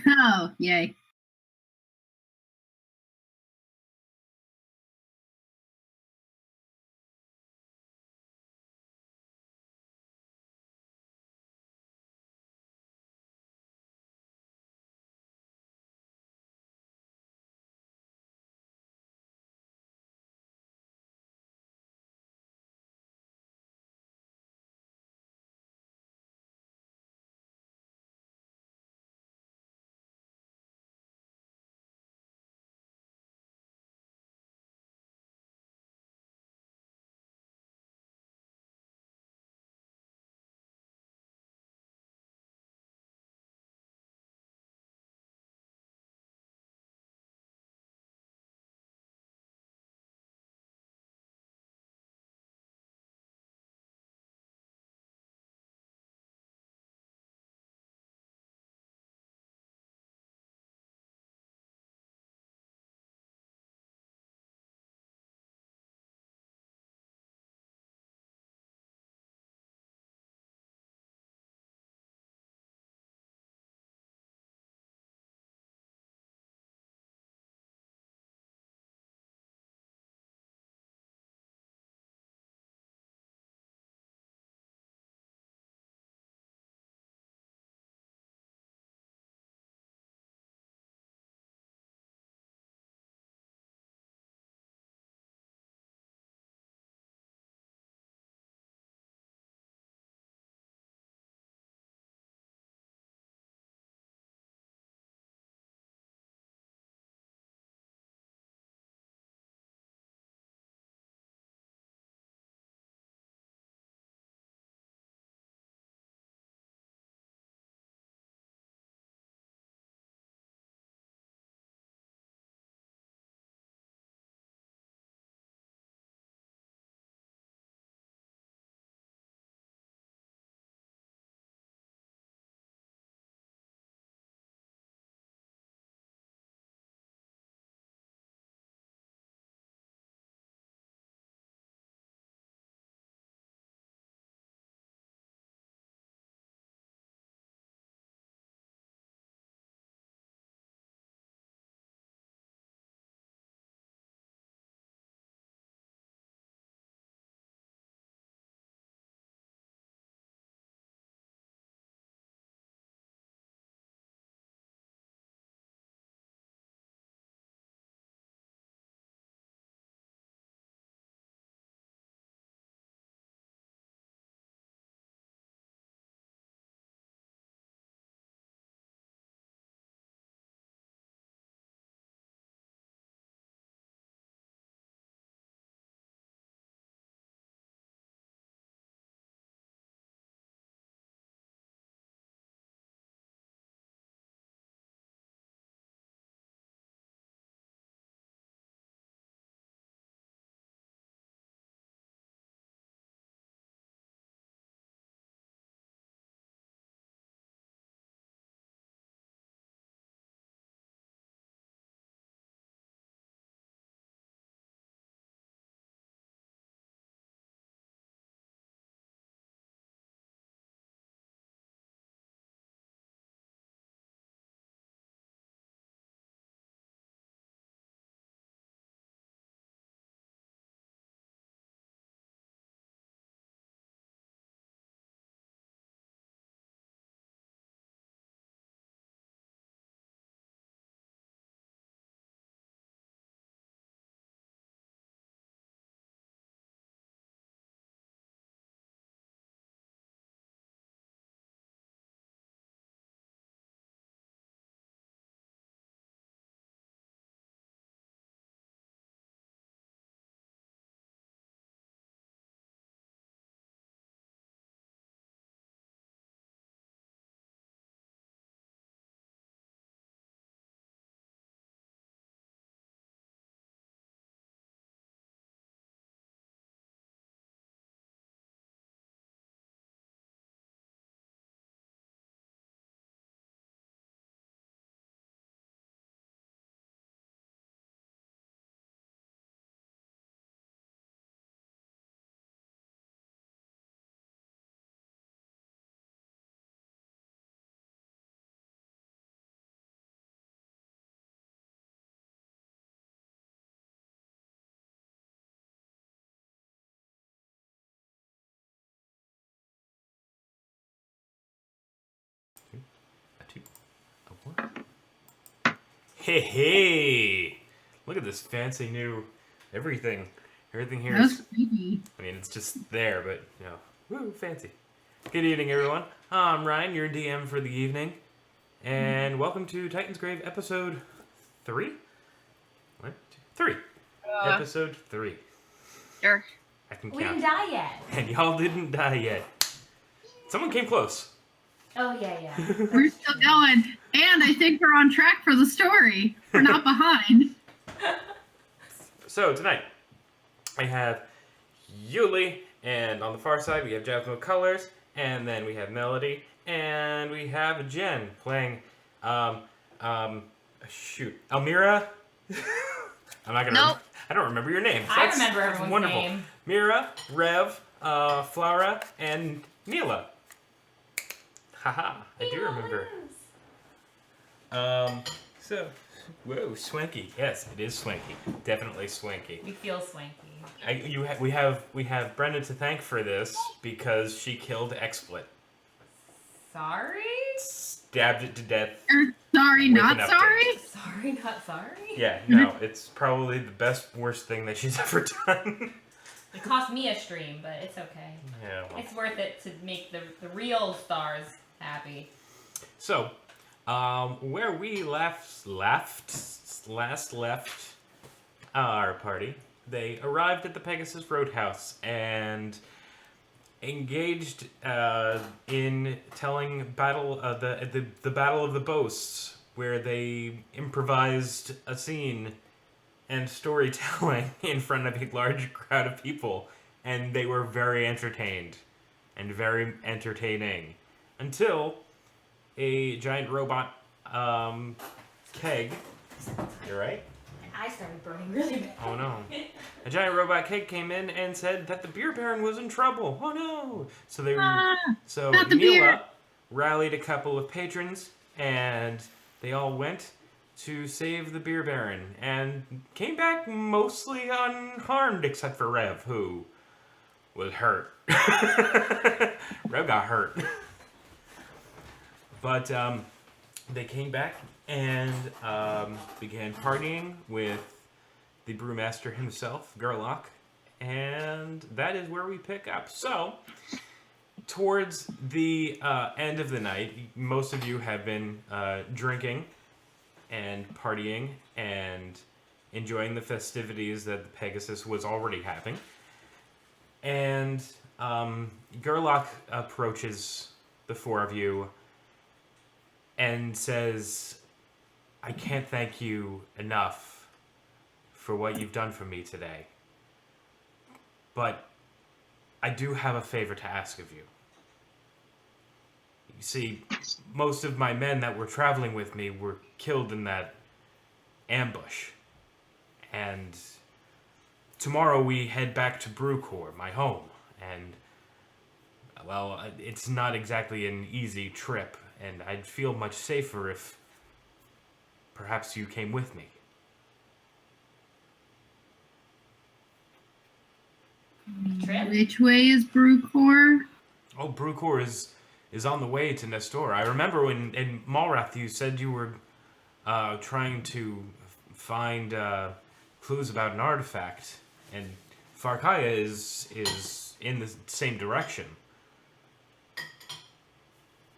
Oh, yay. Hey, hey! Look at this fancy new everything. Everything here That's is. creepy. I mean, it's just there, but woo, fancy. Good evening, everyone. I'm Ryan, your DM for the evening, and welcome to Titansgrave episode 3. What? 3. Episode 3. Sure. I can We count. didn't die yet. And y'all didn't die yet. Someone came close. Oh, yeah. We're still going. And I think we're on track for the story. We're not behind. So, tonight, I have Yuli, and on the far side, we have Jasmine Colors, and then we have Melody, and we have Jen playing, Elmira? I'm not gonna. Nope. I don't remember your name. I remember everyone's wonderful. name. Mira, Rev, Flora, and Neela. Haha, I do remember. So, whoa, swanky. Yes, it is swanky. Definitely swanky. We feel swanky. We have Brenda to thank for this because she killed XSplit. Sorry? Stabbed it to death. Sorry, With not an update. sorry? Sorry, not sorry? Yeah, no, it's probably the worst thing that she's ever done. It cost me a stream, but it's okay. Yeah. Well. It's worth it to make the real stars happy. So, where we last left our party, they arrived at the Pegasus Roadhouse and engaged in telling the Battle of the Boasts, where they improvised a scene and storytelling in front of a large crowd of people, and they were very entertained and very entertaining until a giant robot keg. You're right. I started burning really bad. Oh no. A giant robot keg came in and said that the beer baron was in trouble. Oh no. So not the beer. Neela rallied a couple of patrons and they all went to save the beer baron and came back mostly unharmed except for Rev, who was hurt. Rev got hurt. But they came back and began partying with the brewmaster himself, Gerlach, and that is where we pick up. So, towards the end of the night, most of you have been drinking and partying and enjoying the festivities that the Pegasus was already having. And Gerlach approaches the four of you and says, I can't thank you enough for what you've done for me today. But I do have a favor to ask of you. You see, most of my men that were traveling with me were killed in that ambush. And tomorrow we head back to Brucor, my home. And, well, it's not exactly an easy trip. And I'd feel much safer if perhaps you came with me. Trip? Which way is Brucor? Oh, Brucor is on the way to Nestor. I remember when in Malrath you said you were trying to find clues about an artifact, and Farkaya is in the same direction.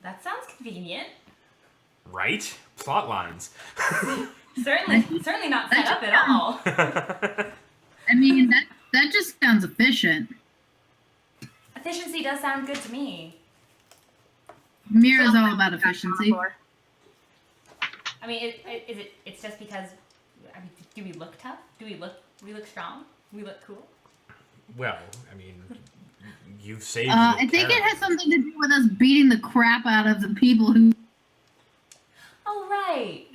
That sounds convenient. Right? Plot lines. Certainly not set up at all. I mean, that just sounds efficient. Efficiency does sound good to me. Mira's all about efficiency. I mean, it's just because, I mean, do we look tough? Do we look strong? Do we look cool? Well, I mean, you've saved I think it has something to do with us beating the crap out of the people who... Oh, right.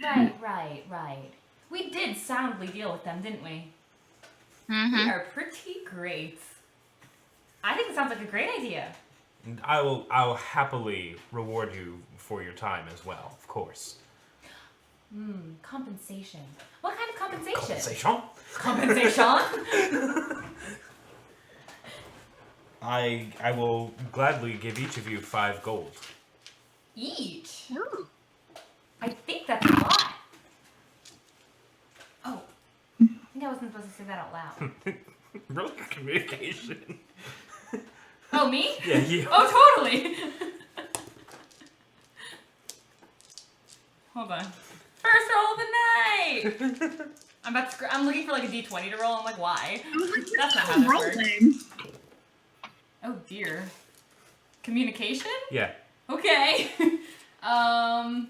We did soundly deal with them, didn't we? Mm-hmm. We are pretty great. I think it sounds like a great idea. I'll happily reward you for your time as well, of course. Compensation. What kind of compensation? Compensation? Compensation? I will gladly give each of you 5 gold. Each? Ooh. I think that's a lot. I wasn't supposed to say that out loud. Roll communication. Oh, me? Yeah, you. Oh, totally. Hold on. First roll of the night. I'm looking for like a d20 to roll. I'm like, why? I was like, That's not how I'm this works. rolling. Oh dear. Communication? Yeah. Okay. 10.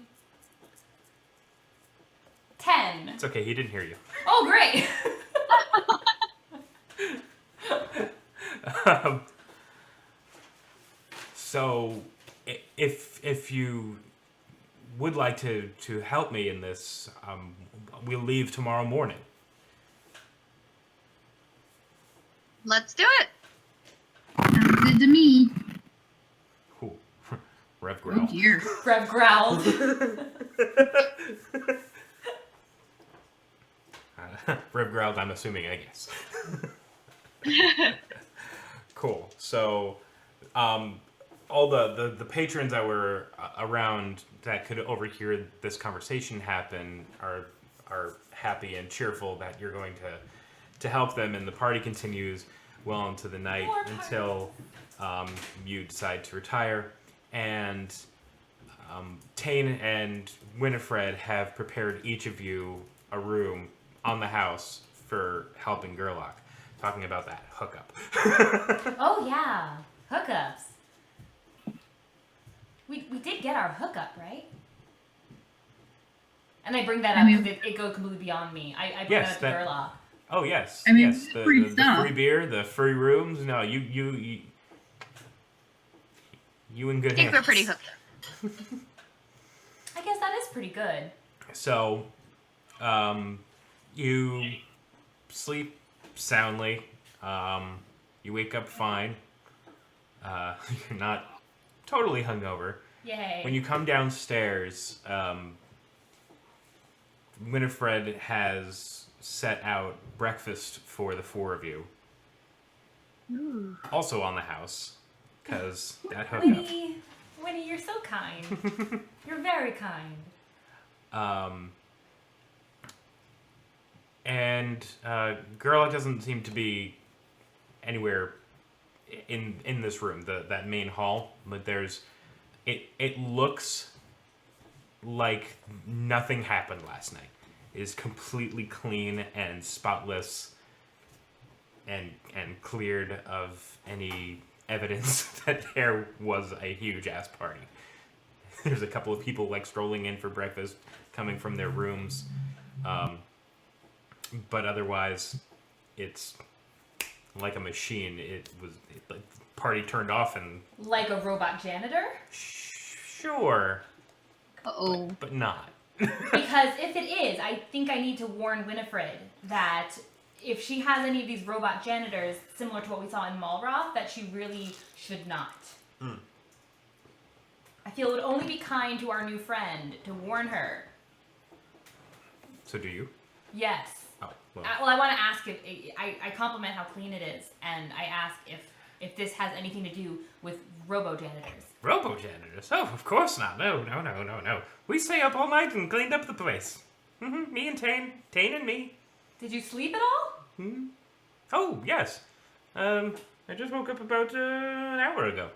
It's okay. He didn't hear you. Oh, great. Um, so, if you would like to help me in this, we'll leave tomorrow morning. Let's do it. Sounds good to me. Cool. Rev Oh growl. dear. Rev growled. Rev growled, I'm assuming, I guess. Cool. So, all the patrons that were around that could overhear this conversation happen are happy and cheerful that you're going to help them, and the party continues well into the night More party. until you decide to retire. And Tane and Winifred have prepared each of you a room on the house for helping Gerlach. Talking about that hookup. Oh yeah, hookups. We did get our hookup, right? And I bring that I up mean- because it goes completely beyond me. I bring Yes, that up to that- Gerlach. Oh yes, I mean, yes. free The stuff. free beer, the free rooms. No, you in good I think hands. we're pretty hooked up. I guess that is pretty good. So, you sleep soundly. You wake up fine. You're not totally hungover. Yay. When you come downstairs, Winifred has set out breakfast for the four of you. Also on the house, because that hookup. Winnie, you're so kind. You're very kind. And Gerlach doesn't seem to be anywhere in this room, that main hall. But it looks like nothing happened last night. It is completely clean and spotless, and cleared of any evidence that there was a huge ass party. There's a couple of people like strolling in for breakfast, coming from their rooms. But otherwise, it's like a machine. The party turned off and Like a robot janitor? sure, Uh-oh. but not. Because if it is, I think I need to warn Winifred that if she has any of these robot janitors, similar to what we saw in Malroth, that she really should not. I feel it would only be kind to our new friend to warn her. So do you? Yes. Oh, well. Well, I want to ask if I compliment how clean it is, and I ask if this has anything to do with robo janitors. Robo janitors? Oh, of course not. No. We stay up all night and cleaned up the place. Me and Tane and me. Did you sleep at all? Oh, yes. I just woke up about an hour ago.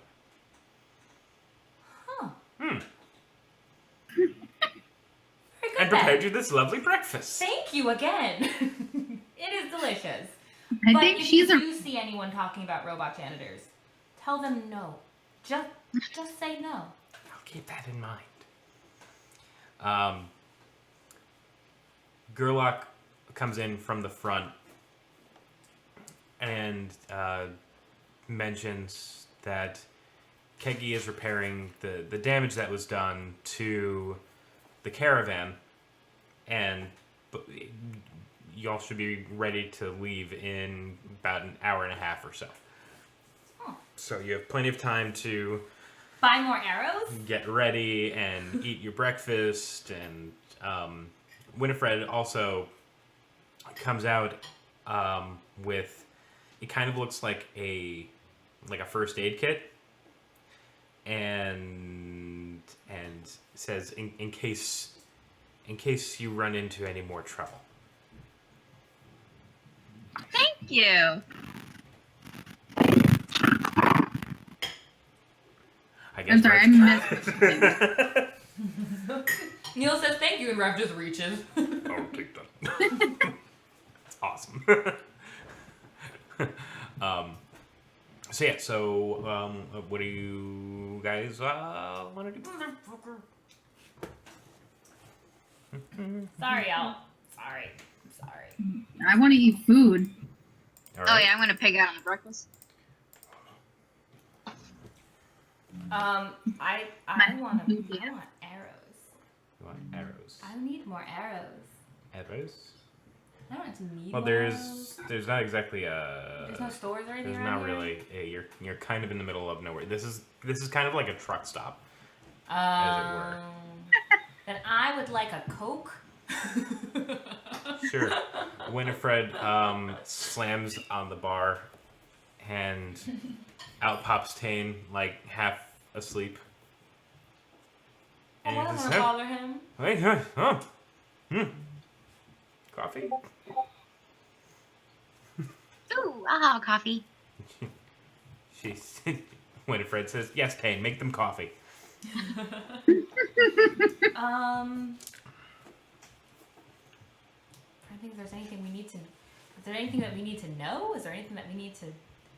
Huh. Hmm. Very good And prepared then. you this lovely breakfast. Thank you again. It is delicious. I But think if she's you a. do see anyone talking about robot janitors, tell them no. Just say no. I'll keep that in mind. Gerlach comes in from the front and mentions that Kegi is repairing the damage that was done to the caravan, and y'all should be ready to leave in about an hour and a half or so. Huh. So you have plenty of time to Buy more arrows? get ready and eat your breakfast. And Winifred also comes out with, it kind of looks like a first aid kit, and says in case you run into any more trouble. Thank you. I guess I'm sorry, I Rev's Neil says thank you, and Rev just reaches. I'll take that. That's awesome. So yeah, what do you guys want to do? Sorry, Al. Sorry. I want to eat food. All Oh right. yeah, I'm gonna pig out on the breakfast. I want arrows. You want arrows? I need more arrows. Arrows? I don't need Well, more arrows. there's not exactly a. There's no stores or anything There's around not here? really. You're kind of in the middle of nowhere. This is kind of like a truck stop. were. Then I would like a Coke. Sure. Winifred slams on the bar, and out pops Tane, like half asleep. I And don't he want says, to bother him. Hey, coffee? Ooh, I'll have coffee. She's Winifred says, yes, Tane, make them coffee. I think there's anything we need to. Is there anything that we need to know? Is there anything that we need to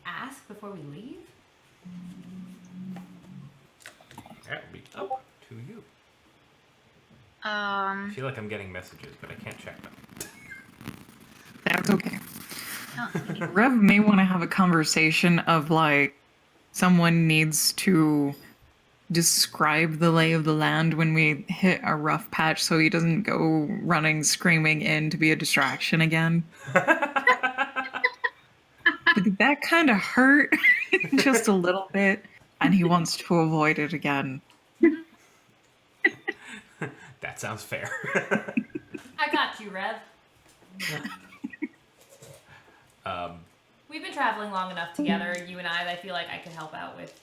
ask before we leave? That would be up to you. Um, I feel like I'm getting messages, but I can't check them. That's okay. oh, Rev may want to have a conversation of like someone needs to describe the lay of the land when we hit a rough patch so he doesn't go running screaming in to be a distraction again. But that kind of hurt just a little bit and he wants to avoid it again. That sounds fair. I got you, Rev. We've been traveling long enough together, you and I feel like I could help out with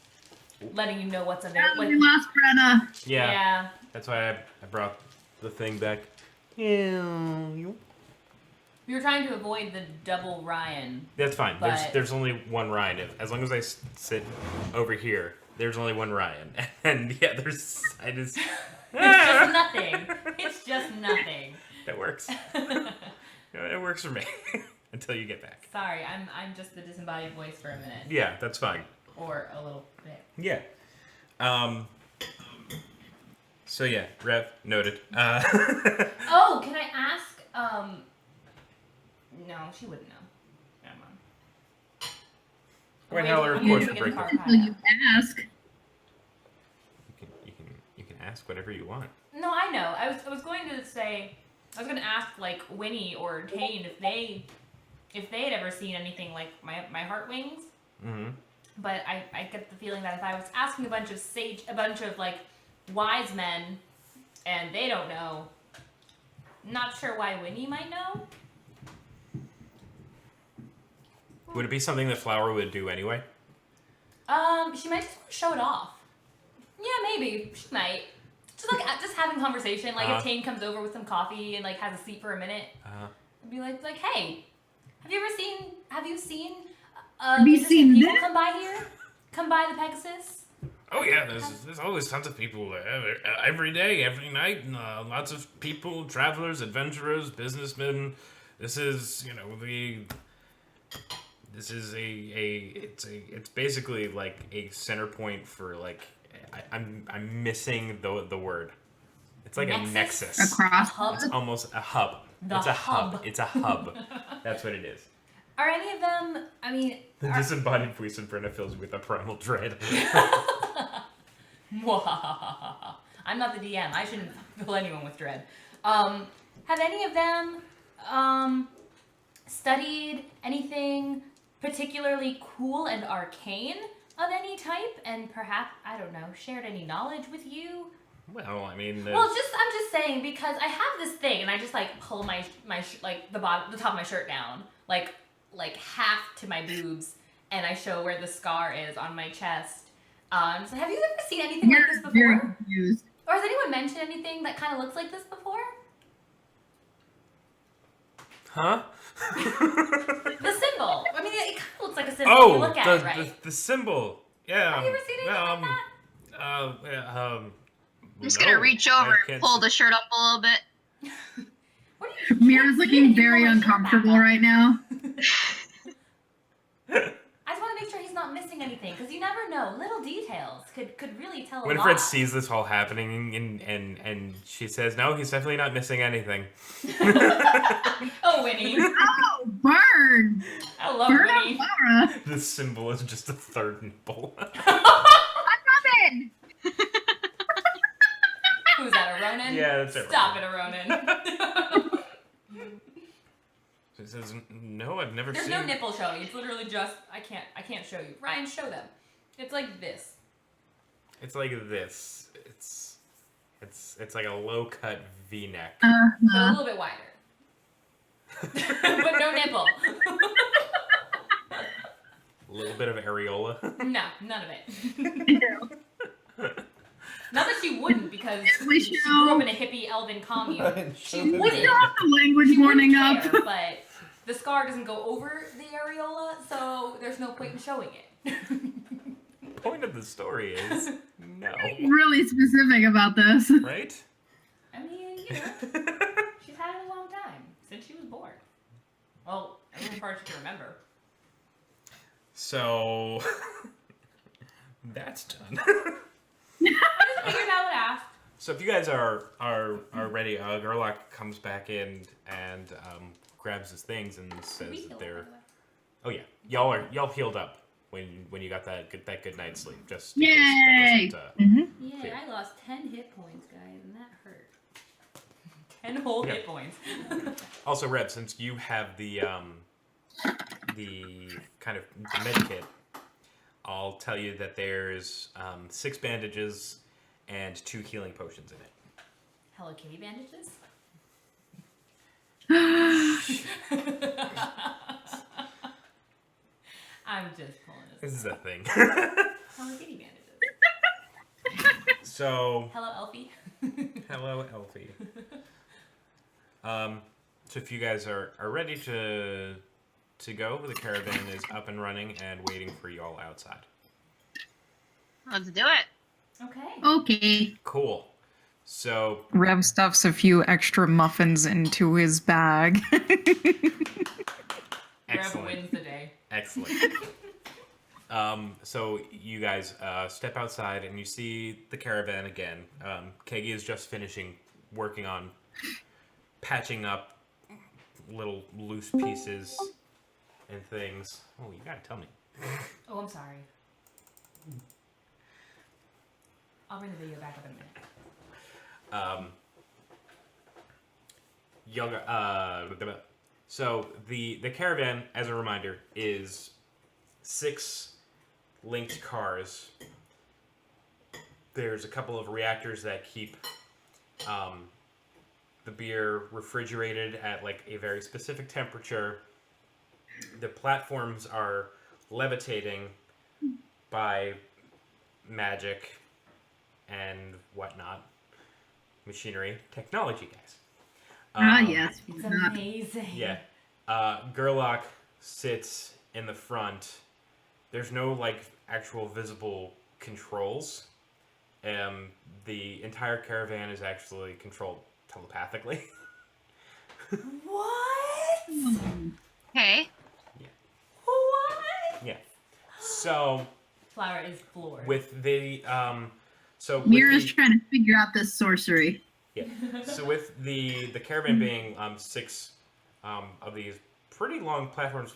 letting you know what's available. We lost Brenna. Yeah. That's why I brought the thing back. Yeah. We were trying to avoid the double Ryan. That's fine. But- There's only one Ryan. As long as I sit over here, there's only one Ryan. And yeah, It's just nothing. It's just nothing. That works. It works for me until you get back. Sorry, I'm just the disembodied voice for a minute. Yeah, that's fine. Or a little bit. Yeah. So yeah, Rev noted. Oh, can I ask? No, she wouldn't know. Never mind. Wait, Wait, Heller, of I'm course, gonna will break get it. the Until you ask. You can ask whatever you want. No, I know. I was going to say, I was going to ask like Winnie or Tane if they had ever seen anything like my heart wings. Mm-hmm. But I get the feeling that if I was asking a bunch of like wise men, and they don't know, not sure why Winnie might know. Would it be something that Flower would do anyway? She might just want to show it off. Yeah, maybe she might. Just having conversation. Like if Tane comes over with some coffee and like has a seat for a minute, I'd be like, hey, have you seen Have you interesting seen people that? come by here? Come by the Pegasus? Oh yeah, there's always tons of people every day, every night. Lots of people, travelers, adventurers, businessmen. This is it's basically like a center point for like I'm missing the word. It's like Nexus? a nexus. Across. Hub? It's almost a hub. The It's a hub. hub. It's a hub. That's what it is. Are any of them? I mean, The disembodied voice of Brenna fills me with a primal dread. I'm not the DM. I shouldn't fill anyone with dread. Have any of them studied anything particularly cool and arcane of any type, and perhaps, I don't know, shared any knowledge with you? Well, I mean, Well, I'm just saying because I have this thing, and I just like pull my like the top of my shirt down, like half to my boobs, and I show where the scar is on my chest. So have you ever seen anything like this Very before? confused. Or has anyone mentioned anything that kind of looks like this before? huh? The symbol. symbol. I mean, it kind of looks like a symbol if you Oh, look at it right. the symbol. Yeah. Have you ever seen anything like that? I'm just no, gonna reach I over and can't pull see- the shirt up a little bit. What do you? Mira's can't see looking anything very from my shirt back uncomfortable up. right now. I just want to make sure he's not missing anything because you never know. Little details could really tell a Winifred lot. sees this all happening and she says, "No, he's definitely not missing anything." Oh, Winnie. Oh, burn! I love Burn Winnie. out Laura. The symbol is just a third nipple. Robin! Who's that, a Ronin? Yeah, that's it. Stop it, a Ronin. She says, "No, I've never There's seen." no nipple showing. It's literally just I can't show you. Ryan, show them. It's like this. It's like this. It's like a low cut V-neck. So a Uh-huh. little bit wider. But no nipple. A little bit of areola. No, none of it. Ew. Not that she wouldn't, because We she should grew up know. in a hippie elven commune. Ryan, She show them. wouldn't. Got the language She warning wouldn't up. care, but the scar doesn't go over the areola, so there's no point in showing it. Point of the story is no, Really specific about this. right? I mean, you know, she's had it a long time since she was born. Well, as far as she can remember. So that's done. I just figured I would ask. So if you guys are ready, Gerlach comes back in and grabs his things and Did we says heal that her, they're. by the way? Oh yeah, y'all healed up when you got that good night's sleep. Just in Yay! case there wasn't, Mm-hmm. Yeah, Clear. I lost 10 hit points, guys, and that hurt. 10 whole Yeah. hit points. Also, Reb, since you have the kind of the med kit, I'll tell you that there's 6 bandages and 2 healing potions in it. Hello Kitty bandages? I'm just pulling This this. is a thing. Hello Kitty bandages. So, Hello Elfie. hello, Elfie. So if you guys are ready to go, the caravan is up and running and waiting for you all outside. Let's do it. Okay. Okay. Cool. So, Rev stuffs a few extra muffins into his bag. Rev excellent. wins the day. Excellent. So you guys step outside and you see the caravan again. Kegi is just finishing working on patching up little loose pieces and things. Oh, you gotta tell me. Oh, I'm sorry. I'll bring the video back up in a minute. So the caravan, as a reminder, is 6 linked cars. There's a couple of reactors that keep the beer refrigerated at like a very specific temperature. The platforms are levitating by magic and whatnot. Machinery, technology, guys. Yes. It's Not. amazing. Yeah. Gerlach sits in the front. There's no like actual visible controls. The entire caravan is actually controlled telepathically. What? Okay. What? Yeah. So Flower is floored. with the so with Mira's the, trying to figure out this sorcery. yeah. So with the caravan being 6 of these pretty long platforms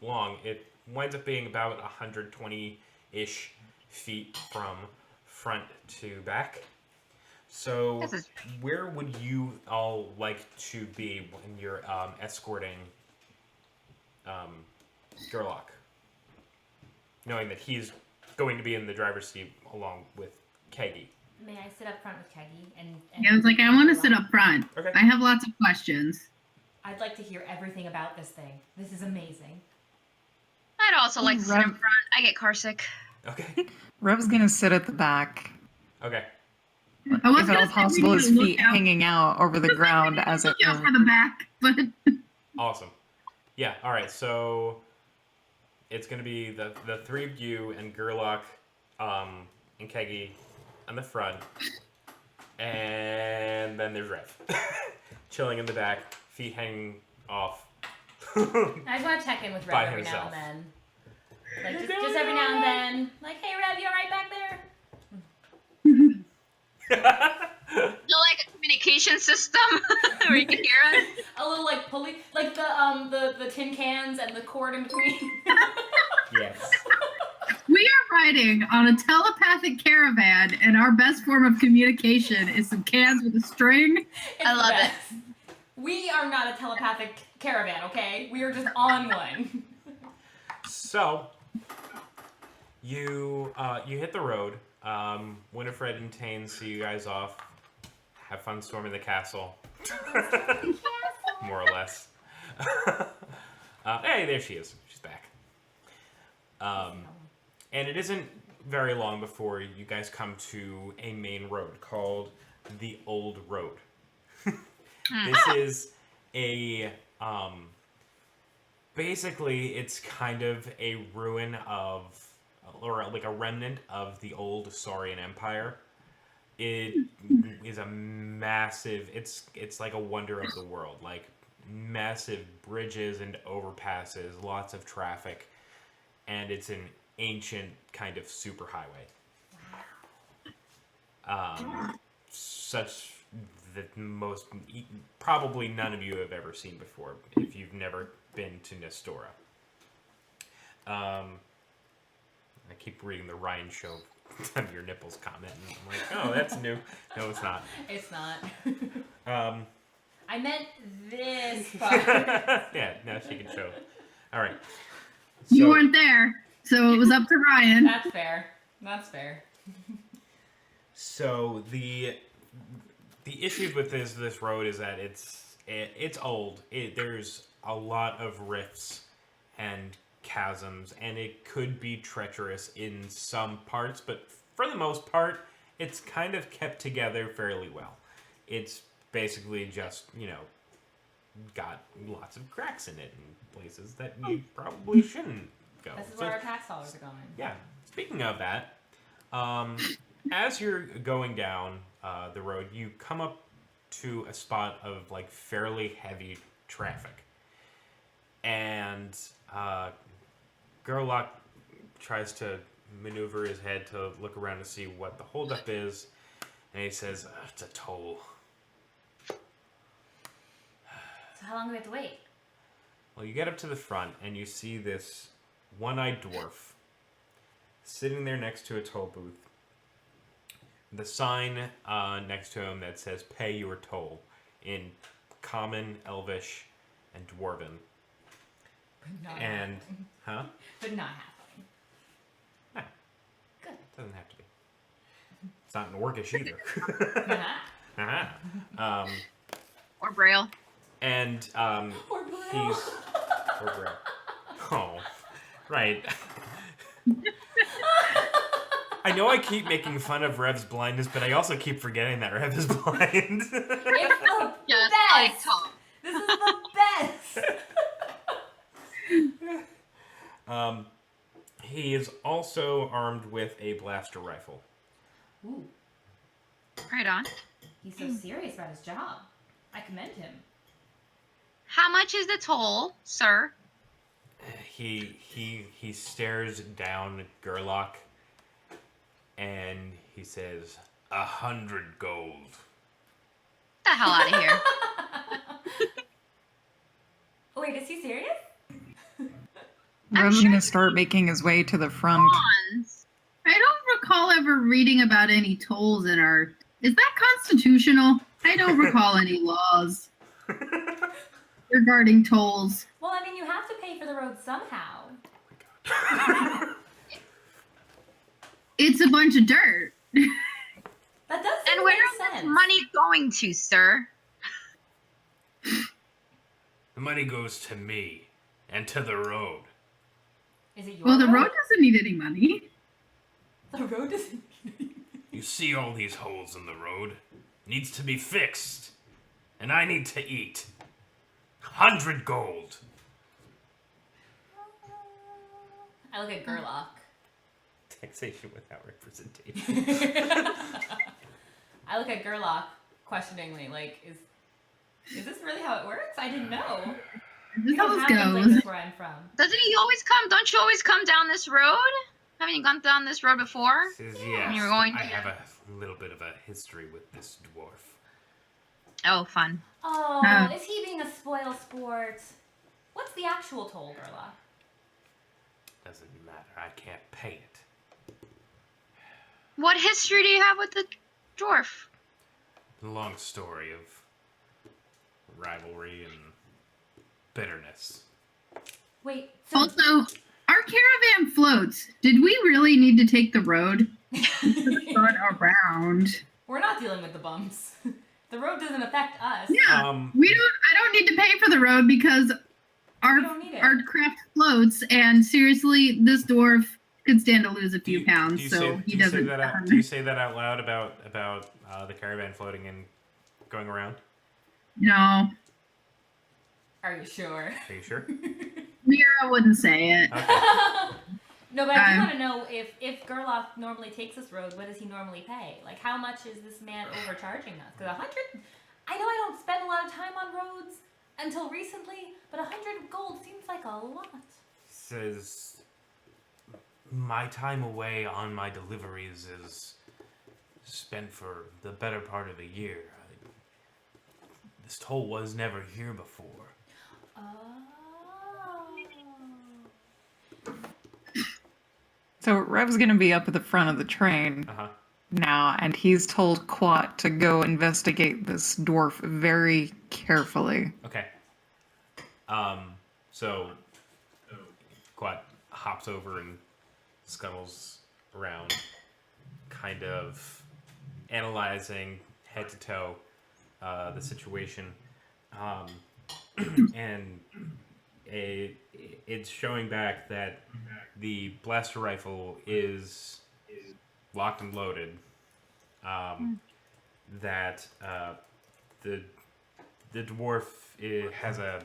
long, it winds up being about 120-ish feet from front to back. So This is- where would you all like to be when you're escorting Gerlach? Knowing that he's going to be in the driver's seat along with Kegi. May I sit up front with Kegi? And Yeah, I was like, I want to sit up front. Okay. I have lots of questions. I'd like to hear everything about this thing. This is amazing. I'd also like to sit up Rev- front. I get car sick. Okay. Rev's gonna sit at the back. Okay. I was If at gonna all say we possible, need his to look feet out- hanging out over the ground as it look out for moves. the back, but Awesome. Yeah. All right. So it's gonna be the three of you and Gerlach, and Keggy on the front, and then there's Rev, chilling in the back, feet hanging off. I just want to check in with By Rev every now himself. and then. Like, just every now and then. Like, hey, Rev, you alright back there? So like a communication system where you can hear us. A little, like, pulley. Like the tin cans and the cord in between. Yes. We are riding on a telepathic caravan, and our best form of communication is some cans with a string. It's I love the it. best. We are not a telepathic caravan, okay? We are just on one. So you hit the road. Winifred and Tane see you guys off. Have fun storming the castle. More or less. Hey, there she is. She's back. And it isn't very long before you guys come to a main road called the Old Road. This is a basically it's kind of a ruin of, or like a remnant of the old Saurian Empire. It is a massive, it's like a wonder of the world, like massive bridges and overpasses, lots of traffic, and it's an ancient kind of superhighway. Such that probably none of you have ever seen before if you've never been to Nestora. I keep reading the Ryan Show on your nipples comment, and I'm like, oh, that's new. No, it's not. It's not. Um, I meant this part. yeah, now she can show. All right. You So- weren't there, so it was up to Ryan. That's fair. That's fair. So the issue with this road is that it's old. There's a lot of rifts and chasms, and it could be treacherous in some parts, but for the most part, it's kind of kept together fairly well. It's basically just, got lots of cracks in it and places that you probably shouldn't go. This is So- where our tax dollars are going. yeah. Speaking of that, as you're going down the road, you come up to a spot of like fairly heavy traffic, and Gerlach tries to maneuver his head to look around to see what the holdup is, and he says, "It's a toll." So how long do we have to wait? Well, you get up to the front, and you see this one-eyed dwarf sitting there next to a toll booth. The sign next to him that says "Pay your toll" in Common, Elvish, and Dwarven. But not And, happening. huh? But not happening. No, Good. doesn't have to be. It's not in Orcish either. Uh-huh. Or Braille. And Or Braille. he's or Braille. Oh, right. I know I keep making fun of Rev's blindness, but I also keep forgetting that Rev is blind. It's the Just best. like Tom. This is the best. He is also armed with a blaster rifle. Ooh, Right on. he's so serious about his job. I commend him. How much is the toll, sir? He stares down at Gerlach, and he says, 100 gold. Get the hell out of here. Wait, is he serious? Rev's sure gonna start making his way to the front. Cons. I don't recall ever reading about any tolls in our. Is that constitutional? I don't recall any laws regarding tolls. Well, I mean, you have to pay for the road somehow. It's a bunch of dirt. That does seem And to where make is this sense. money going to, sir? The money goes to me and to the road. Is it your Well, the road doesn't need any money. The road doesn't. You see all these holes in the road? Needs to be fixed. And I need to eat. 100 gold. I look at Gerlach. Taxation without representation. I look at Gerlach questioningly, like, is this really how it works? I didn't know. This is how don't this have things like goes. this where I'm from. Doesn't he always come? Don't you always come down this road? Haven't you gone down this road before? Says You yes. were going- I have a little bit of a history with this dwarf. Oh, fun. Oh, is he being a spoil sport? What's the actual toll, Gerlach? Doesn't matter. I can't pay it. What history do you have with the dwarf? A long story of rivalry and bitterness. Wait, so Also, our caravan floats. Did we really need to take the road? Gone around. we're not dealing with the bumps. The road doesn't affect us. Yeah. I don't need to pay for the road because our We don't need it. our craft floats, and seriously, this dwarf could stand to lose a few pounds, do so he doesn't. you say that out loud about the caravan floating and going around? No, Are you sure? Are you sure? Mira wouldn't say it. Okay. No, but I do want to know if Gerlach normally takes this road, what does he normally pay? Like, how much is this man overcharging us? Because 100, I know I don't spend a lot of time on roads until recently, but 100 gold seems like a lot. Says my time away on my deliveries is spent for the better part of a year. This toll was never here before. Oh. So Rev's gonna be up at the front of the train Uh-huh. now, and he's told Quat to go investigate this dwarf very carefully. Okay. So Quat hops over and scuttles around, kind of analyzing head to toe the situation, and it's showing back that the blaster rifle is locked and loaded. That the dwarf has a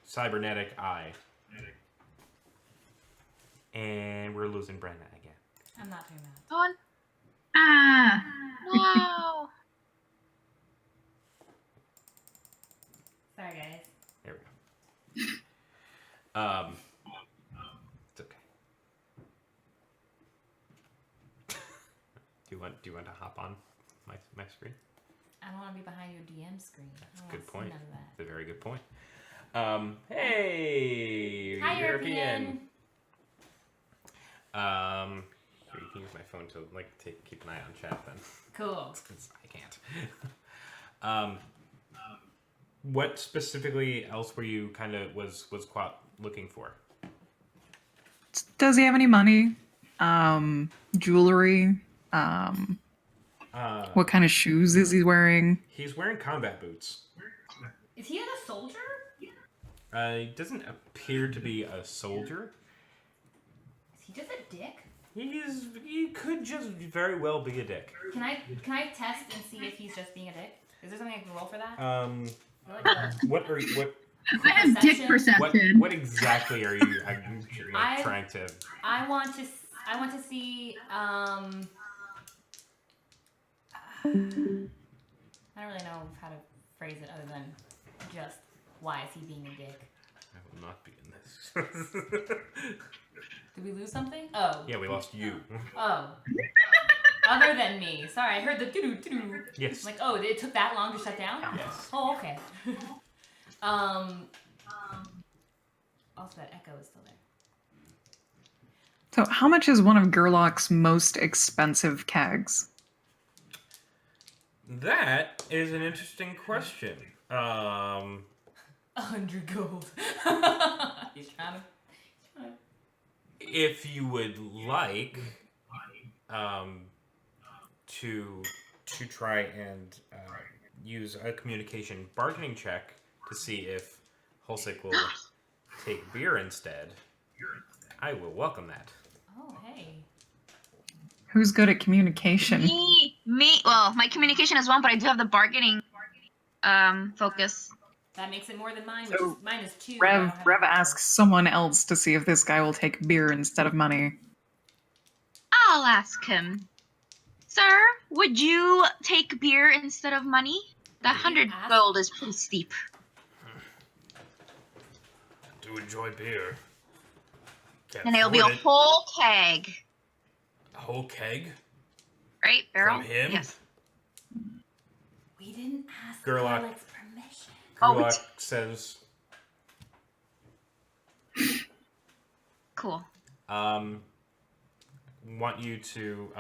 cybernetic eye, and we're losing Brenna again. I'm not doing that. Go on. Ah, No. Sorry, guys. There we go. It's okay. Do you want to hop on my screen? I don't want to be behind your DM screen. That's I a don't good wanna see point. none of that. It's a very good point. Hey, Hi, European. Here, you can use my phone to keep an eye on chat then. Cool. 'Cause I can't. What specifically else were you was Quat looking for? Does he have any money? Jewelry? What kind of shoes is he wearing? He's wearing combat boots. Is he a soldier? He doesn't appear to be a soldier. Is he just a dick? He could just very well be a dick. Can I test and see if he's just being a dick? Is there something I can roll for that? Uh, I like the- what I have dick perception. what exactly are you trying to? I want to see. I don't really know how to phrase it other than just why is he being a dick? I will not be in this. Did we lose something? Oh. Yeah, we lost you. Oh. Other than me. Sorry, I heard the doo-doo. Yes. Like, oh, it took that long to shut down? Yes. Oh, okay. Also, that echo is still there. So how much is one of Gerlach's most expensive kegs? That is an interesting question. 100 gold. He's trying to. If you would like to try and use a communication bargaining check to see if Holsick will take beer instead, I will welcome that. Oh, hey. Who's good at communication? Me. Well, my communication is one, but I do have the bargaining focus. That makes it more than mine, which So, is mine is 2. I don't Rev have Rev a asks someone else to see if this guy will take beer instead of money. I'll ask him. Sir, would you take beer instead of money? The 100 Ask- gold is pretty steep. Do enjoy beer. Can't And it'll be a afford it. whole keg. A whole keg? Right, Beryl? From him? Yes. We didn't ask Gerlach. Gerlach's permission. Gerlach says, Cool. want you to,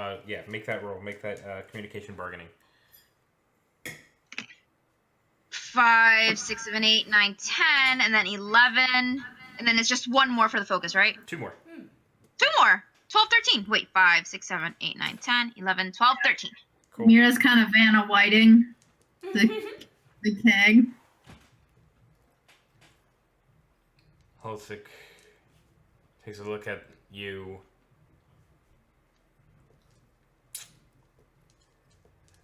make that roll. Make that communication bargaining. 5, 6, 7, 8, 9, 10, and then 11. And then it's just one more for the focus, right? 2 more. 2 more. 12, 13. Wait, 5, 6, 7, 8, 9, 10, 11, 12, 13. Cool. Mira's kind of Vanna Whiting the keg. Holsick takes a look at you.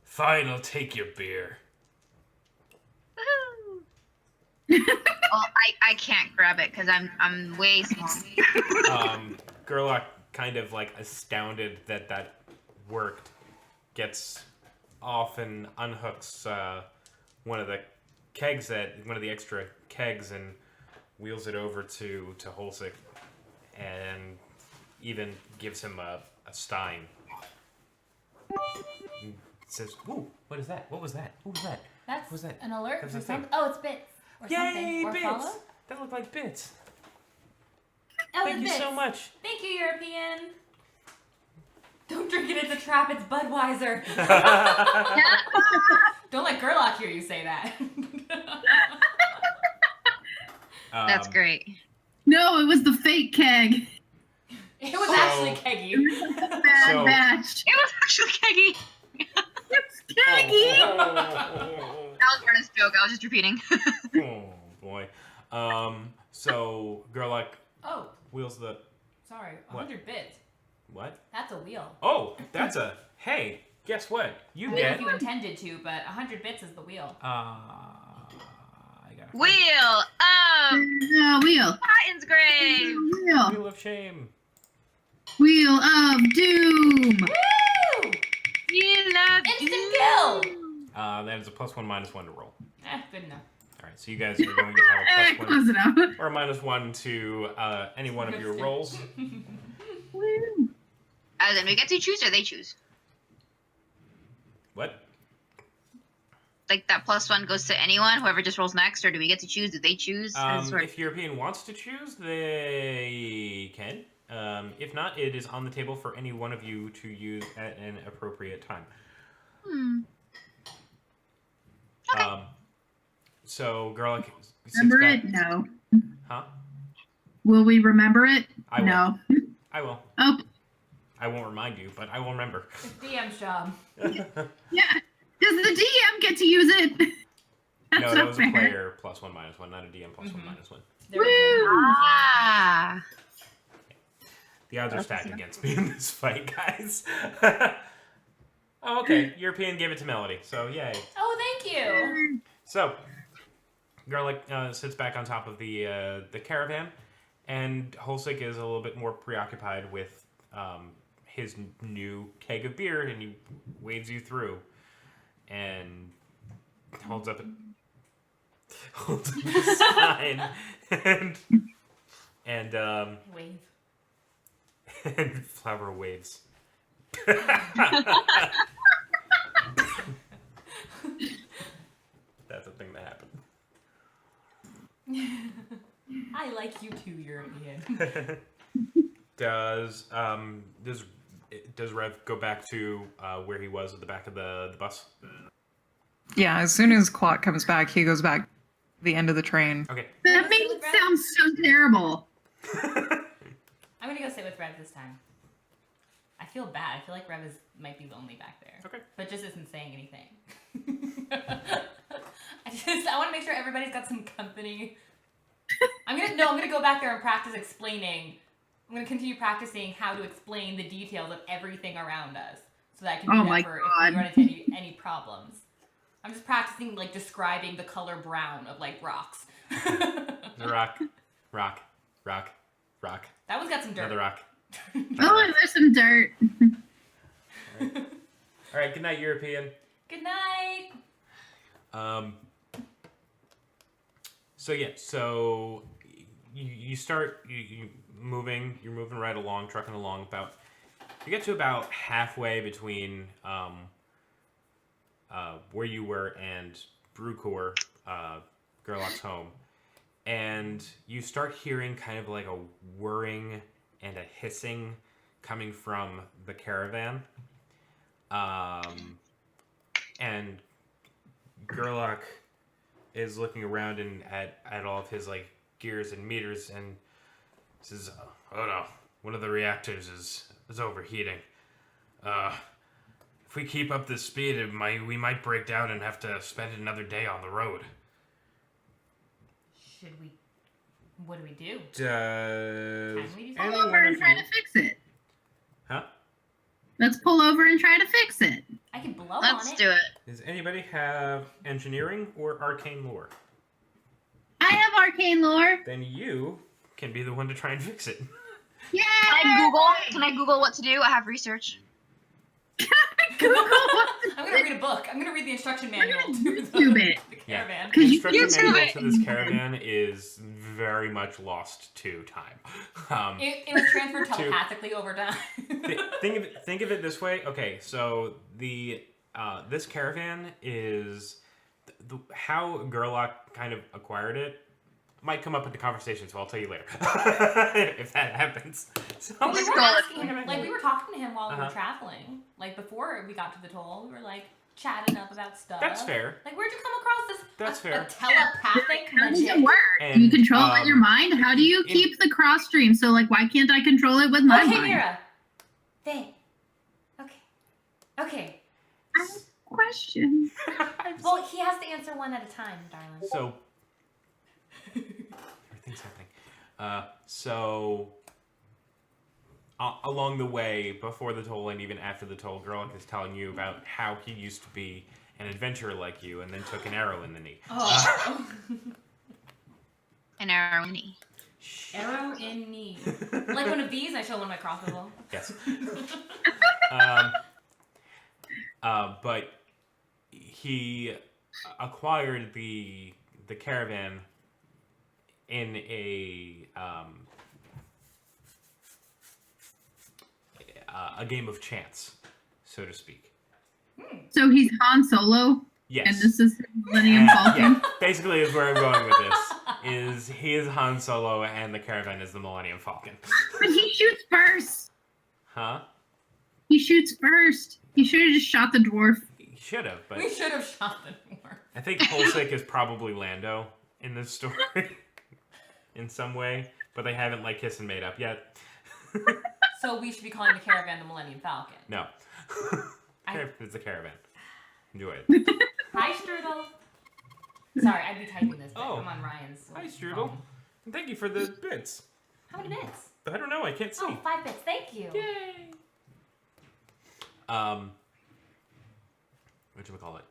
Fine, I'll take your beer. Woohoo! Well, I can't grab it because I'm way small. Gerlach, kind of like astounded that that worked, gets off and unhooks one of the extra kegs and wheels it over to Holsick, and even gives him a stein. And says, "Ooh, what is that? What was that? Who was that? That's Who's that? an alert That's for a thing. something. Oh, it's bits. Or Yay, something. Or bits! follow. That looked like bits. Oh, Thank you it's so bits. much." Thank you, European. Don't drink it, it's a trap, it's Budweiser. Don't let Gerlach hear you say that. That's great. No, it was the fake keg. It was So- actually keggy. Bad So- batch. It was actually keggy. It's keggy. That was Vernon's joke. I was just repeating. Oh boy. So Gerlach Oh, wheels the sorry. What? 100 bits. what? That's a wheel. Oh, that's a hey. Guess what? You I don't know get if you intended to, but 100 bits is the wheel. I got Wheel of Wheel. Titansgrave. Wheel. Wheel of Shame. Wheel of Doom. Woo! Wheel of Instant kill! That is a +1/-1 to roll. Good enough. All right, so you guys are going to have a +1 Close enough. or -1 to any one of your rolls. Woo. As in, we get to choose or they choose? What? Like that +1 goes to anyone, whoever just rolls next, or do we get to choose? Do they choose? How does this work? If European wants to choose, they can. If not, it is on the table for any one of you to use at an appropriate time. Okay. So Gerlach sits Remember back. it? No. Huh? Will we remember it? I will. No. I will. Oh, I won't remind you, but I will remember. It's DM's job. yeah. Does the DM get to use it? That's No, that not was fair. a player +1/-1, not a DM +1/-1. There is Woo! Ah. The odds are stacked against me in this fight, guys. Oh, okay. European gave it to Melody, so yay. Oh, thank you. So, Gerlach sits back on top of the caravan, and Holsick is a little bit more preoccupied with his new keg of beer, and he waves you through, and holds up a sign, and Wave. and Flower waves. That's a thing that happened. I like you too, European. Does Rev go back to where he was at the back of the bus? Yeah, as soon as Quat comes back, he goes back to the end of the train. Okay. That makes it sound so terrible. I'm gonna go sit with Rev this time. I feel bad. I feel like Rev might be lonely back there. Okay. But just isn't saying anything. I want to make sure everybody's got some company. I'm gonna go back there and practice explaining. I'm gonna continue practicing how to explain the details of everything around us, so that I can do Oh that my for God. if we run into any problems. I'm just practicing like describing the color brown of like rocks. Rock, rock, rock, rock. That one's got some dirt. Another rock. Oh, there's some dirt. All right. Good night, European. Good night. So yeah, so you start you moving. You're moving right along, trucking along. You get to about halfway between where you were and Brucor, Gerlach's home, and you start hearing kind of like a whirring and a hissing coming from the caravan. And Gerlach is looking around and at all of his like gears and meters and says, "Oh no, one of the reactors is overheating. If we keep up this speed, we might break down and have to spend another day on the road." Should we? What do we do? Does Can we do Pull something? over and try to fix it. Huh? Let's pull over and try to fix it. I can blow Let's on it. do it. Does anybody have engineering or arcane lore? I have arcane lore. Then you can be the one to try and fix it. Yeah. Can I Google what to do? I have research. Google. I'm gonna read a book. I'm gonna read the instruction manual to YouTube it. the caravan. Cause The you instruction YouTube manual it. to this caravan is very much lost to time. It was transferred telepathically over time. Think of it this way. Okay, so this caravan is how Gerlach kind of acquired it. Might come up in the conversation, so I'll tell you later if that happens. So, we were Let's go. asking him, like we were talking to him while we were Uh-huh. traveling. Like before we got to the toll, we were like chatting up about stuff. that's fair. Like where'd you come across this? That's a fair. telepathic How does magic. it work? And, you control it with your mind? How do you keep the cross stream? So, like, why can't I control it with my Okay, mind? Mira. Okay. I have a question. Well, he has to answer one at a time, darling. So everything's happening. Along the way, before the toll and even after the toll, Gerlach is telling you about how he used to be an adventurer like you, and then took an arrow in the knee. Oh. An arrow knee. Arrow in knee. Like one of these, I show one of my crossbow. Yes. But he acquired the caravan in a game of chance, so to speak. So he's Han Solo, Yes. and this is Millennium Falcon. Yeah, basically is where I'm going with this. He is Han Solo and the caravan is the Millennium Falcon. But he shoots first. Huh? He shoots first. He should have just shot the dwarf. He should have, but We should have shot the dwarf. I think Polsek is probably Lando in this story in some way, but they haven't like kissed and made up yet. So we should be calling the caravan the Millennium Falcon. No. I- It's a caravan. Enjoy it. Hi, Strudel. Sorry, I'd be typing this, but Oh. I'm on Ryan's. Hi, Strudel. phone. And thank you for the bits. How many bits? I don't know, I can't see. Oh, 5 bits. Thank you. Yay! Whatchamacallit?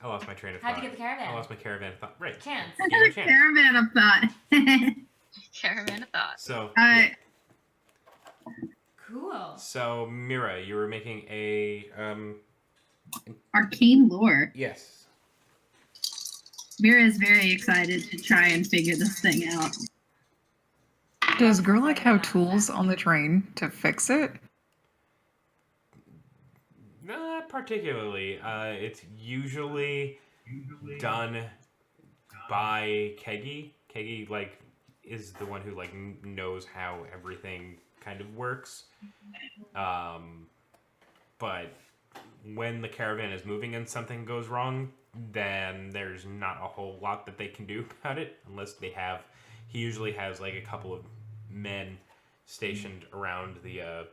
I lost my train of thought. How'd you get the caravan? I lost my caravan of thought. Right. Chance. Give it a chance. Caravan of thought. Caravan of thought. So, Cool. so Mira, you were making a Arcane lore. yes. Mira is very excited to try and figure this thing out. Does Gerlach have tools on the train to fix it? Not particularly. It's usually done by Kegi. Kegi like is the one who like knows how everything kind of works. But when the caravan is moving and something goes wrong, then there's not a whole lot that they can do about it unless they have. He usually has like a couple of men stationed around the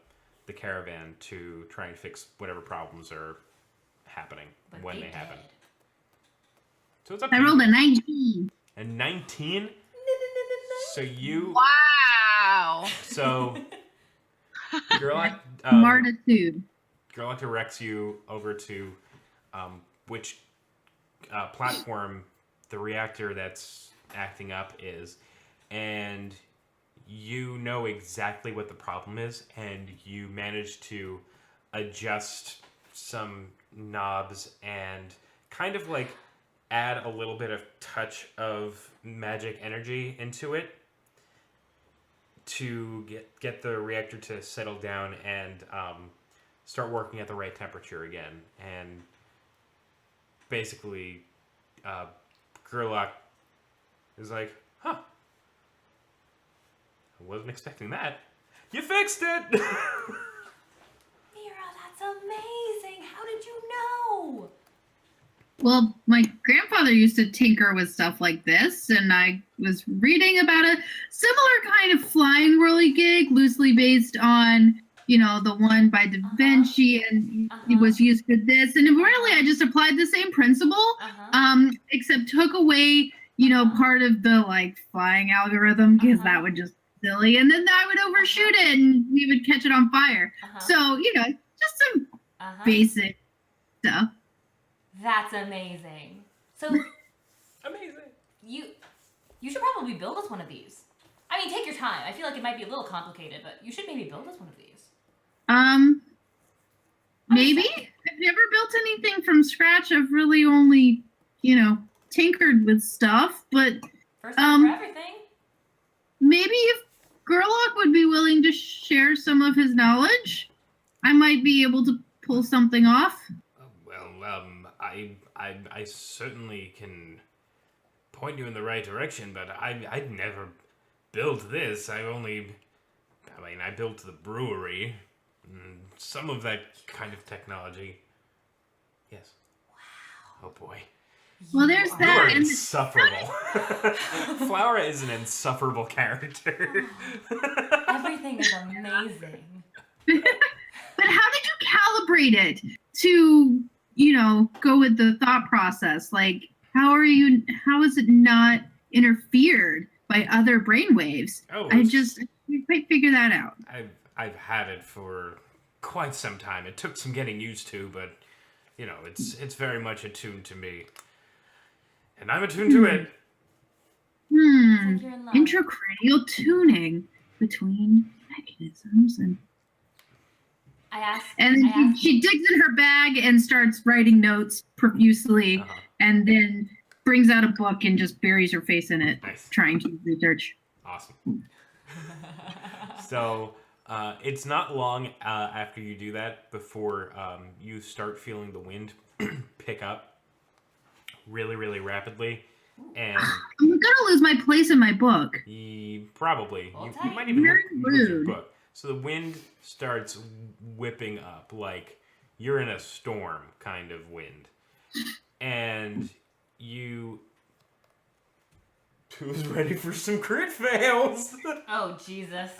caravan to try and fix whatever problems are happening But when they happen. did. So it's up I to rolled you. a 19. A 19. So you. Wow. So Gerlach. Martitude. Gerlach directs you over to which platform the reactor that's acting up is, and you know exactly what the problem is, and you manage to adjust some knobs and kind of like add a little bit of touch of magic energy into it to get the reactor to settle down and start working at the right temperature again. And basically, Gerlach is like, huh, I wasn't expecting that. You fixed it! Mira, that's amazing. How did you know? Well, my grandfather used to tinker with stuff like this, and I was reading about a similar kind of flying whirligig, loosely based on, the one by Da Vinci, and it was used for this. And really, I just applied the same principle, except took away, part of the flying algorithm because that would just be silly, and then I would overshoot it, and we would catch it on fire. So, just some basic stuff. That's amazing. So Amazing. you should probably build us one of these. I mean, take your time. I feel like it might be a little complicated, but you should maybe build us one of these. Maybe. I've never built anything from scratch. I've really only, tinkered with stuff, but First time for everything. maybe if Gerlach would be willing to share some of his knowledge, I might be able to pull something off. Well, I certainly can point you in the right direction, but I'd never built this. I built the brewery. Some of that kind of technology. Yes. Wow. Oh boy. Well, there's You are that. And insufferable. Flower is an insufferable character. Everything is amazing. but how did you calibrate it to, go with the thought process? How is it not interfered by other brainwaves? I might figure that out. I've had it for quite some time. It took some getting used to, but it's very much attuned to me. And I'm attuned to it. It's like you're in love. Intracranial tuning between mechanisms and she digs in her bag and starts writing notes profusely, and then brings out a book and just buries her face in it, trying to research. Awesome. So it's not long after you do that before you start feeling the wind pick up really, really rapidly. And I'm gonna lose my place in my book. Probably. You might even lose your book. So the wind starts whipping up like you're in a storm kind of wind. And who's ready for some crit fails? Oh, Jesus.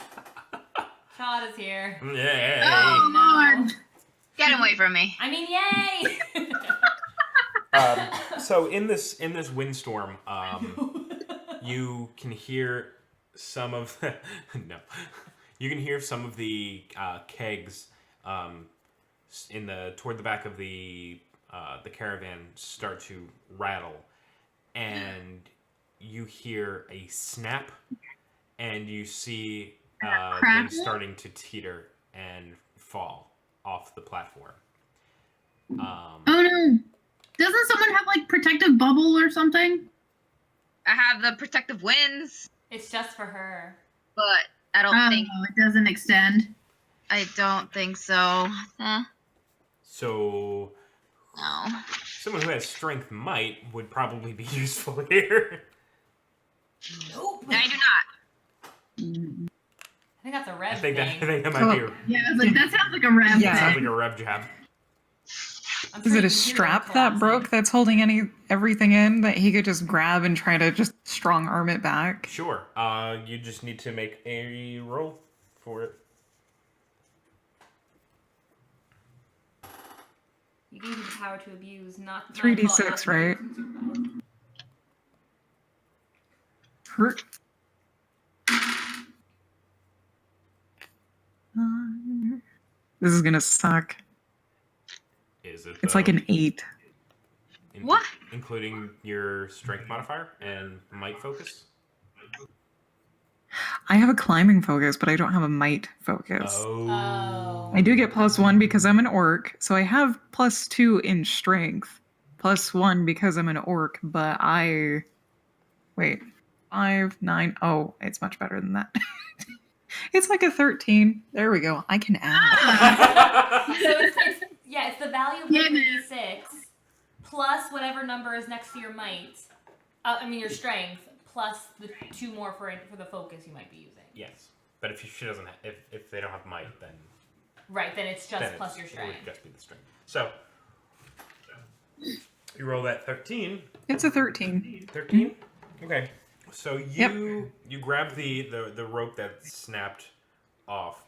Todd is here. Yay! Oh, No. Get him away from me. I mean, yay! So in this windstorm, you can hear some of you can hear some of the kegs toward the back of the caravan start to rattle, and you hear a snap, and you see them starting to teeter and fall off the platform. oh no! Doesn't someone have protective bubble or something? I have the protective winds, It's just for her. but I don't think it doesn't extend. I don't think so. So No. someone who has strength might would probably be useful here. Nope. No, I do not. I think that's a red I think thing. that might be. Yeah, I was like, that sounds like a rev Yeah. Sounds thing. like a rev jab. I'm Is pretty it a computer strap that collapsing. broke that's holding everything in that he could just grab and try to just strong arm it back? Sure. You just need to make a roll for it. You gave me the power to abuse, not 3d6, right? Hurt. This is gonna suck. Is it? It's like an 8. Indeed. What? including your strength modifier and might focus. I have a climbing focus, but I don't have a might focus. Oh. I do get +1 because I'm an orc, so I have +2 in strength, +1 because I'm an orc, but wait, 5, 9, oh, it's much better than that. It's like a 13. There we go. I can add. So it's the value of the Yeah. d6 plus whatever number is next to your might. Your strength plus the 2 more for the focus you might be using. Yes, but if she doesn't, if they don't have might, then Right, then it's just then plus your it strength. would just be the strength. So you roll that 13. It's a 13. 13. Okay. So you grab the rope that snapped off.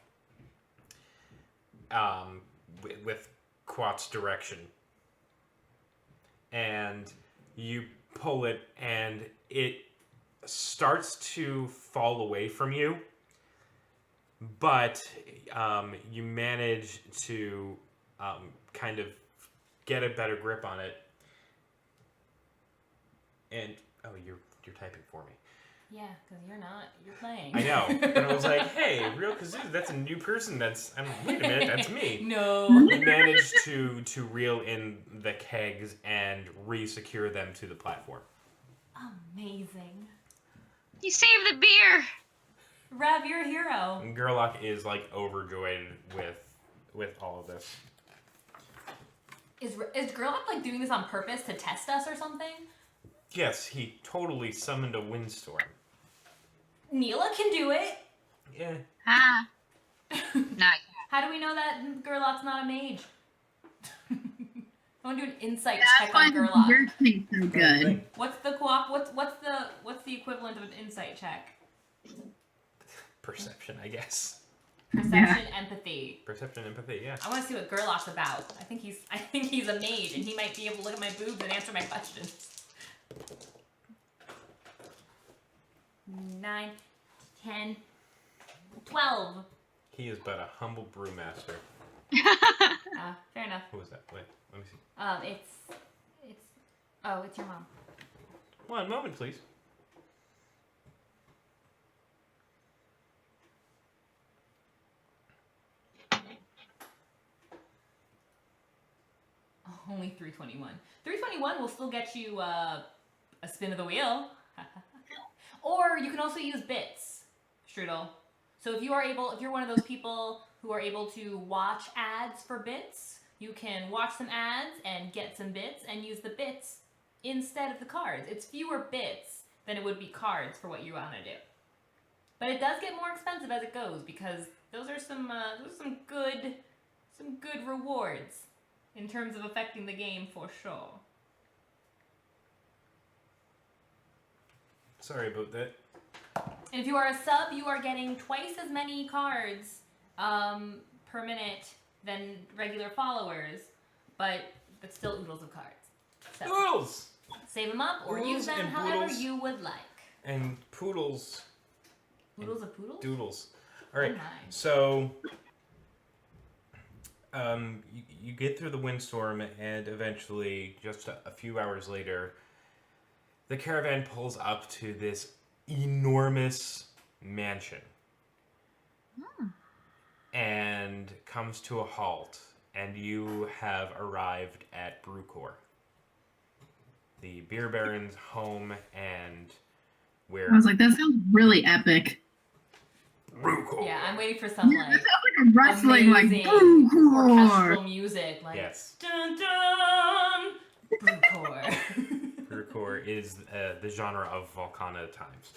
With Quat's direction, and you pull it, and it starts to fall away from you, but you manage to kind of get a better grip on it. And you're typing for me. Yeah, because you're playing. I know. And I was like, hey, Real Kazoo, that's a new person. Wait a minute, that's me. No. You managed to reel in the kegs and re-secure them to the platform. Amazing. You saved the beer. Rev, you're a hero. And Gerlach is like overjoyed with all of this. Is Gerlach like doing this on purpose to test us or something? Yes, he totally summoned a windstorm. Neela can do it. Yeah. Ah. Not How do we know that Gerlach's not a mage? I want to do an insight That's check why on the Gerlach. beer tastes so good. What's the co-op? What's the equivalent of an insight check? Perception, I guess. Perception, empathy. Perception, empathy, yeah. I want to see what Gerlach's about. I think he's a mage, and he might be able to look at my boobs and answer my questions. 9, 10, 12. He is but a humble brewmaster. Fair enough. Who was that? Wait, let me see. It's your mom. One moment, please. Only 321. 321 will still get you a spin of the wheel. Or you can also use bits, Strudel. So if you're one of those people who are able to watch ads for bits, you can watch some ads and get some bits and use the bits instead of the cards. It's fewer bits than it would be cards for what you want to do. But it does get more expensive as it goes because those are some good rewards in terms of affecting the game for sure. Sorry about that. And if you are a sub, you are getting twice as many cards per minute than regular followers, but still oodles of cards. So Noodles! save them up or Oodles use them and however boodles. you would like. And poodles. Oodles of poodles? Doodles. All right. Oh my. So, you get through the windstorm, and eventually, just a few hours later, the caravan pulls up to this enormous mansion and comes to a halt, and you have arrived at Brucor, the beer baron's home, and where I was like, that sounds really epic. Brucor. Yeah, I'm waiting for some Yeah, that like sounds like a wrestling, like, amazing boom, orchestral music, like Yes. dun dun. Brucor. Brucor is the genre of Valkana times.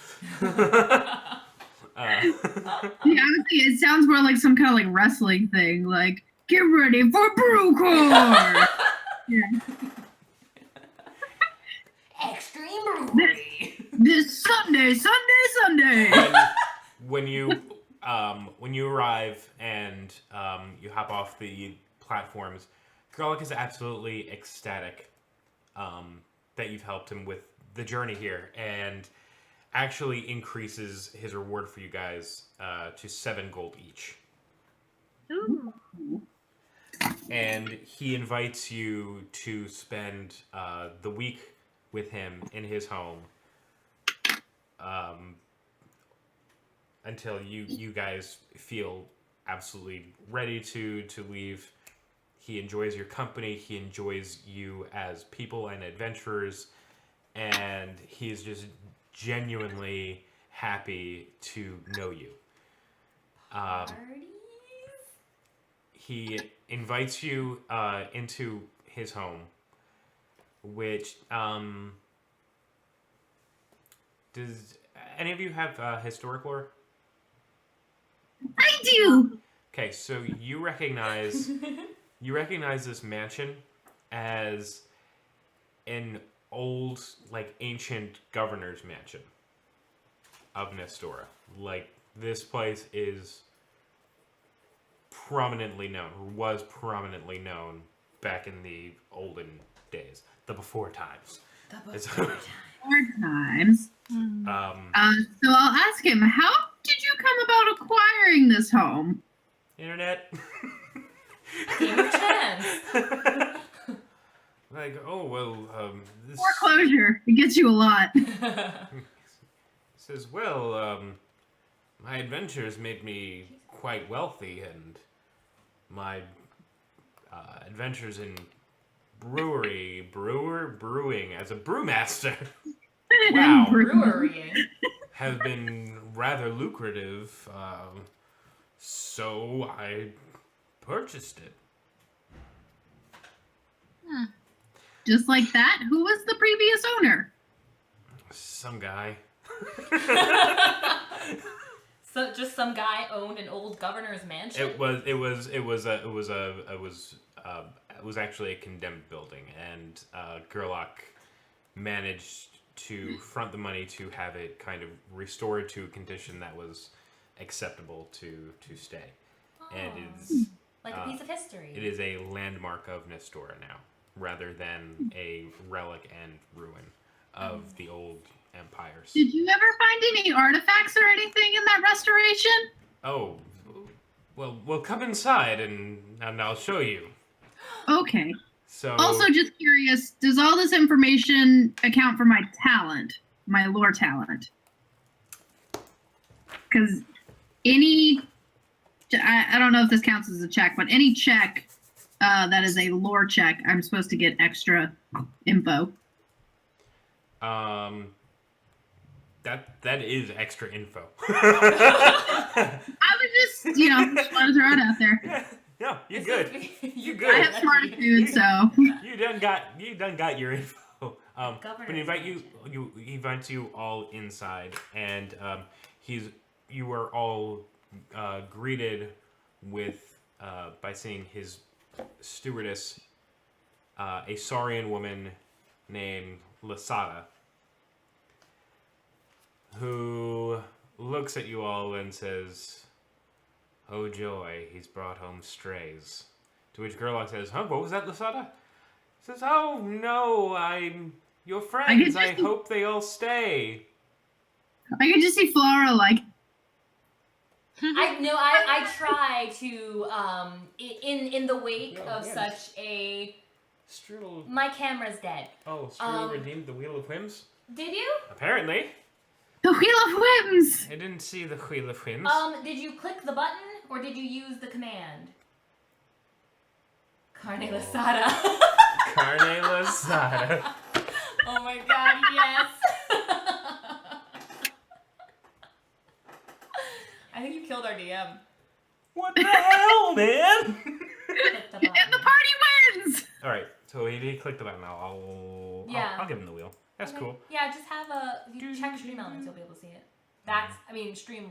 Yeah, honestly, it sounds more like some kind of like wrestling thing. Like, get ready for Brucor! Yeah. Extreme brewery. This Sunday. when you arrive and you hop off the platforms, Garlic is absolutely ecstatic that you've helped him with the journey here, and actually increases his reward for you guys to 7 gold each. Ooh. And he invites you to spend the week with him in his home until you guys feel absolutely ready to leave. He enjoys your company. He enjoys you as people and adventurers, and he is just genuinely happy to know you. Parties? He invites you into his home, which does any of you have historic lore? I do. Okay, so you recognize this mansion as an old, like, ancient governor's mansion of Nestora. Like, this place is prominently known, or was prominently known back in the olden days, the before times. Four times. So I'll ask him, how did you come about acquiring this home? Internet. Game of chance. Like, oh, well, this Foreclosure. It gets you a lot. says, well, my adventures made me quite wealthy, and my adventures in brewing as a brewmaster, wow, Brewerying. have been rather lucrative, so I purchased it. Just like that, who was the previous owner? Some guy. So just some guy owned an old governor's mansion. It was actually a condemned building, and Gerlach managed to front the money to have it kind of restored to a condition that was acceptable to stay. And it's like a piece of history. it is a landmark of Nestora now, rather than a relic and ruin of the old empires. Did you ever find any artifacts or anything in that restoration? Oh, well, come inside and I'll show you. Okay. So Also, just curious, does all this information account for my talent, my lore talent? Because I don't know if this counts as a check, but any check that is a lore check, I'm supposed to get extra info. that is extra info. I was just want to throw it out there. Yeah, you're good. You I good. have smartitude, so. You done got your info. But Governor's he invites you all inside, and you are all greeted with by seeing his stewardess, a Saurian woman named Lasada, who looks at you all and says, "Oh joy, he's brought home strays." To which Gerlach says, "Huh? What was that, Lasada?" Says, "Oh no, I'm your friends. I hope they all stay." I could just see Flora like. I try to in the wake of such a Strudel. my camera's dead. Oh, Strudel redeemed the Wheel of Whims? Did you? Apparently. The Wheel of Whims! I didn't see the Wheel of Whims. Did you click the button or did you use the command? Carne Lasada. Carne Lasada. Oh my god, yes. I think you killed our DM. What the hell, man? Click the And the button. party wins! Alright, so he clicked the button. I'll give him the wheel. That's Okay. cool. Yeah, just have if you check stream elements, you'll be able to see it. Stream.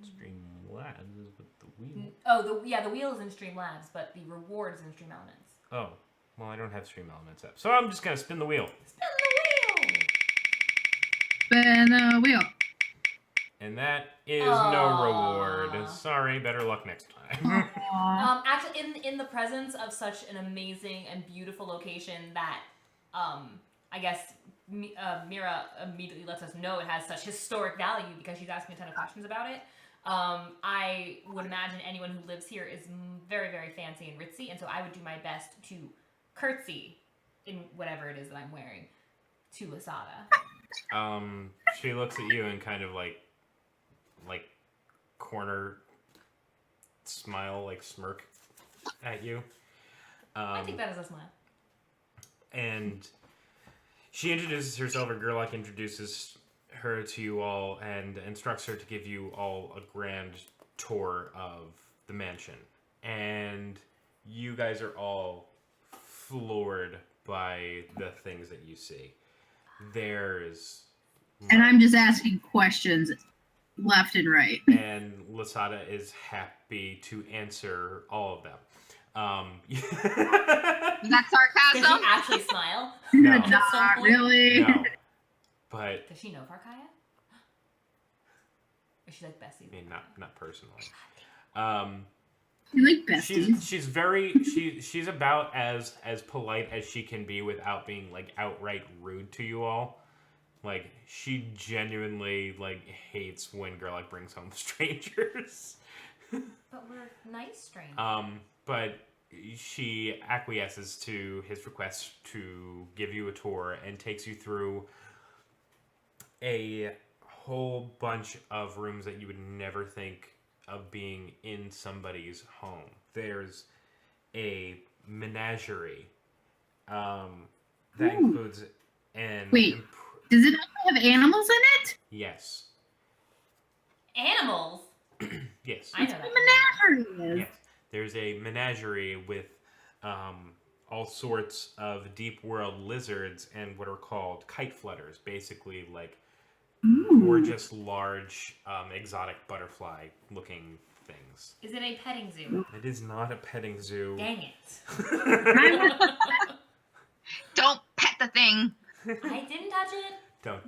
Streamlabs is with the wheel. Oh, the wheel is in Streamlabs, but the reward is in Stream Elements. Oh, well, I don't have Stream Elements up. So I'm just going to spin the wheel. Spin the wheel! Spin the wheel. And that is no reward. Sorry, better luck next time. Aww. Actually, in the presence of such an amazing and beautiful location that, I guess Mira immediately lets us know it has such historic value because she's asking a ton of questions about it. I would imagine anyone who lives here is very, very fancy and ritzy, and so I would do my best to curtsy in whatever it is that I'm wearing to Lasada. She looks at you and kind of like corner smile, like smirk at you. I think that is a smile. And she introduces herself, or Gerlach introduces her to you all and instructs her to give you all a grand tour of the mansion. And you guys are all floored by the things that you see. There's... And I'm just asking questions left and right. And Lasada is happy to answer all of them. Is that Does she sarcasm? actually smile? No. Not really. No. But, Does she know Farkaya? Is she like Bessie? I mean, not personally. You like besties. She's about as polite as she can be without being like outright rude to you all. Like, she genuinely like hates when Gerlach brings home strangers. But we're nice strangers. But she acquiesces to his request to give you a tour and takes you through a whole bunch of rooms that you would never think of being in somebody's home. There's a menagerie that includes an... Wait. Does it also have animals in it? Yes. Animals? Yes. I know that. Menagerie is. Yes. There's a menagerie with all sorts of deep world lizards and what are called kite flutters, basically like gorgeous, large, exotic butterfly looking things. Is it a petting zoo? It is not a petting zoo. Dang it. Don't pet the thing. I didn't touch it. Don't.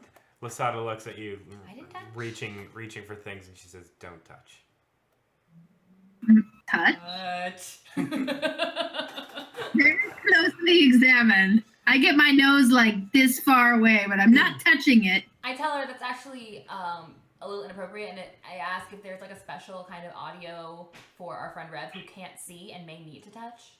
Lasada looks at you, I didn't touch. reaching for things, and she says, "Don't touch." Touch. Touch. Very closely examined. I get my nose like this far away, but I'm not touching it. I tell her that's actually a little inappropriate, and I ask if there's like a special kind of audio for our friend Rev who can't see and may need to touch.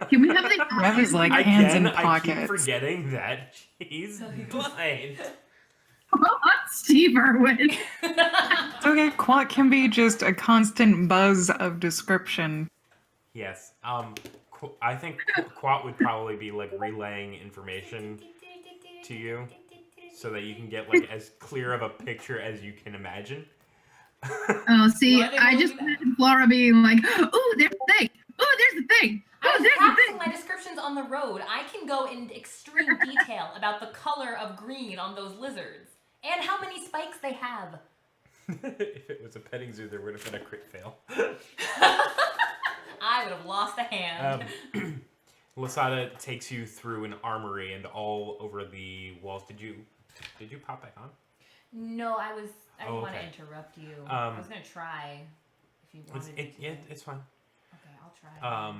Can we have the Rev is like hands in I keep pockets. forgetting that she's blind. Steve Irwin? It's okay. Quat can be just a constant buzz of description. Yes. I think Quat would probably be like relaying information to you so that you can get like as clear of a picture as you can imagine. Oh, see, Why they I won't just do that? imagine Flora being like, "Oh, there's the thing. Oh, there's the thing. I Oh, was there's the practicing thing." my descriptions on the road. I can go in extreme detail about the color of green on those lizards and how many spikes they have. If it was a petting zoo, there would have been a crit fail. I would have lost a hand. Lasada takes you through an armory, and all over the walls. Did you pop back on? No, I didn't want to okay. interrupt you. I was gonna try if you wanted me to. It's fine. Okay, I'll try.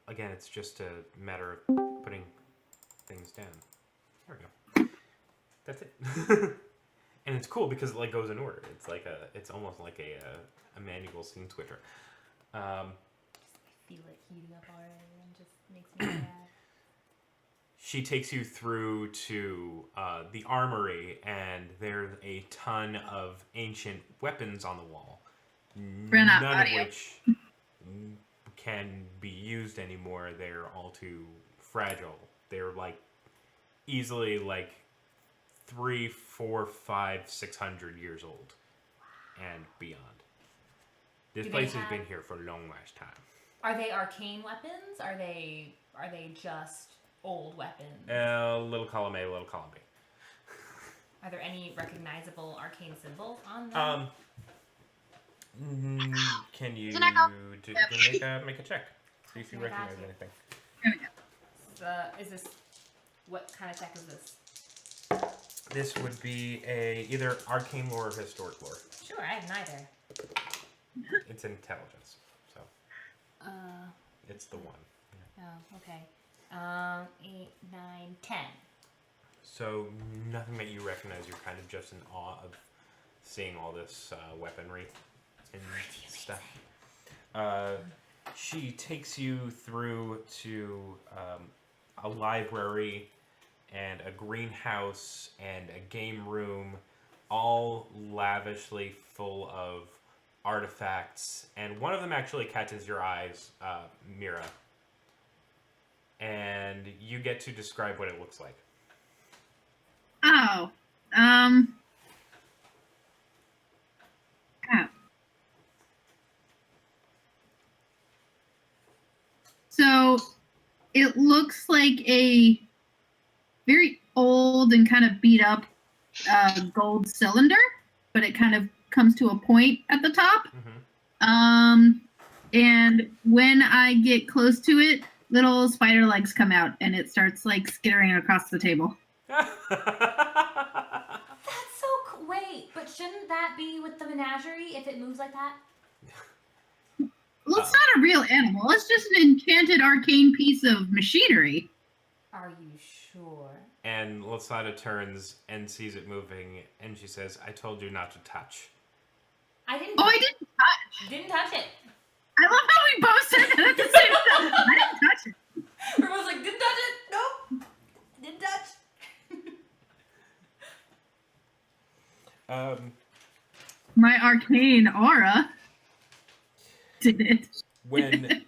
Again, it's just a matter of putting things down. There we go. That's it. And it's cool because it like goes in order. It's like it's almost like a manual scene switcher. I feel it heating up already and just makes me mad. She takes you through to the armory, and there's a ton of ancient weapons on the wall. Ran out None of audio. which can be used anymore. They're all too fragile. They're like easily like 300, 400, 500, 600 years old and beyond. This Do they place has have- been here for a long last time. Are they arcane weapons? Are they just old weapons? Little column A, little column B. Are there any recognizable arcane symbols on them? Can you Can I go? make a check? See if you I got recognize you. anything. There we go. Is this what kind of check is this? This would be either arcane lore or historic lore. Sure, I have neither. It's intelligence, so it's the one. Oh, okay. 8, 9, 10. So nothing that you recognize. You're kind of just in awe of seeing all this weaponry and stuff. She takes you through to a library and a greenhouse and a game room, all lavishly full of artifacts. And one of them actually catches your eyes, Mira. And you get to describe what it looks like. Oh. Oh. So it looks like a very old and kind of beat up gold cylinder, but it kind of comes to a point at the top. And when I get close to it, little spider legs come out and it starts like skittering across the table. That's so cool. Wait, but shouldn't that be with the menagerie if it moves like that? Well, it's not a real animal. It's just an enchanted arcane piece of machinery. Are you sure? And Lasada turns and sees it moving, and she says, I told you not to touch. I didn't. Oh, I didn't touch. Didn't touch it. I love how we both said that at the same time. I didn't touch it. Everyone's like, didn't touch it. Nope. Didn't touch. My arcane aura did it. When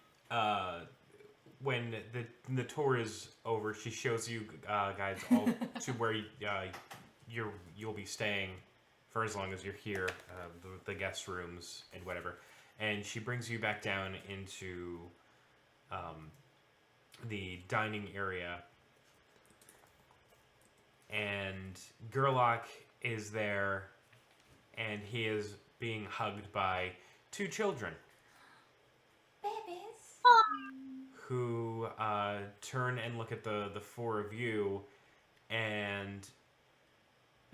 the tour is over, she shows you guys all to where you'll be staying for as long as you're here, the guest rooms and whatever. And she brings you back down into the dining area, and Gerlach is there, and he is being hugged by two children. Babies. Who turn and look at the four of you, and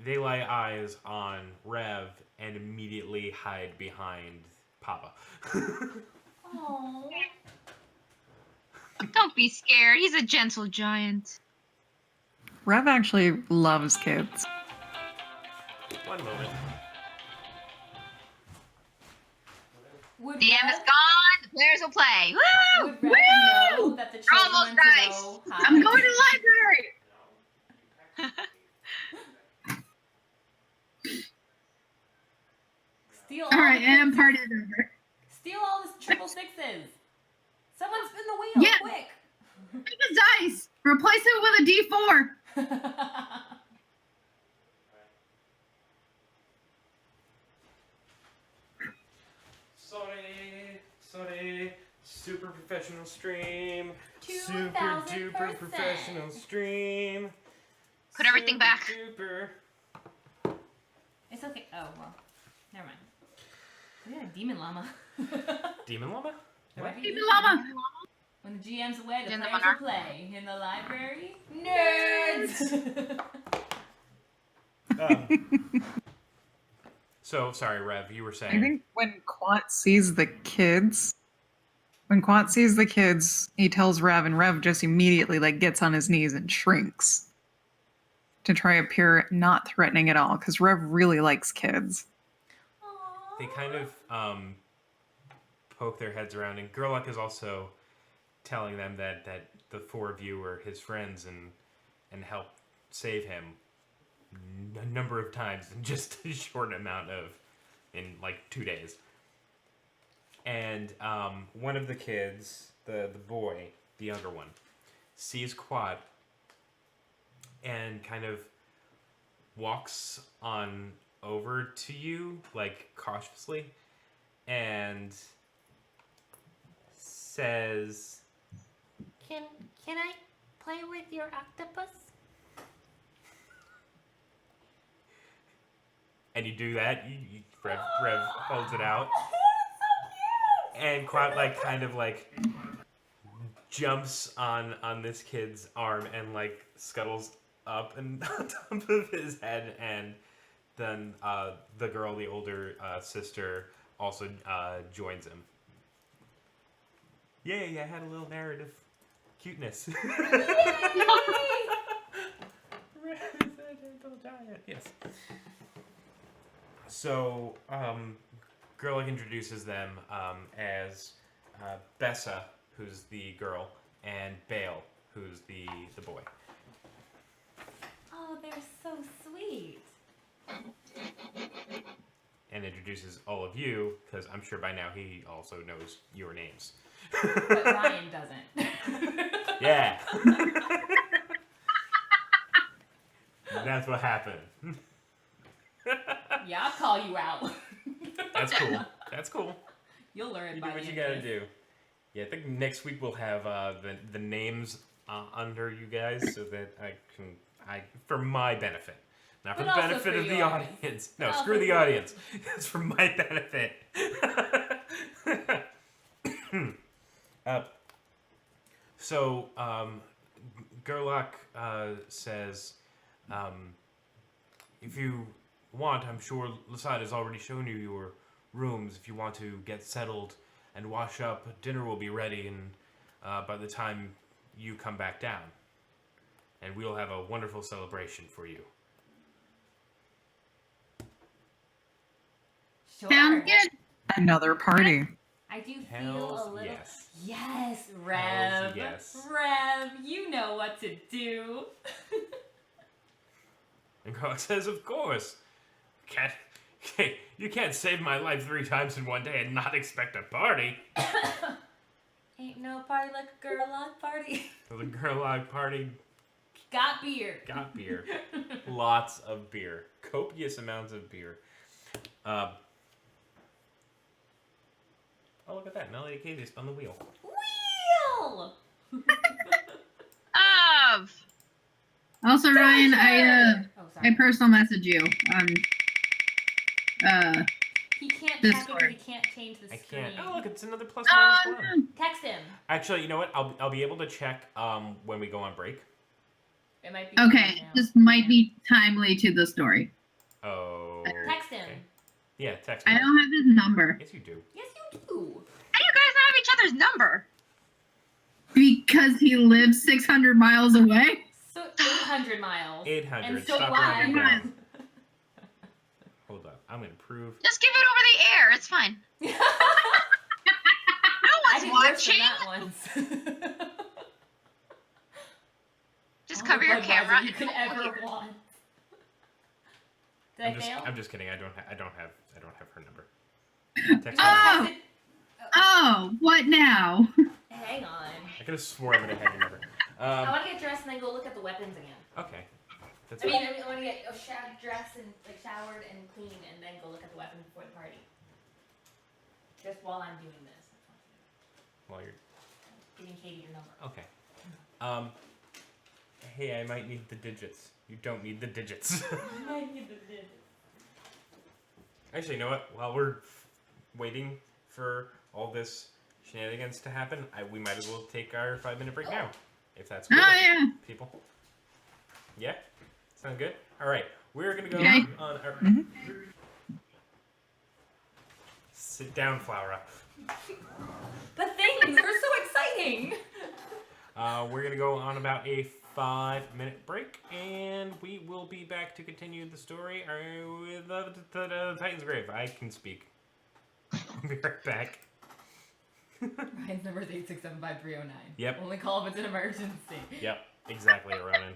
they lay eyes on Rev and immediately hide behind Papa. Oh. Don't be scared. He's a gentle giant. Rev actually loves kids. One moment. Would DM is Rev- gone. The players will play. Woo! Would Rev know that the children Almost went to nice. go I'm hide? going to the library. Steal All right, the and sixes. part is over. Steal all the triple sixes. Someone spin the wheel, Yeah. quick. Take a dice. Replace it with a D4. Sorry. Super professional stream. 2000%. Super duper professional stream. Put everything back. Duper. It's okay. Oh, well. Never mind. We got a demon llama. Demon llama? There What? might be a Demon llama. When the GM's away, the In the players monarch. will play. In the library, nerds! So, sorry, Rev, you were saying. I think when Quat sees the kids, he tells Rev, and Rev just immediately gets on his knees and shrinks to try appear not threatening at all, because Rev really likes kids. They kind of poke their heads around, and Gerlach is also telling them that the four of you were his friends and helped save him a number of times in just a short amount in 2 days. And one of the kids, the boy, the younger one, sees Quad and kind of walks on over to you, cautiously, and says, Can I play with your octopus? and you do that, Rev holds it out, So cute! and Quad jumps on this kid's arm and scuttles up and on top of his head, and then the girl, the older sister, also joins him. Yay, I had a little narrative cuteness. Yes. So, Gerlich introduces them as Bessa, who's the girl, and Bale, who's the boy. Oh, they're so sweet. And introduces all of you, because I'm sure by now he also knows your names. But Ryan doesn't. Yeah. That's what happened. Yeah, I'll call you out. That's cool. That's cool. You'll learn You by do what the you end of gotta this. do. Yeah, I think next week we'll have the names under you guys so that for my benefit. Not for But the also benefit for of the yours. audience. No, But screw also the for audience. It's for my benefit. So, Gerlach says, if you want, I'm sure Lasad has already shown you your rooms. If you want to get settled and wash up, dinner will be ready, and by the time you come back down, and we'll have a wonderful celebration for you. Sure. Sounds good. Another party. I do feel Hells a little. yes. Yes, Rev. Hells yes. Rev, you know what to do. And Gerlach says, of course. You can't save my life 3 times in one day and not expect a party. Ain't no party like a Gerlach party. So the Gerlach party Got beer. got beer. Lots of beer. Copious amounts of beer. Oh, look at that. Melody Casey spun the wheel. Wheel! Of. Also, Ryan, I Oh, sorry. personal message you on He can't Discord. check it because he can't change the I screen. can't. Oh, look, it's another plus Oh, minus 1. Text him. Actually, you know what? I'll be able to check when we go on break. It might be. okay, now. this might be timely to the story. Oh. Text him. Okay. Yeah, text me. I don't have his number Yes, you do. Yes, you do. How do you guys have each other's number? because he lives 600 miles away. So 800 miles. 800. And so Stop do I. writing it down. Hold up. I'm gonna prove. Just give it over the air. It's fine. No I one's did worse than watching. that once. Just All cover the your Budweiser camera. you could ever want. Did I fail? I'm just kidding. I don't have her number. Text me. Oh, oh, what now? Hang on. I could have swore I would have had your number. I want to get dressed and then go look at the weapons again. Okay. That's I fine. want to get dressed and like showered and clean and then go look at the weapons before the party. Just while I'm doing this. While you're Giving Katie your number. okay. Hey, I might need the digits. You don't need the digits. I need the digits. Actually, you know what? While we're waiting for all this shenanigans to happen, we might as well take our 5-minute break now, if that's cool. Oh yeah. People. Yeah? Sound good? Alright, we're gonna go Yeah. on our... Sit down, Flower Up. The things are so exciting. We're gonna go on about a 5-minute break, and we will be back to continue the story with the Titansgrave. I can speak. I'll be right back. Ryan's number is 8675309. Yep. Only call if it's an emergency. Yep, exactly, Ronan.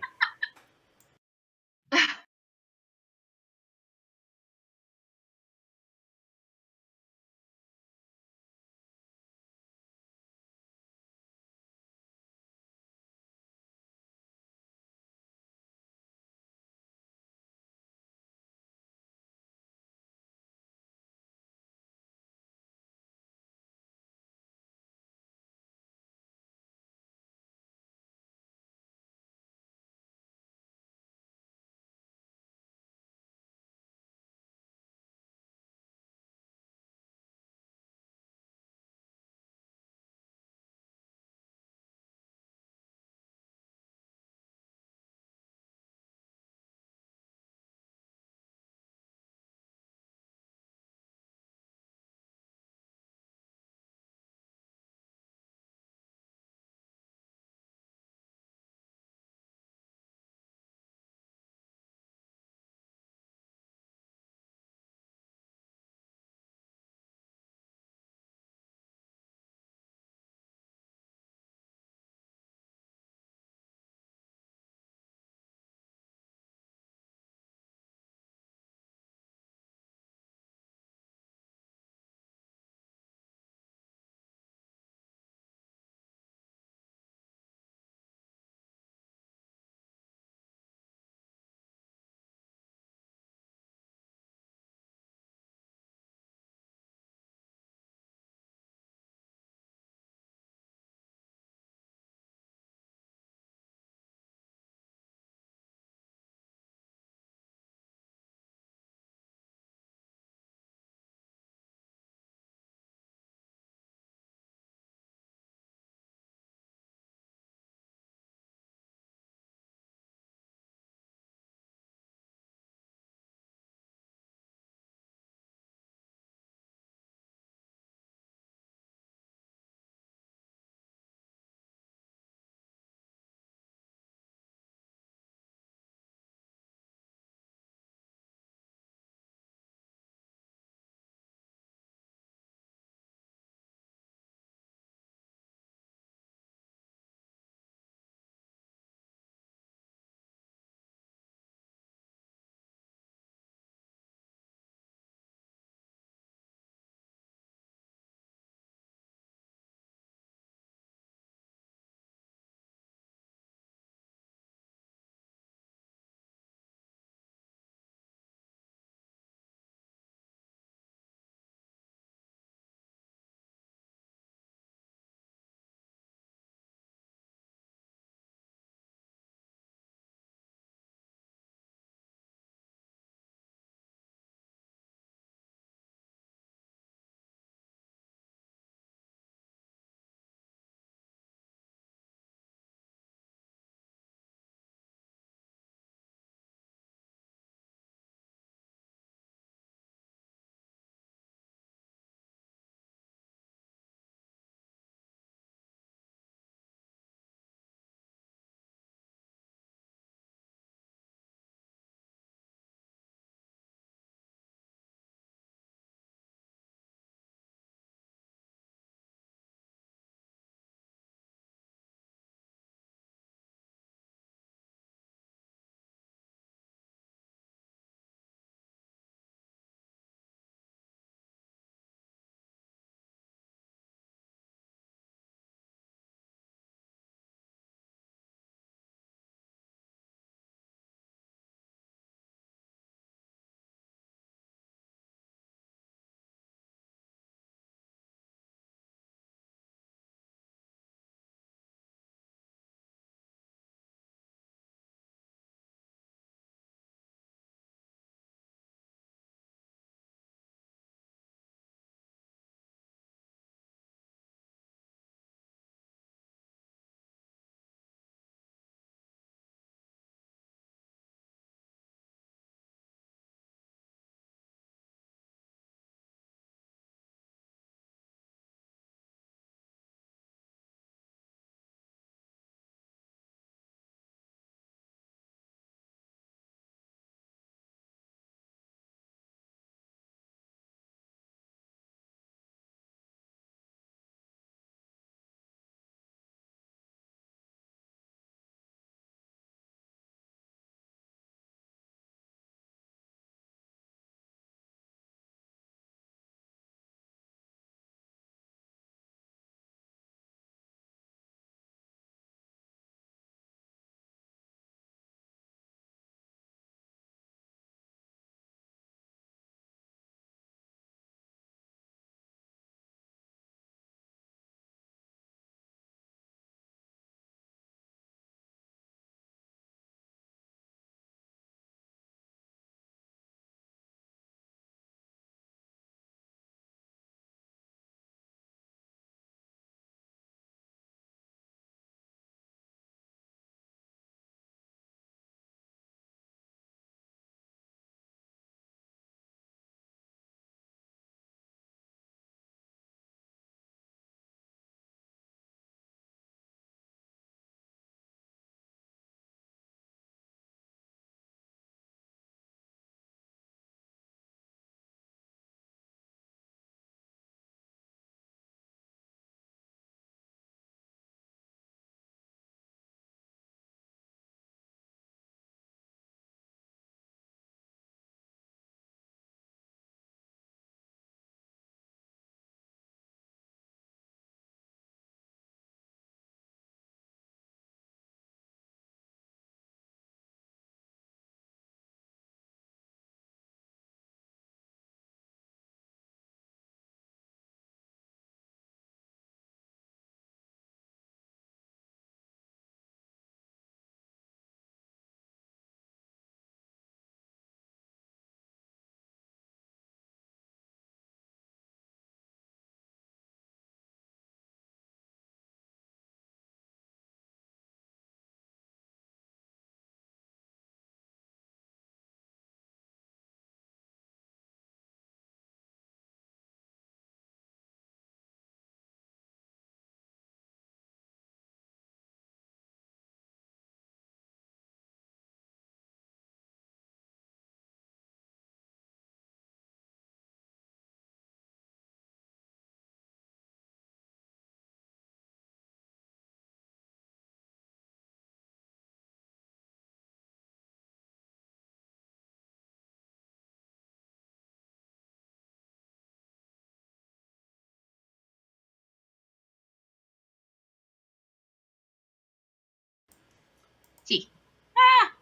Ah!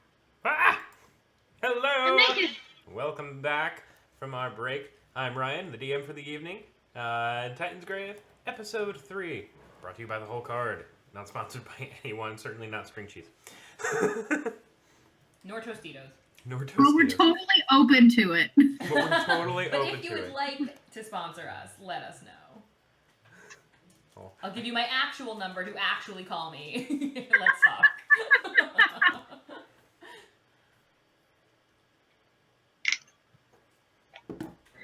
I'm Hello! naked. Welcome back from our break. I'm Ryan, the DM for the evening. Titansgrave, episode 3. Brought to you by the whole card. Not sponsored by anyone, certainly not string cheese. Nor Tostitos. Nor But we're Tostitos. totally open to it. But we're totally But open if you to would it. like to sponsor us, let us know. Oh. I'll give you my actual number to actually call me. Let's talk.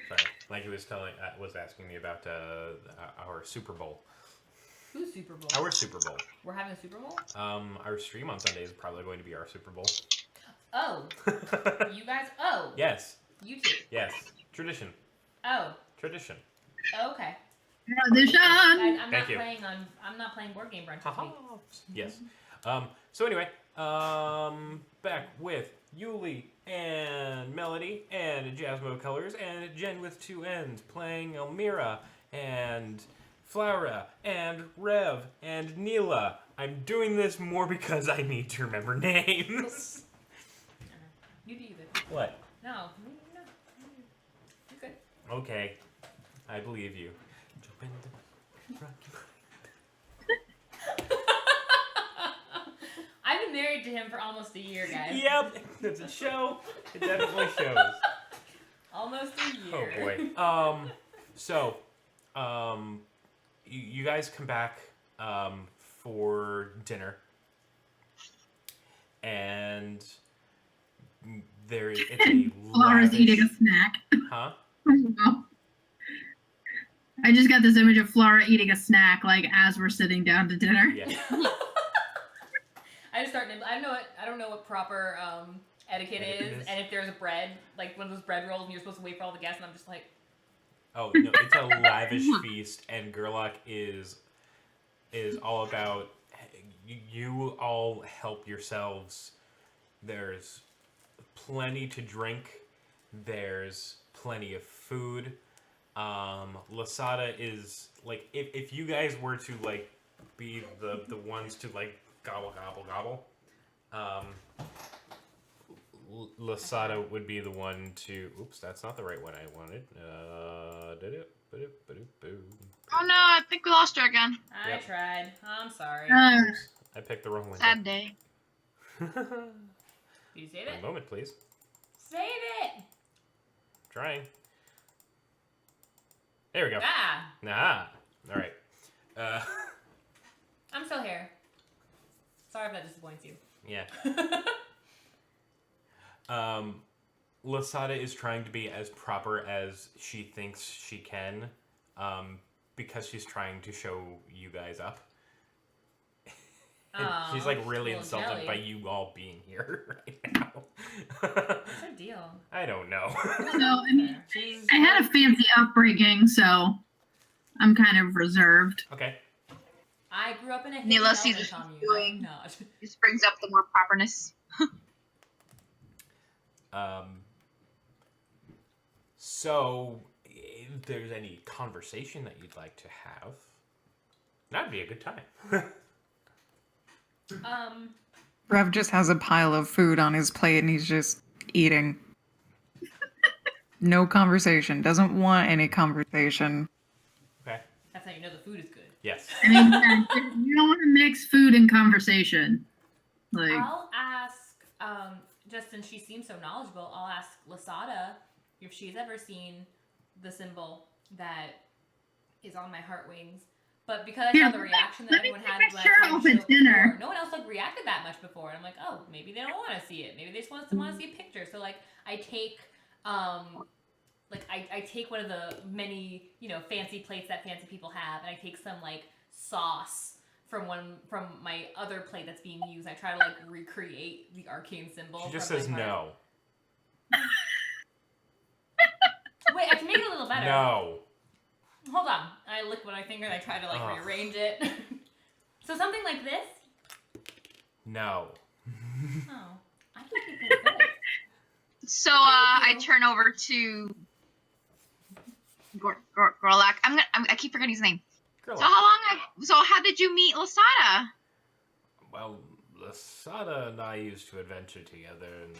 Sorry, Mikey was asking me about our Super Bowl. Who's Super Bowl? Our Super Bowl. We're having a Super Bowl? Our stream on Sunday is probably going to be our Super Bowl. Oh. You guys? Oh. Yes. You two. Yes. Tradition. Oh. Tradition. Okay. Tradition. I'm Thank not you. playing on. I'm not playing board game brunch this week. Yes. So anyway, back with Yuli and Melody and Jasmo Colors and Jen with 2 N's playing Elmira and Flora and Rev and Neela. I'm doing this more because I need to remember names. You do good. What? No. You're good. Okay. I believe you. I've been married to him for almost a year, guys. Yep. It's a show. It definitely shows. Almost a Oh year. boy. So, you guys come back for dinner, and it's a Laura's lavish, eating a snack. huh? I just got this image of Flora eating a snack, like as we're sitting down to dinner. Yeah. I just start. I don't know what proper etiquette is, and if there's a bread, like one of those bread rolls, and you're supposed to wait for all the guests, and I'm just like, Oh no, it's a lavish feast, and Gerlach is all about you all help yourselves. There's plenty to drink. There's plenty of food. Lasada is like if you guys were to like be the ones to like gobble gobble gobble, Lasada would be the one to. Oops, that's not the right one I wanted. Did it? Oh no, I think we lost her again. I Yep. tried. I'm sorry. Oops, I picked the wrong one. Sad day. Did you save One it? moment, please. Save it. Trying. There we go. Ah, Nah. All right. I'm still here. Sorry if that disappoints you. Yeah. Lasada is trying to be as proper as she thinks she can, because she's trying to show you guys up. And she's like really little insulted jelly. by you all being here right now. What's her deal? I don't know. So, I mean, She's I had a fancy upbringing, so I'm kind of reserved. okay. I grew up in a Neela hippie sees Melbourne what commune. she's doing. I'm not. This brings up the more properness. So, if there's any conversation that you'd like to have, that'd be a good time. Rev just has a pile of food on his plate and he's just eating. No conversation. Doesn't want any conversation. Okay. That's how you know the food is good. Yes. I mean, yeah, you don't want to mix food and conversation. Like, I'll ask, just since she seems so knowledgeable, I'll ask Lasada if she's ever seen the symbol that is on my heart wings. But because I Here, saw the reaction that let me everyone take had my when I shirt tried off to at show it dinner. before, no one else like reacted that much before, and I'm like, oh, maybe they don't want to see it. Maybe they just want to see a picture. So like, I take, I take one of the many fancy plates that fancy people have, and I take some like sauce from my other plate that's being used. I try to like recreate the arcane symbol. She just from my says heart. no. Wait, I can make it a little better. No. Hold on. I lick my finger and I try to like Ugh. rearrange it. So something like this. No. Oh, I think you pretty good. So I turn over to Gorlak. I keep forgetting his name. Girl. So how did you meet Lasada? Well, Lasada and I used to adventure together, and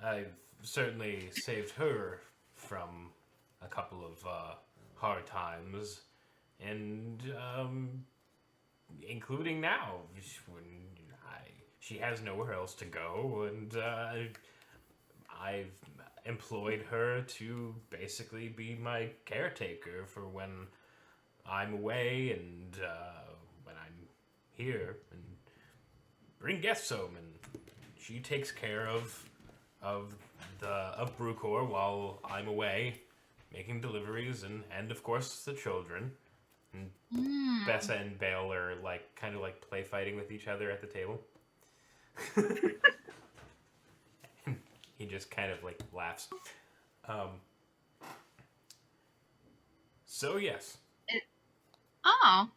I've certainly saved her from a couple of hard times, and including now, when she has nowhere else to go, and I've employed her to basically be my caretaker for when I'm away and when I'm here, and bring guests home, and she takes care of Brucor while I'm away, making deliveries, and of course the children. And Bessa and Bale are like kind of like play fighting with each other at the table. He just kind of like laughs. So yes. Oh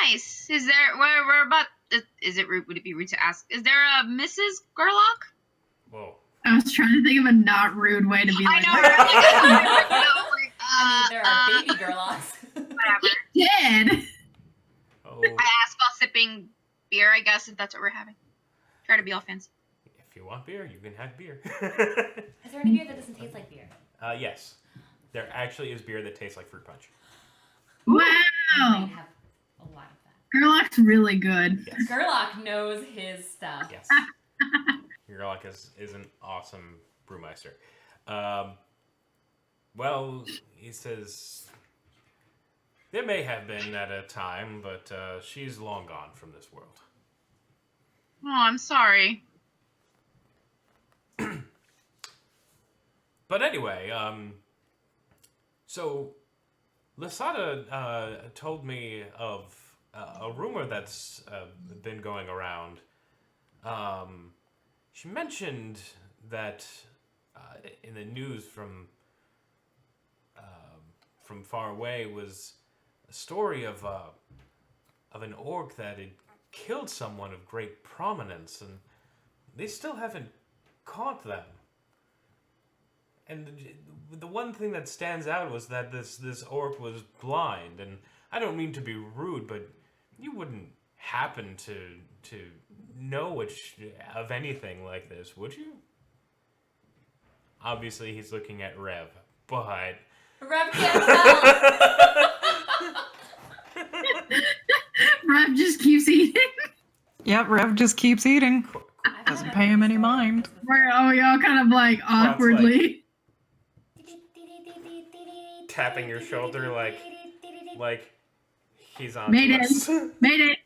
nice. Is there where about? Is it rude? Would it be rude to ask? Is there a Mrs. Gerlach? Whoa. I was trying to think of a not rude way to be I like, know. Right? I mean, there are baby Gerlachs. Whatever. dead. Oh, I asked while sipping beer, I guess, if that's what we're having. Try to be all fancy. if you want beer, you can have beer. Is there any beer that doesn't taste like beer? Yes. There actually is beer that tastes like fruit punch. I Wow. might have a lot of that. Gerlach's really good. Yes. Gerlach knows his stuff. Yes. Gerlach is an awesome brewmeister. Well, he says there may have been at a time, but she's long gone from this world. Oh, I'm sorry. But anyway, so Lasada told me of a rumor that's been going around. She mentioned that in the news from far away was a story of an orc that had killed someone of great prominence, and they still haven't caught them. And the one thing that stands out was that this orc was blind, and I don't mean to be rude, but you wouldn't happen to know of anything like this, would you? Obviously, he's looking at Rev, but Rev can't tell. Rev just keeps eating. Yep, Rev just keeps eating. Doesn't pay him any mind. We all kind of like awkwardly. tapping your shoulder like he's on Made to it. us. Made it.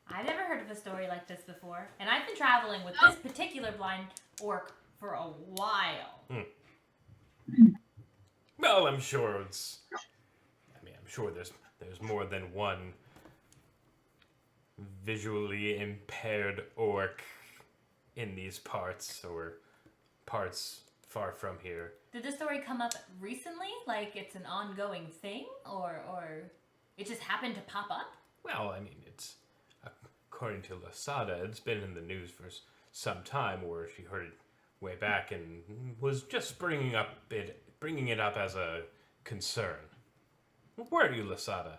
I've never heard of a story like this before, and I've been traveling with this particular blind orc for a while. Well, I'm sure I'm sure there's more than one visually impaired orc in these parts, or parts far from here. Did this story come up recently? Like it's an ongoing thing, or it just happened to pop up? Well, I mean, it's according to Lasada, it's been in the news for some time, or she heard it way back and was just bringing it up as a concern. Where are you, Lasada?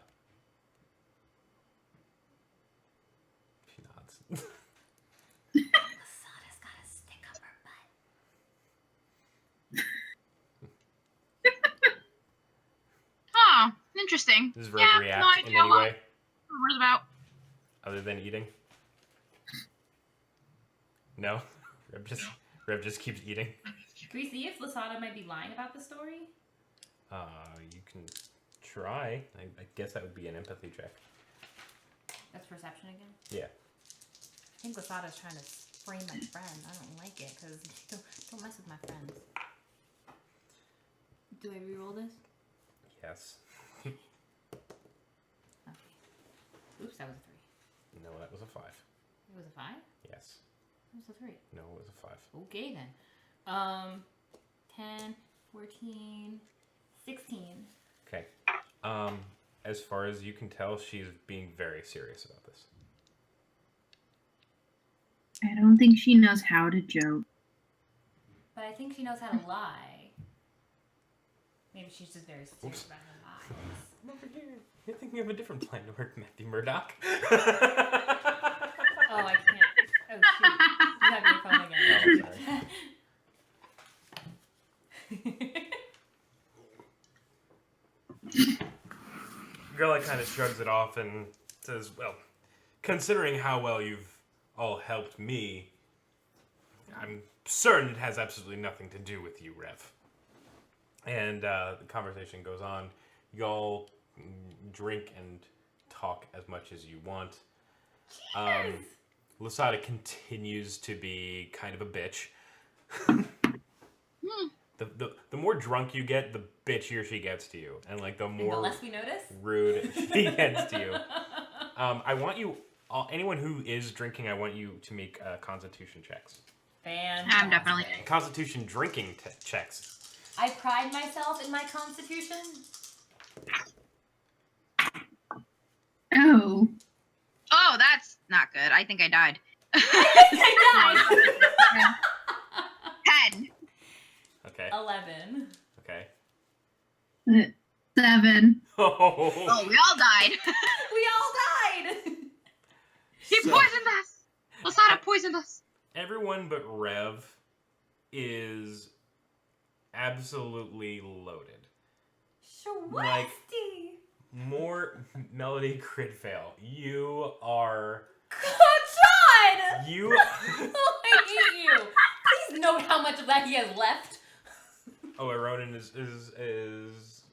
She nods. Lasada's got a stick up her butt. Oh, interesting. Does Rev Yeah, react no in idea any what way rumors about. other than eating? No? Rev just keeps eating. Can we see if Lasada might be lying about the story? You can try. I guess that would be an empathy check. That's perception again? Yeah. I think Lasada's trying to frame my friend. I don't like it, because don't mess with my friends. Do I reroll this? Yes. Okay. Oops, that was a 3. No, that was a 5. It was a 5? Yes. It was a 3. No, it was a 5. Okay then. 10, 14, 16. Okay. As far as you can tell, she's being very serious about this. I don't think she knows how to joke. But I think she knows how to lie. Maybe she's just very serious about her lives. I'm over here. You're thinking of a different plan to work, Matthew Murdoch. Oh, I can't. Oh, shoot. You have your phone again. Oh, sorry. Girl kind of shrugs it off and says, well, considering how well you've all helped me, I'm certain it has absolutely nothing to do with you, Rev. And the conversation goes on. Y'all drink and talk as much as you want. Lasada continues to be kind of a bitch. The more drunk you get, the bitchier she gets to you, and like the more the less we notice, rude she gets to you. I want you, anyone who is drinking, I want you to make Constitution checks. Fantastic. I'm definitely. Constitution drinking checks. I pride myself in my constitution. Oh. Oh, that's not good. I think I died. I died. 10. Okay. 11. Okay. 7. Oh, we all died. We all died. He So- poisoned us. Lasada poisoned us. Everyone but Rev is absolutely loaded. Like- Schwesty. More Melody crit fail. You are. John! You. I hate you. Please note how much of that he has left. Oh, Ronan is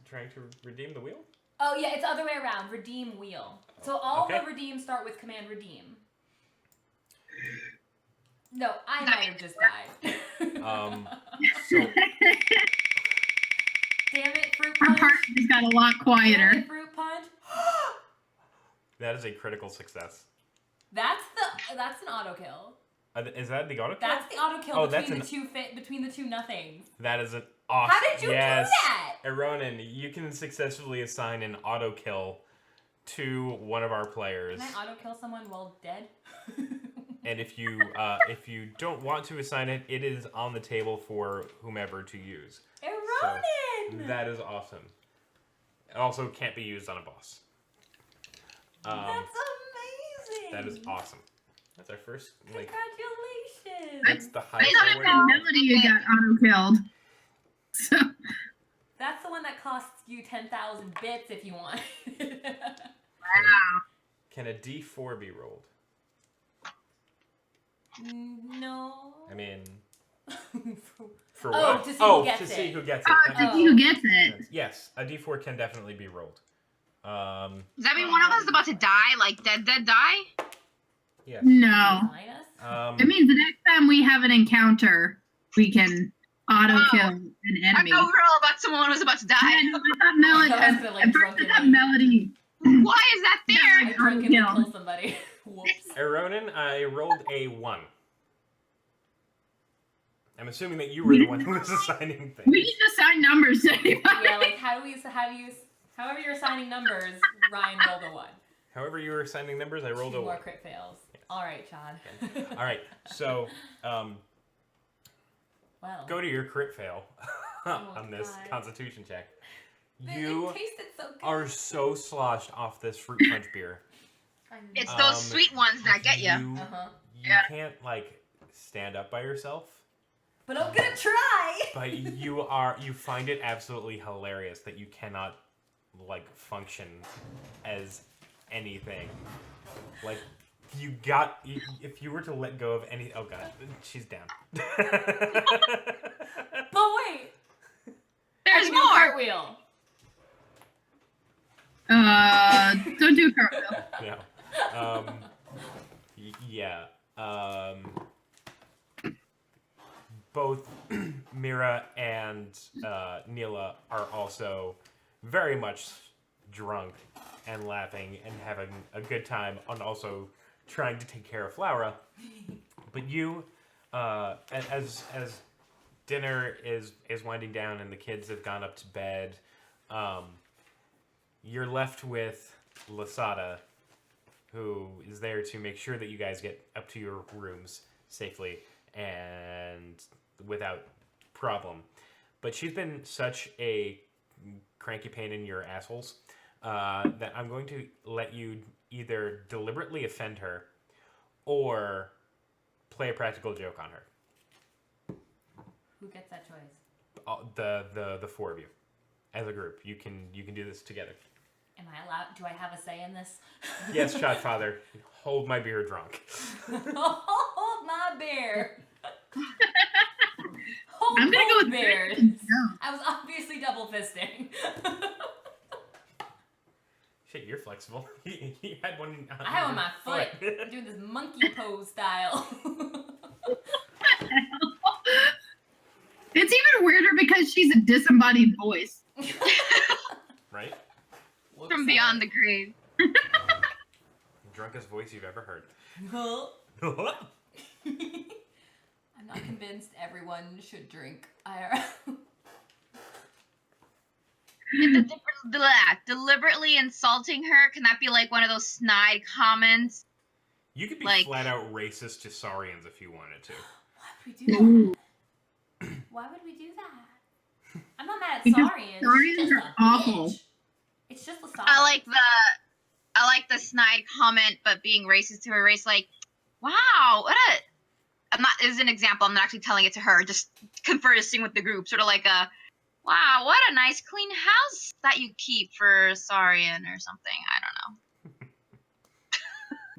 trying to redeem the wheel? Oh, yeah, it's the other way around. Redeem wheel. So all Okay. the redeem start with command redeem. No, I might have just died. So. Damn it, fruit Our punch. party just got a lot Damn quieter. it, fruit punch. That is a critical success. That's an auto kill. Is that the auto kill? That's the auto kill Oh, that's between the two nothings. That is an awesome. How did you do that? Ronan, you can successfully assign an auto kill to one of our players. Can I auto kill someone while dead? And if you don't want to assign it, it is on the table for whomever to use. Ronan! That is awesome. It also can't be used on a boss. That's amazing. That is awesome. That's our first Congratulations. That's the highest I award. thought Melody you got auto-killed. So, That's the one that costs you 10,000 bits if you want. Can a D4 be rolled? No. I mean, for Oh, what? to see who gets to it. see who gets it. oh, That to makes see who gets it. sense. Yes, a D4 can definitely be rolled. Does that mean one of us is about to die? Like, dead die? Yes. No. Design us? It means the next time we have an encounter, we can auto-kill an I enemy. thought we were all about someone was about to die. I thought Melody, I was gonna, like, at first I thought drunkenly- Melody. Why is that Yeah, there? I drunkenly kill. kill somebody. Whoops. Ronan, I rolled a 1. I'm assuming that you were the one who was assigning things. We can assign numbers to anybody. Yeah, like how do you, however you're assigning numbers, Ryan rolled a 1. However you were assigning numbers, I rolled 2 a 1. more crit fails. All right, John. All right, so Well. go to your crit fail on this God. Constitution check. It You tasted so good. are so sloshed off this fruit punch beer. It's those sweet ones that get you. You Uh-huh. can't like stand up by yourself, But I'm gonna try. but you find it absolutely hilarious that you cannot like function as anything. Like if you were to let go of any, oh god, she's down. But wait. There's I can do a more. cartwheel. Don't do a cartwheel. No. Yeah. Both Mira and Neela are also very much drunk and laughing and having a good time, and also trying to take care of Flora. But you, as dinner is winding down and the kids have gone up to bed, you're left with Lasada, who is there to make sure that you guys get up to your rooms safely and without problem. But she's been such a cranky pain in your assholes, that I'm going to let you either deliberately offend her or play a practical joke on her. Who gets that choice? The four of you, as a group, you can do this together. Am I allowed? Do I have a say in this? Yes, Shotfather, hold my beer drunk. Hold my beer. Hold I'm gonna go with bears. no. I was obviously double fisting. Shit, you're flexible. You had one. I have on my foot. I'm doing this monkey pose style. It's even weirder because she's a disembodied voice. Right? From beyond the grave. Drunkest voice you've ever heard. I'm not convinced everyone should drink IRL. Deliberately insulting her, can that be like one of those snide comments? You could be Like- flat out racist to Saurians if you wanted to. Why would we do that? Ooh. Why would we do that? I'm not mad at Because Saurians. Saurians She's just are a awful. bitch. It's just the Saurians. I like the snide comment, but being racist to her race, like, wow, I'm not, as an example, I'm not actually telling it to her, just conversing with the group, sort of like wow, what a nice clean house that you keep for Saurian or something, I don't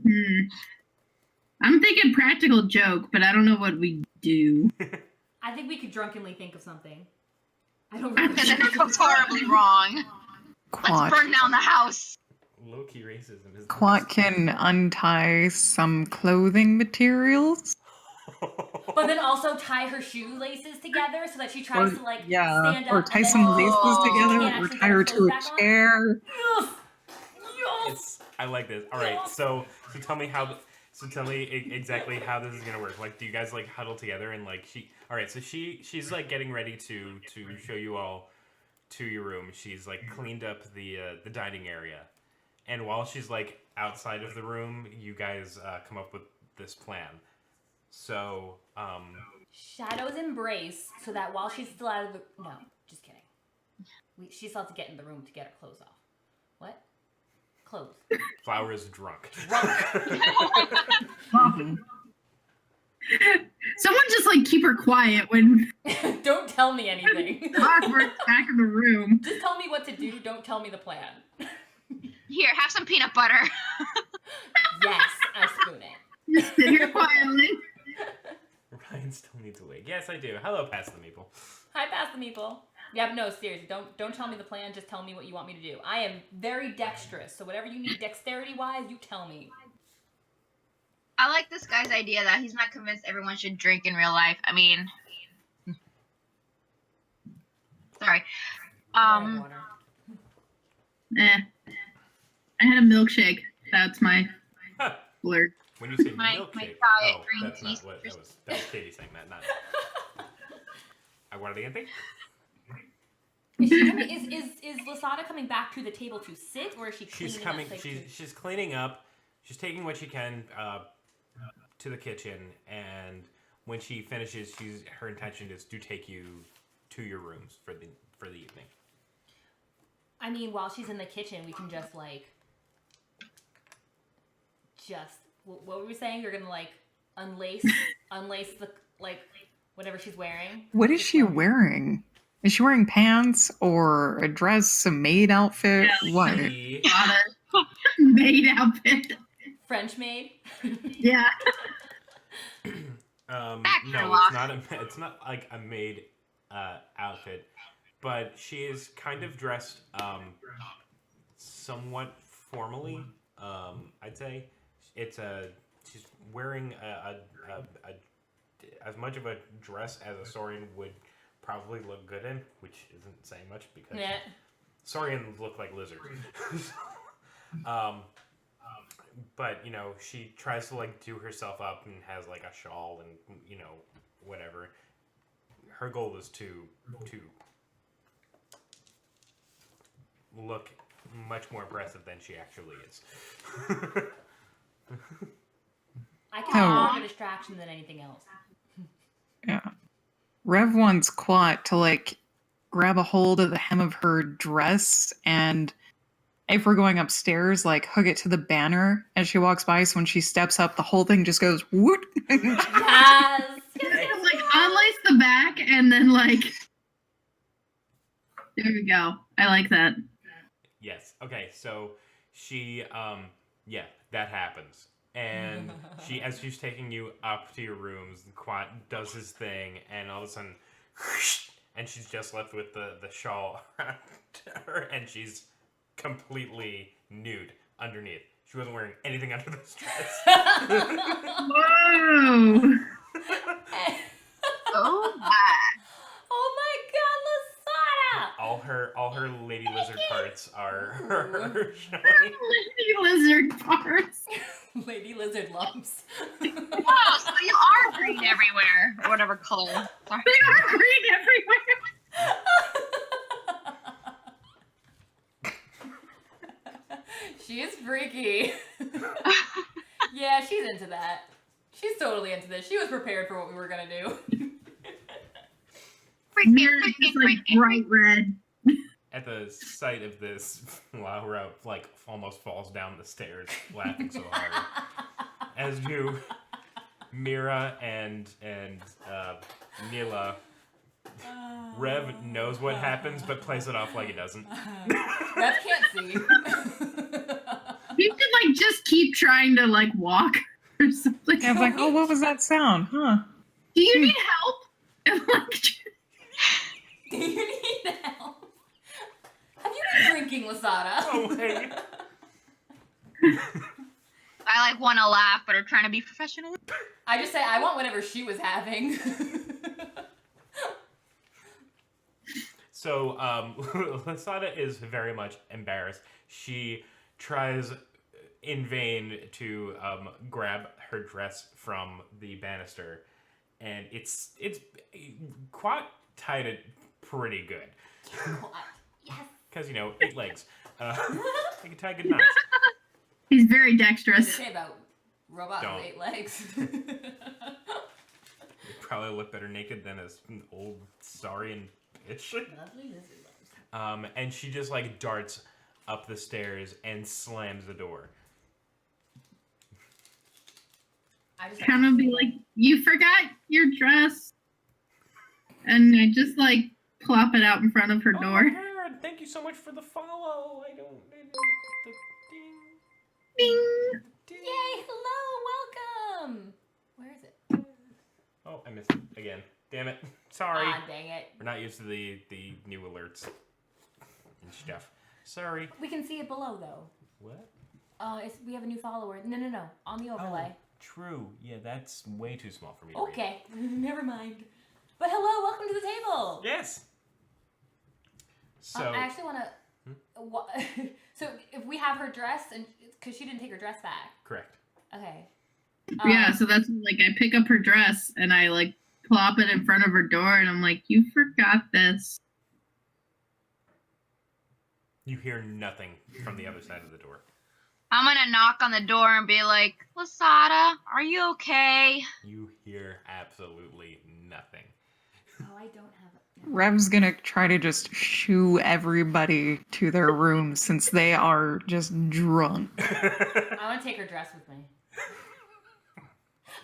know. I'm thinking practical joke, but I don't know what we do. I think we could drunkenly think of something. I don't And really then it goes horribly wrong. Quat. Let's burn down the house. Low-key racism is Quat can untie some clothing materials. But then also tie her shoelaces together so that she tries to like stand up or and tie then some fall laces so she together, can't or actually tie get her clothes to a back on. chair. Yes! Yes! I like this. All right, so tell me how. So tell me exactly how this is gonna work. Like, do you guys like huddle together and like she? All right, so she's like getting ready to show you all to your room. She's like cleaned up the dining area, and while she's like outside of the room, you guys come up with this plan. So Shadows embrace so that while she's still out of the... No, just kidding. She still has to get in the room to get her clothes off. What? Clothes. Flower is drunk. Someone just like keep her quiet when Don't tell me anything. Clockwork's back in the room. Just tell me what to do. Don't tell me the plan. Here, have some peanut butter. Yes, I spoon it. Just sit here quietly. Ryan still needs a wig. Yes, I do. Hello, Pass the Meeple. Hi, Pass the Meeple. Yeah, but no, seriously, don't tell me the plan. Just tell me what you want me to do. I am very dexterous, so whatever you need dexterity-wise, you tell me. I like this guy's idea that he's not convinced everyone should drink in real life. I mean, sorry. Water. I had a milkshake. That's my Huh. blur. When you say My milkshake, diet oh, green that's tea not what that was Katie saying that. Not. Aguardiente. Is she coming? Is Lasada coming back to the table to sit, or is she cleaning She's coming. up? She's cleaning up. She's taking what she can to the kitchen, and when she finishes, her intention is to take you to your rooms for the evening. I mean, while she's in the kitchen, we can just what were we saying? You're gonna like unlace the whatever she's wearing. What is she wearing? Is she wearing pants or a dress, a maid outfit? What? She, Maid outfit. French maid. Yeah. no, Backlock. it's not like a maid outfit, but she is kind of dressed somewhat formally. I'd say she's wearing as much of a dress as a Saurian would probably look good in, which isn't saying much because Yeah. Saurians look like lizards. But she tries to do herself up and has a shawl and whatever. Her goal is to look much more impressive than she actually is. I can be more of a distraction than anything else. Yeah. Rev wants Quat to grab a hold of the hem of her dress, and if we're going upstairs, like hook it to the banner as she walks by, so when she steps up, the whole thing just goes woot. Yes. It's like unlace the back and then like there we go. I like that. Yes. Okay. So she, yeah, that happens, and as she's taking you up to your rooms, Quat does his thing, and all of a sudden, and she's just left with the shawl around her, and she's completely nude underneath. She wasn't wearing anything under this dress. Whoa! Oh my. Oh my God, all her lady lizard parts are showing. Lady lizard parts. Lasagna! Lady lizard lumps. Oh, so you are green everywhere, or whatever color. Sorry. They are green everywhere. She is freaky. Yeah, she's into that. She's totally into this. She was prepared for what we were gonna do. Mirror is just like bright red. At the sight of this, Laura like almost falls down the stairs, laughing so hard. As do Mira and Nila. Rev knows what happens, but plays it off like he doesn't. Rev can't see. You could like just keep trying to like walk or something. I was like, oh, what was that sound? Huh? Do you need help? And like, Do you need help? Have you been drinking, Lasada? Oh wait. I like want to laugh, but are trying to be professional. I just say I want whatever she was having. So, Lasada is very much embarrassed. She tries in vain to grab her dress from the banister, and it's quite tied it pretty good. Yes. Because, 8 legs. They can tie good knots. he's very What did dexterous. they say about robots Don't. with 8 legs? They probably look better naked than an old saurian bitch. Lovely lizard legs. And she just, darts up the stairs and slams the door. I just Kind of be like, you forgot your dress, and I just like plop it out in front of her door. Oh my God, thank you so much for the follow. I don't the Ding. ding. Yay! Hello, welcome. Where is it? Oh, I missed it again. Damn it. Sorry. Ah, dang it. We're not used to the new alerts and stuff. Sorry. We can see it below though. What? We have a new follower. No. On the overlay. True. Yeah, that's way too small for me to read. Okay, never mind. But hello, welcome to the table. Yes. So. I actually want to. So if we have her dress, and because she didn't take her dress back. Correct. Okay. Yeah, so that's like I pick up her dress and I like plop it in front of her door, and I'm like, you forgot this. You hear nothing from the other side of the door. I'm gonna knock on the door and be like, Lasada, are you okay? You hear absolutely nothing. Oh, I don't have it. Rev's gonna try to just shoo everybody to their rooms since they are just drunk. I want to take her dress with me.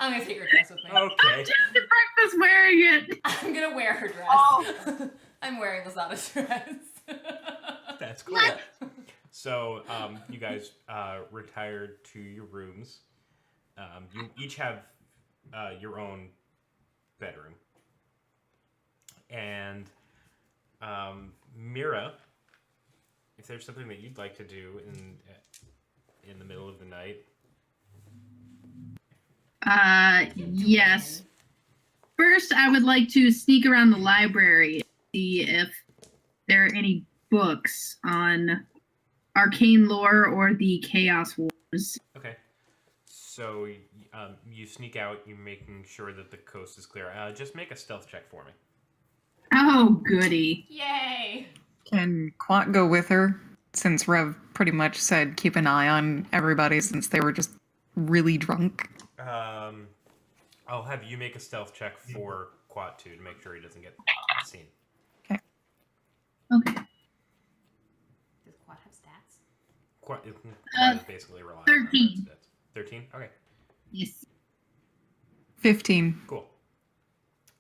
I'm gonna take her dress with me. Okay. Just the breakfast wearing it. I'm gonna wear her dress. Oh. I'm wearing Lasada's dress. That's cool. So, you guys retired to your rooms. You each have your own bedroom. And Mira, if there's something that you'd like to do in the middle of the night. Yes. First, I would like to sneak around the library and see if there are any books on arcane lore or the Chaos Wars. Okay. So you sneak out. You're making sure that the coast is clear. Just make a stealth check for me. Oh, goody. Yay! Can Quant go with her? Since Rev pretty much said keep an eye on everybody since they were just really drunk. I'll have you make a stealth check for Quat 2 to make sure he doesn't get seen. Okay. Okay. Does Quad have stats? Quad is basically relying 13. on that stats. 13? Okay, Yes. 15. cool.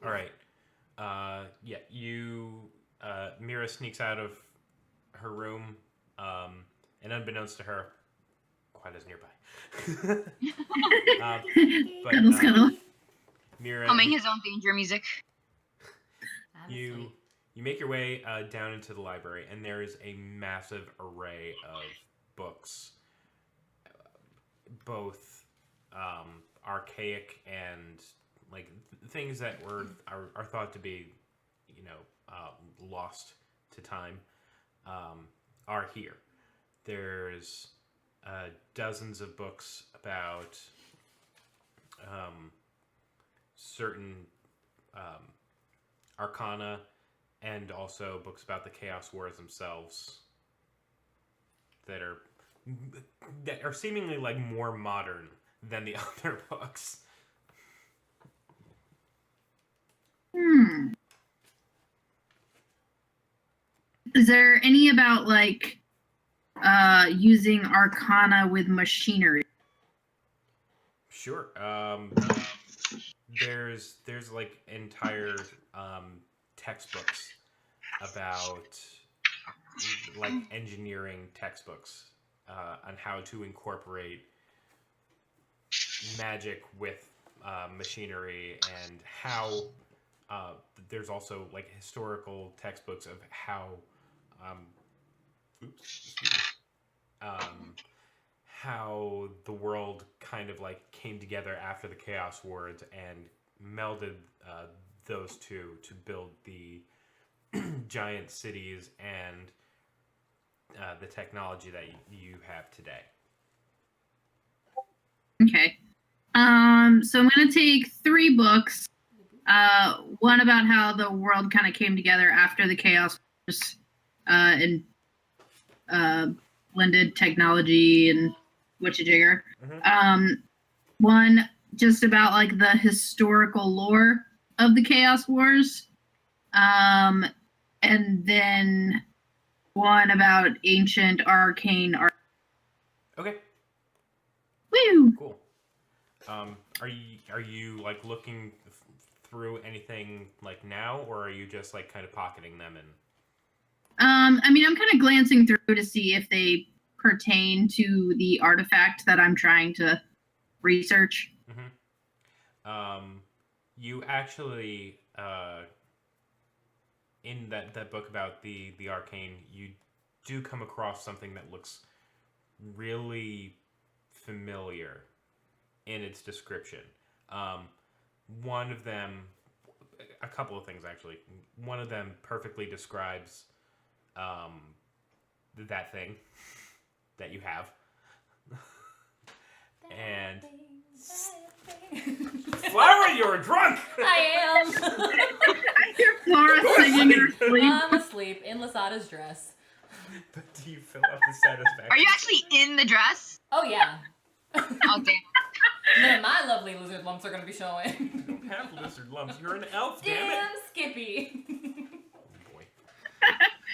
All right. Yeah, Mira sneaks out of her room, and unbeknownst to her, Quad is nearby. But Scuttle, scuttle. Mira, Humming his own danger music. I'm you asleep. you make your way down into the library, and there is a massive array of books, both archaic and like things that are thought to be, lost to time, are here. There's dozens of books about certain arcana, and also books about the Chaos Wars themselves that are seemingly like more modern than the other books. Is there any about like using arcana with machinery? Sure. There's like entire textbooks about like engineering textbooks on how to incorporate magic with machinery, and how there's also like historical textbooks of how how the world kind of like came together after the Chaos Wars and melded those two to build the giant cities and the technology that you have today. Okay. So I'm gonna take 3 books. One about how the world kind of came together after the Chaos Wars, and blended technology and whatcha-jigger. One just about like the historical lore of the Chaos Wars. And then one about ancient arcane art. Okay. Woo! Cool. Are you like looking through anything like now, or are you just like kind of pocketing them and? I mean, I'm kind of glancing through to see if they pertain to the artifact that I'm trying to research. You actually in that book about the arcane, you do come across something that looks really familiar in its description. One of them, a couple of things actually. One of them perfectly describes that thing that you have. And Flower, you're drunk! I am. I hear Flora singing in her sleep. I'm asleep in Lasada's dress. But do you fill out the satisfaction? Are you actually in the dress? Oh yeah. Oh damn. None of my lovely lizard lumps are gonna be showing. You don't have lizard lumps. You're an elf, damn it! Damn Skippy. Oh boy.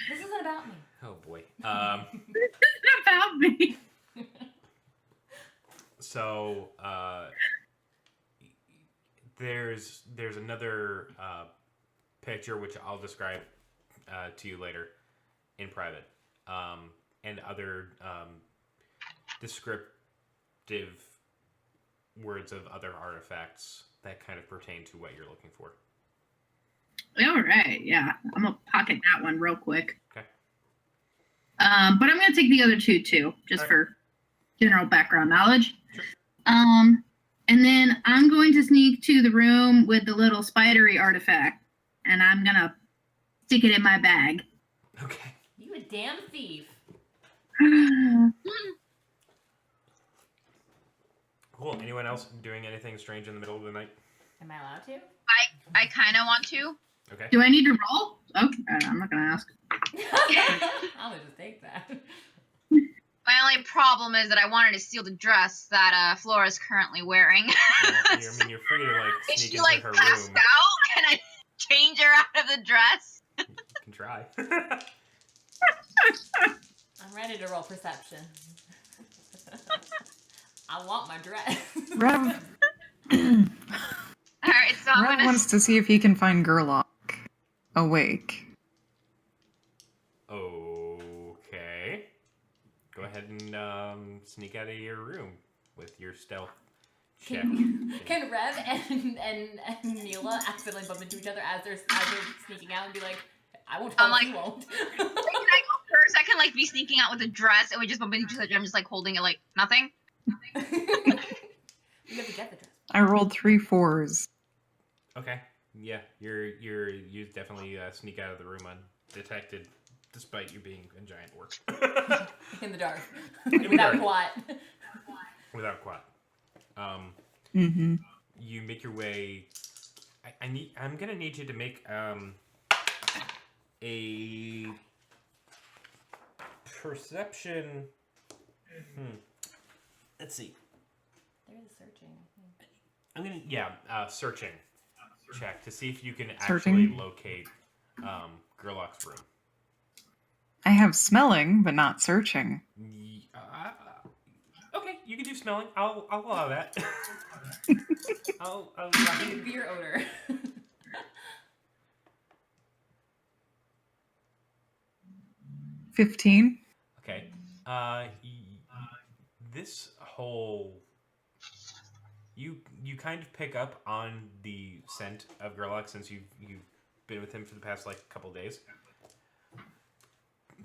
This isn't about me. Oh boy. This isn't about me. So there's another picture which I'll describe to you later in private, and other descriptive words of other artifacts that kind of pertain to what you're looking for. All right, yeah, I'm gonna pocket that one real quick. Okay. But I'm gonna take the other 2 too, just Okay. for general background knowledge. Sure. And then I'm going to sneak to the room with the little spidery artifact, and I'm gonna stick it in my bag. Okay. You a damn thief. Cool. Anyone else doing anything strange in the middle of the night? Am I allowed to? I kind of want to. Okay. Do I need to roll? Okay, I'm not gonna ask. I'm gonna just take that. My only problem is that I wanted to steal the dress that Flora's currently wearing. You're free to like Is sneak she into like her passed room. out? Can I change her out of the dress? You can try. need to roll perception. I want my dress. Rev, All right, so I'm Rev gonna. wants to see if he can find Gerlach awake. Okay. Go ahead and sneak out of your room with your stealth check. Can Rev and Neela accidentally bump into each other as they're sneaking out and be like, I won't tell I'm if you like- won't. Can I go first? I can like be sneaking out with a dress, and we just bump into each other. I'm just like holding it like nothing. You have to get the dress. I rolled 3 4s. Okay. Yeah, you definitely sneak out of the room undetected, despite you being a giant orc. In the dark. In the Without dark. Quat. Without quat. Mm-hmm. You make your way. I'm gonna need you to make a perception. Let's see. There is searching. I'm gonna searching check to see if you can Searching. actually locate Gerlach's room. I have smelling, but not searching. Okay, you can do smelling. I'll allow that. I'll allow you. Beer odor. 15. Okay. This whole you kind of pick up on the scent of Gerlach since you've been with him for the past like couple days.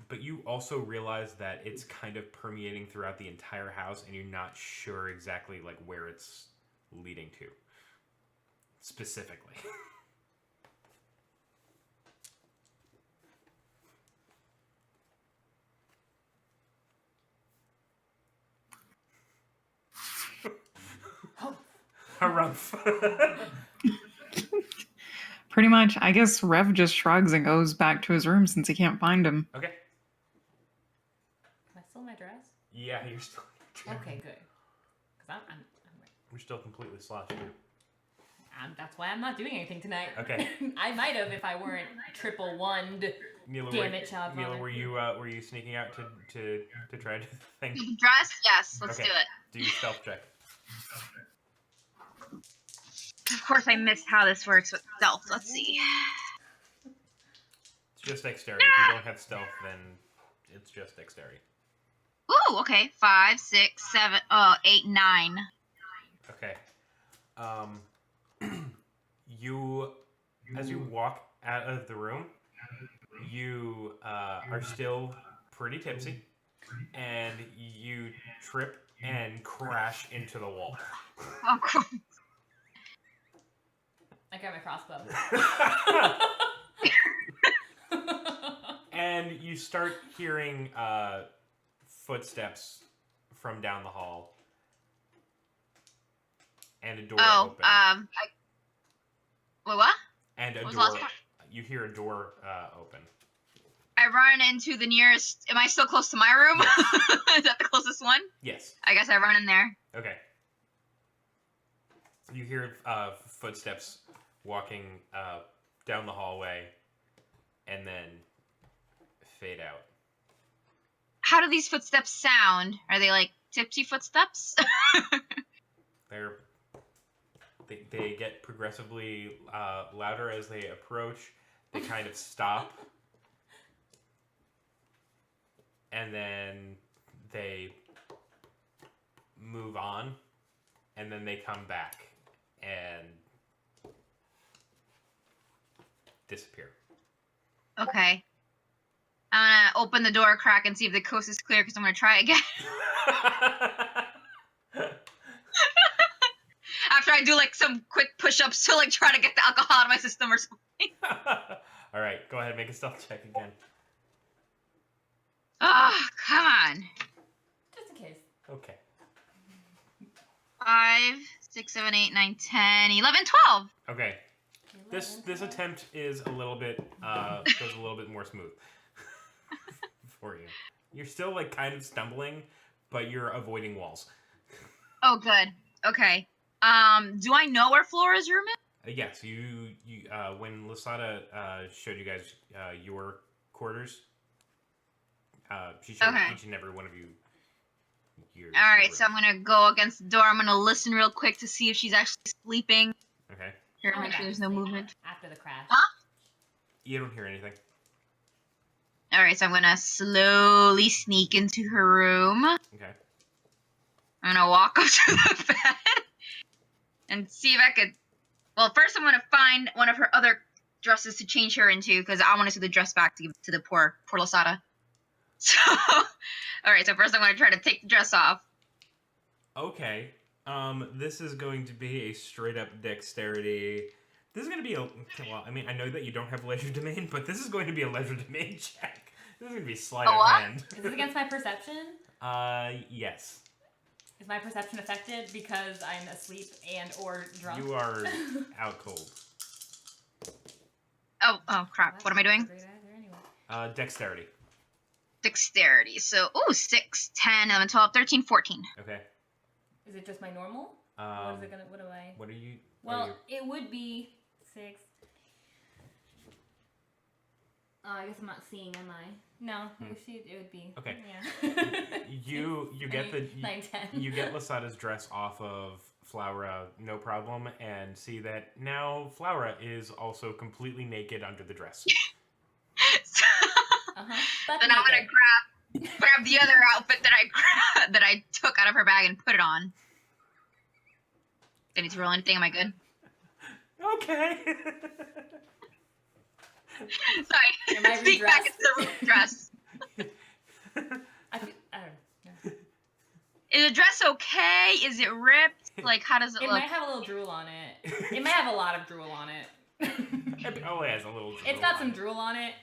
But you also realize that it's kind of permeating throughout the entire house, and you're not sure exactly like where it's leading to specifically. Harumph. Pretty much, I guess Rev just shrugs and goes back to his room since he can't find him. Okay. Am I still in my dress? Yeah, you're still. Okay, good. Because We're still completely sloshed. Dude. that's why I'm not doing anything tonight. Okay. I might have if I weren't triple one-ed. Neela, Damn it, child Neela, father. were you sneaking out to try to do the thing? The dress? Yes, let's Okay. do it. Do your stealth check. Of course, I missed how this works with stealth. Let's see. It's just dexterity. If you don't have stealth, then it's just dexterity. Ooh, okay. 5, 6, 7, 8, 9. Okay. You, as you walk out of the room, you are still pretty tipsy, and you trip and crash into the wall. Oh, cool. I got my crossbow. And you start hearing footsteps from down the hall, and a door open. Wait, what? And a What was door. the last part? You hear a door open. I run into the nearest. Am I still close to my room? Is that the closest one? Yes. I guess I run in there. Okay. You hear footsteps walking down the hallway, and then fade out. How do these footsteps sound? Are they like tipsy footsteps? They get progressively louder as they approach. They kind of stop, and then they move on, and then they come back and disappear. Okay. I'm gonna open the door crack and see if the coast is clear because I'm gonna try again. After I do like some quick push-ups to like try to get the alcohol out of my system or something. All right, go ahead, make a stealth check again. Oh, come on. Just in case. Okay. 5, 6, 7, 8, 9, 10, 11, 12. Okay. This attempt is a little bit goes a little bit more smooth for you. You're still like kind of stumbling, but you're avoiding walls. Oh, good. Okay. Do I know where Flora's room is? Yes, you when Lasada showed you guys your quarters, She showed Okay. each and every one of you your. All right, your so I'm gonna go against the door. I'm gonna listen real quick to see if she's actually sleeping. Okay. Here, I make went sure back there's to no sleep movement. after the crash. Huh? You don't hear anything. All right, so I'm gonna slowly sneak into her room. Okay. I'm gonna walk up to the bed and see if I could. Well, first I'm gonna find one of her other dresses to change her into because I want to see the dress back to give to the poor Losada. So, all right. So first I'm gonna try to take the dress off. Okay. This is going to be a straight up dexterity. This is going to be a. Well, I mean, I know that you don't have leisure domain, but this is going to be a leisure domain check. This is going to be sleight A of what? hand. Is this against my perception? Yes. Is my perception affected because I'm asleep and or drunk? You are out cold. Oh crap! What am I doing? Great either anyway. Dexterity. Dexterity. So, 6, 10, 11, 12, 13, 14. Okay. Is it just my normal? What is it gonna? What do I? What are you? Well, it would be 6. Oh, I guess I'm not seeing, am I? No, it would be. Okay. Yeah. You get the 9, 10. you get Lasada's dress off of Flowera, no problem, and see that now Flowera is also completely naked under the dress. So, But then I'm gonna grab the other outfit that I took out of her bag and put it on. Do I need to roll anything? Am I good? Okay. Sorry. Am I Sneak back into the dress. I don't know. Is the dress okay? Is it ripped? Like, how does it It look? might have a little drool on it. It might have a lot of drool on it. It probably has a little. It's got some drool on it.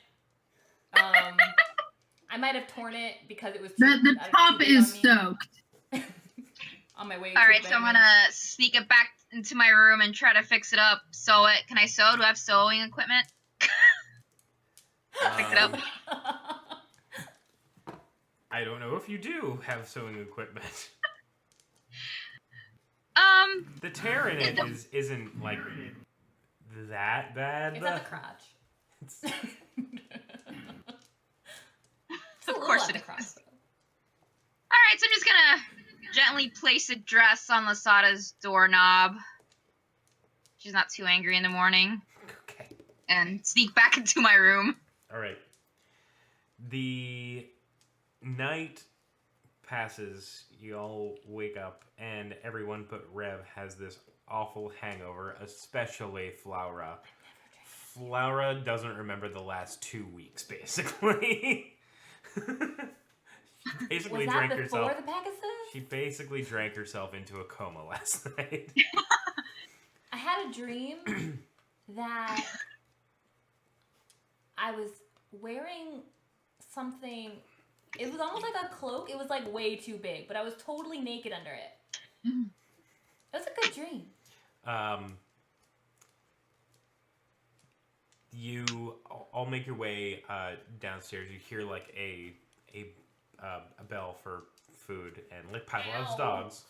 I might have torn it because it was too, The too top big is on me. soaked. On my way. All to right, so I'm bed. gonna sneak it back into my room and try to fix it up. Sew it. Can I sew? Do I have sewing equipment? Fix it up. I don't know if you do have sewing equipment. The tear in it isn't like that bad. It's at the crotch. It's- It's a Of little course at it the is. crotch, though. All right, so I'm just gonna gently place a dress on Lasada's doorknob. She's not too angry in the morning, okay. and sneak back into my room. All right. The night passes. You all wake up, and everyone but Rev has this awful hangover, especially Flowera. Flowera doesn't remember the last 2 weeks, basically. She basically Was drank that before herself. the Pegasus? She basically drank herself into a coma last night. I had a dream that I was wearing something. It was almost like a cloak. It was like way too big, but I was totally naked under it. It was a good dream. You all make your way downstairs. You hear like a bell for food, and like Pavlov's Ow. dogs.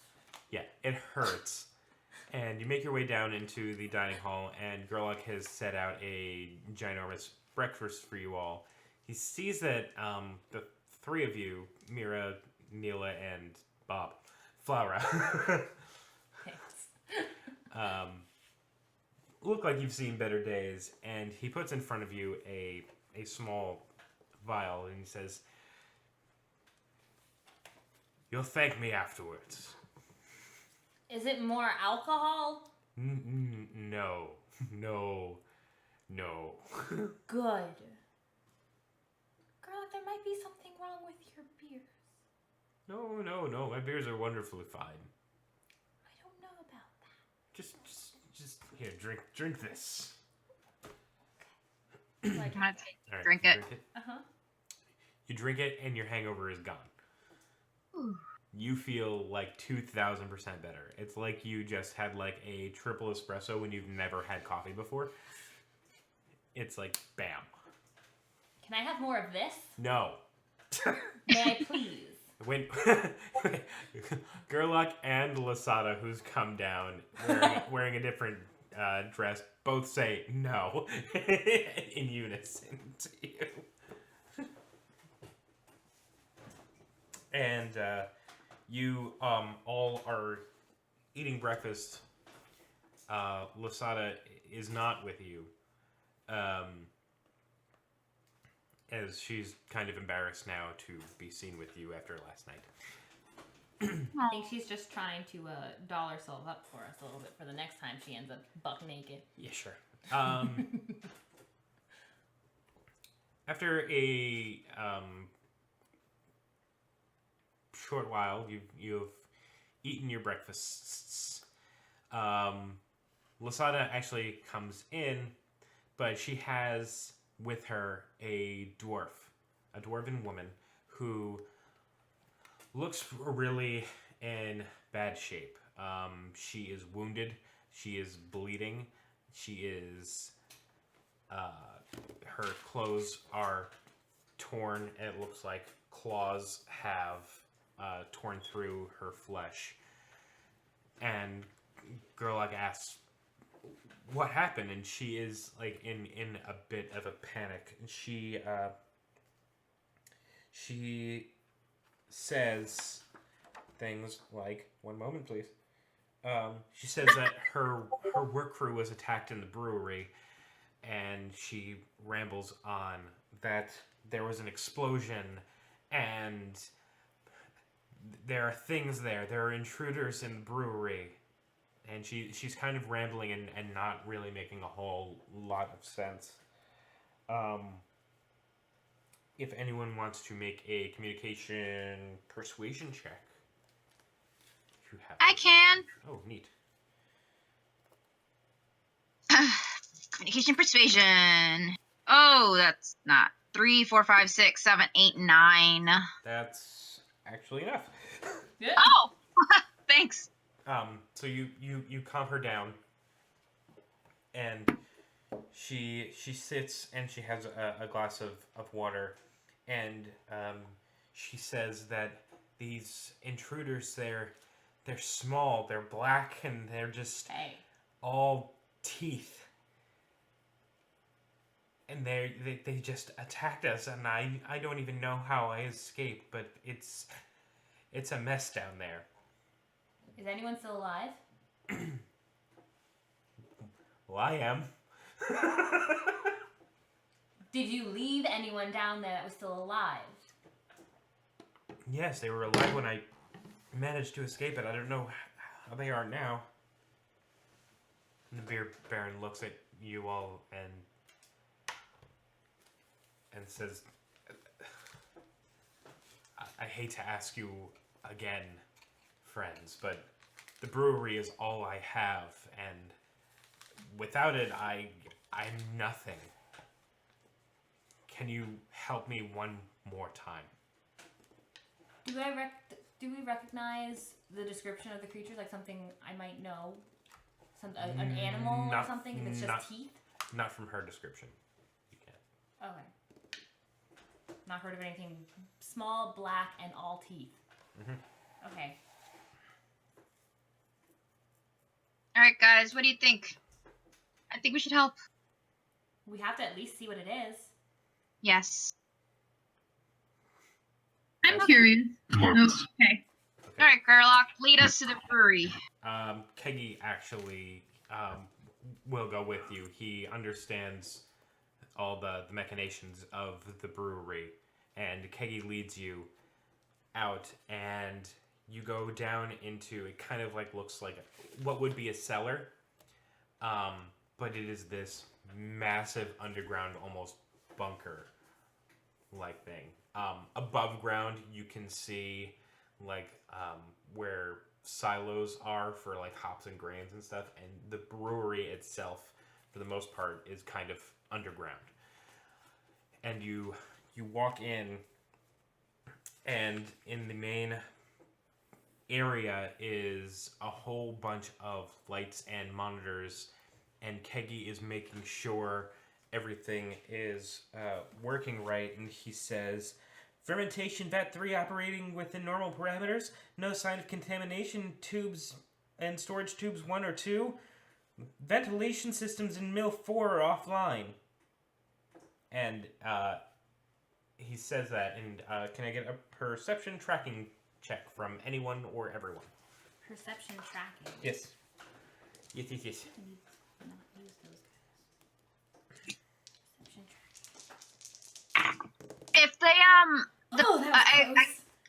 Yeah, it hurts. And you make your way down into the dining hall, and Gerlach has set out a ginormous breakfast for you all. He sees that the three of you, Mira, Neela, and Bob, Flowera, Thanks. look like you've seen better days, and he puts in front of you a small vial, and he says, "You'll thank me afterwards." Is it more alcohol? No, no, no. Good. Girl, there might be something wrong with your beers. No. My beers are wonderfully fine. I don't know about that. Just here, drink this. Like, I'm gonna All right, Drink you it. Drink it. uh-huh. You drink it, and your hangover is gone. Ooh. You feel like 2,000% better. It's like you just had like a triple espresso when you've never had coffee before. It's like bam. Can I have more of this? No. May I please? When Gerlach and Lasada, who's come down wearing a different dress, both say no in unison to you. and you all are eating breakfast. Lasada is not with you, as she's kind of embarrassed now to be seen with you after last night. I think she's just trying to doll herself up for us a little bit for the next time she ends up buck naked. Yeah, sure. After a short while, you've eaten your breakfasts. Lasada actually comes in, but she has with her a dwarven woman who looks really in bad shape. She is wounded. She is bleeding. She is. Her clothes are torn, and it looks like claws have torn through her flesh. And Gerlach asks, "What happened?" And she is like in a bit of a panic. And she says things like, "One moment, please." She says that her work crew was attacked in the brewery, and she rambles on that there was an explosion, and there are things there. There are intruders in the brewery. And she's kind of rambling and not really making a whole lot of sense. If anyone wants to make a communication persuasion check. You have I can. Oh, neat. Communication persuasion. Oh, that's not 3, 4, 5, 6, 7, 8, 9. That's actually enough. Yeah. Oh, thanks. So you calm her down, and she sits and she has a glass of water, and she says that these intruders, they're small, they're black, and they're just all teeth. And they just attacked us, and I don't even know how I escaped, but it's a mess down there. Is anyone still alive? Well, I am. Did you leave anyone down there that was still alive? Yes, they were alive when I managed to escape it. I don't know how they are now. And the beer baron looks at you all and says, I hate to ask you again, friends, but the brewery is all I have, and without it, I'm nothing. Can you help me one more time? Do we recognize the description of the creatures, like something I might know? An animal or something? If it's just teeth? Not from her description. You can't. Okay. Not heard of anything small, black, and all teeth. Mm-hmm. Okay. All right, guys, what do you think? I think we should help. We have to at least see what it is. Yes. I'm curious. Yes. Okay. All right, Gerlach, lead us to the brewery. Keggy actually will go with you. He understands all the machinations of the brewery, and Keggy leads you out, and you go down into, it kind of like looks like what would be a cellar, but it is this massive underground, almost bunker like thing. Above ground, you can see like where silos are for like hops and grains and stuff, and the brewery itself, for the most part, is kind of underground. And you walk in, and in the main area is a whole bunch of lights and monitors, and Keggy is making sure everything is working right, and he says, fermentation vat 3 operating within normal parameters, no sign of contamination, tubes and storage tubes 1 or 2, ventilation systems in mill 4 are offline. And he says that, and can I get a perception tracking check from anyone or everyone? Perception tracking. Yes. Yes. Not use those guys. Perception tracking. If they Oh, that was I'm close.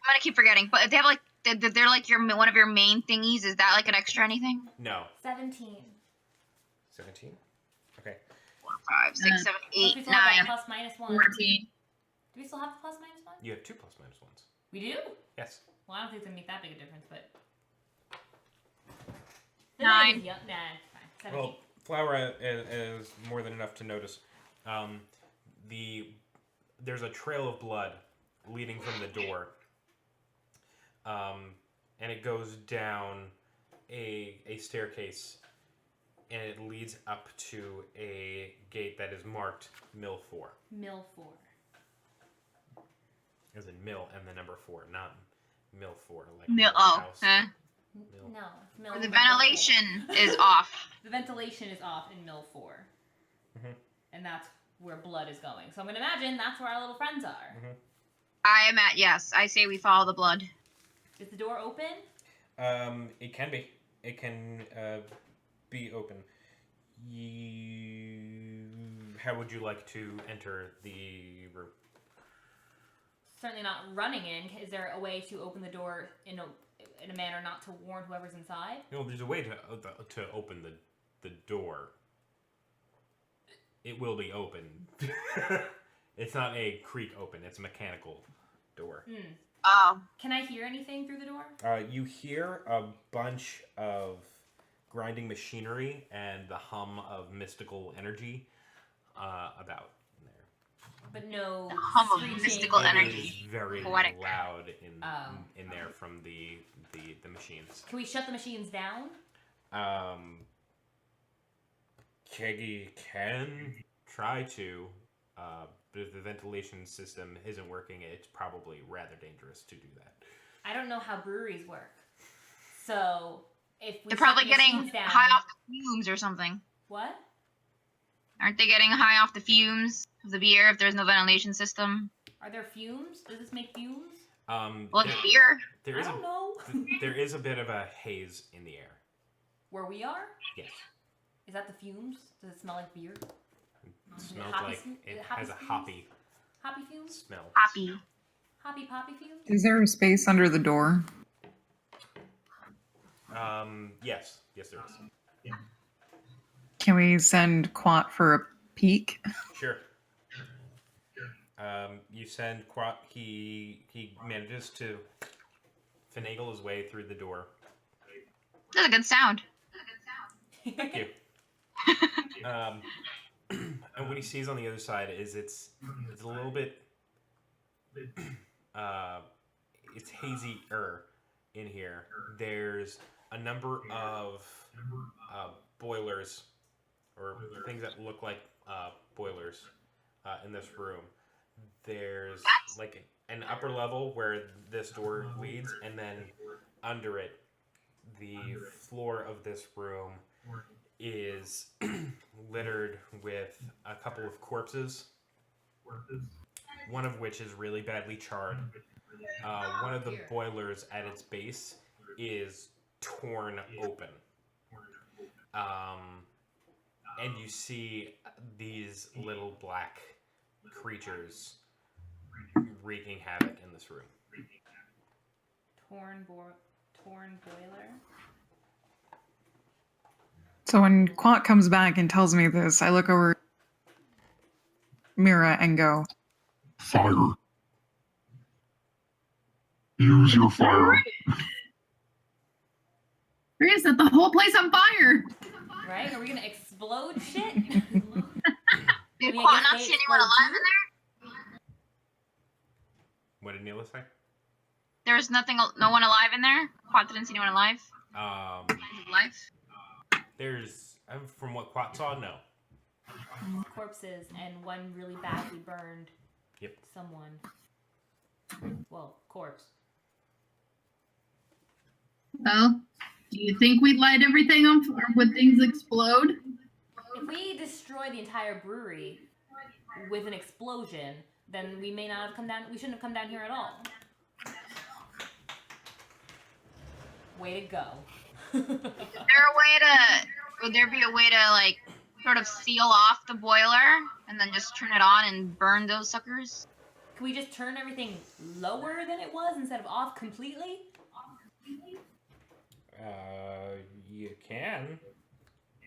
gonna keep forgetting, but if they have like they're like your one of your main thingies, is that like an extra anything? No. 17. 17? Okay. 4, 5, 6, 7, We 8, still have 9. plus minus 1. 14. Do we still have the plus minus 1? You have 2 plus minus 1s. We do? Yes. Well, I don't think it's gonna make that big a difference, but. 9. Nah, fine. 17. Well, Flower is more than enough to notice. There's a trail of blood leading from the door. And it goes down a staircase, and it leads up to a gate that is marked Mill 4. Mill 4. As in mill and the number 4, not Mill 4, like Mill. Mill Oh, House. Mill. No. Mill the number ventilation 4. is off. The ventilation is off in Mill 4. Mhm. And that's where blood is going. So I'm gonna imagine that's where our little friends are. Mhm. I am at yes. I say we follow the blood. Is the door open? It can be. It can be open. How would you like to enter the room? Certainly not running in. Is there a way to open the door in a manner not to warn whoever's inside? No, there's a way to open the door. It will be open. It's not a creak open. It's a mechanical door. Oh. Can I hear anything through the door? You hear a bunch of grinding machinery and the hum of mystical energy about in there. But no The hum of screeching. mystical It energy. is very Poetic. loud in there from the machines. Can we shut the machines down? Keggy can try to, but if the ventilation system isn't working, it's probably rather dangerous to do that. I don't know how breweries work. So if we They're shut probably the getting machines down, high off the fumes or something. What? Aren't they getting high off the fumes of the beer if there's no ventilation system? Are there fumes? Does this make fumes? Well, it's beer. there I is don't know. there is a bit of a haze in the air. Where we are? Yes, Is that the fumes? Does it smell like beer? it smells hoppy like sm- it hoppy has a fumes? hoppy Hoppy fumes? smell. Happy. Hoppy poppy fumes? Is there a space under the door? Yes, there is. Can we send Quat for a peek? Sure. You send Quat. He manages to finagle his way through the door. That's a good sound. Thank you. And what he sees on the other side is it's a little bit it's hazy-er in here. There's a number of boilers or things that look like boilers in this room. There's like an upper level where this door leads, and then under it, the floor of this room is littered with a couple of corpses, one of which is really badly charred. One of the boilers at its base is torn open. And you see these little black creatures wreaking havoc in this room. Torn boiler? So when Quat comes back and tells me this, I look over Mira and go, Fire. Use your fire. We're gonna set the whole place on fire. Right? Are we gonna explode shit? Did I mean, I Quat guess not they see anyone explode alive too? in there? What did Neela say? There was no one alive in there? Quat didn't see anyone alive? Alive? There's, from what Quat saw, no. Corpses and one really badly burned. Yep. Someone. Well, corpse. Well, do you think we'd light everything on fire? Would things explode? If we destroy the entire brewery with an explosion, then we may not have come down. We shouldn't have come down here at all. Way to go. Would there be a way to like sort of seal off the boiler and then just turn it on and burn those suckers? Can we just turn everything lower than it was instead of off completely? You can.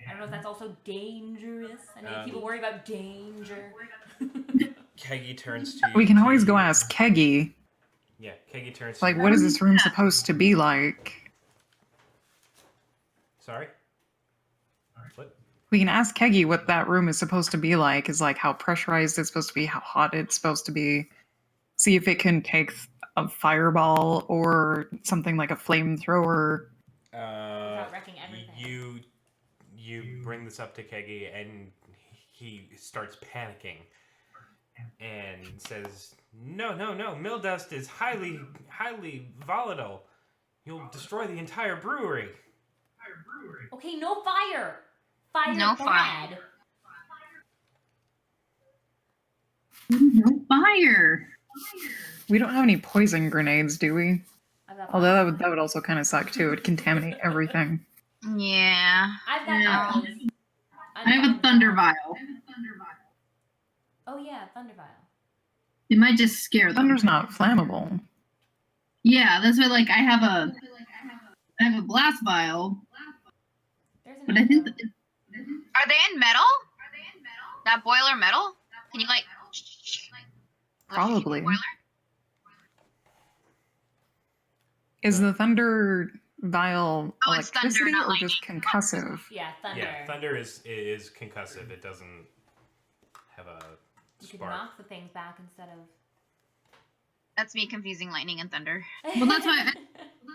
I don't know if that's also dangerous. I mean, people worry about danger. Keggy turns to you. We can always go ask Keggy. Yeah, Keggy turns to Like, you. what is this room supposed to be like? Sorry? What? We can ask Keggy what that room is supposed to be like. Is like how pressurized it's supposed to be, how hot it's supposed to be. See if it can take a fireball or something like a flamethrower. Without wrecking everything. You bring this up to Keggy, and he starts panicking and says, No, mill dust is highly volatile. You'll destroy the entire brewery. Okay, no fire. Fire No bad. No fire. We don't have any poison grenades, do we? I've got Although fire. that would also kind of suck too. It would contaminate everything. Yeah. I've got Yeah. arrows. I have a thunder vial. Oh yeah, thunder vial. It might just scare them. Thunder's not flammable. Yeah, that's why. Like I have a blast vial, There's an but I think arrow. Are they in metal? That boiler metal? Can you like Probably. boiler? Is the thunder vial Oh, it's thunder, electricity not or just concussive? Yeah, thunder. Yeah, thunder is concussive. It doesn't have a You could spark. knock the things back instead of. That's me confusing lightning and thunder. Well, that's why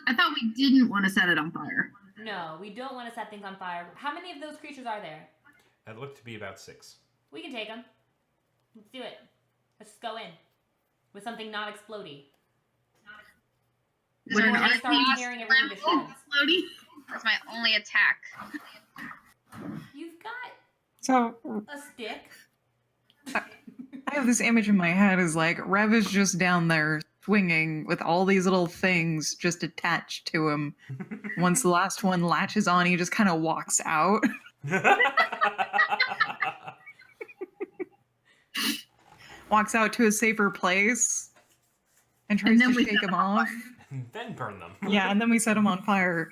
I thought we didn't want to set it on fire. No, we don't want to set things on fire. How many of those creatures are there? It looked to be about 6. We can take them. Let's do it. Let's just go in with something not explodey. Would an Before they arc start blast tearing everything to flammable, shreds. floaty? That's my only attack. You've got So a stick. I have this image in my head is like Rev is just down there swinging with all these little things just attached to him. Once the last one latches on, he just kind of walks out. Walks out to a safer place and tries And then to we shake set him him on off. Then burn them. Yeah, and then we set him on fire.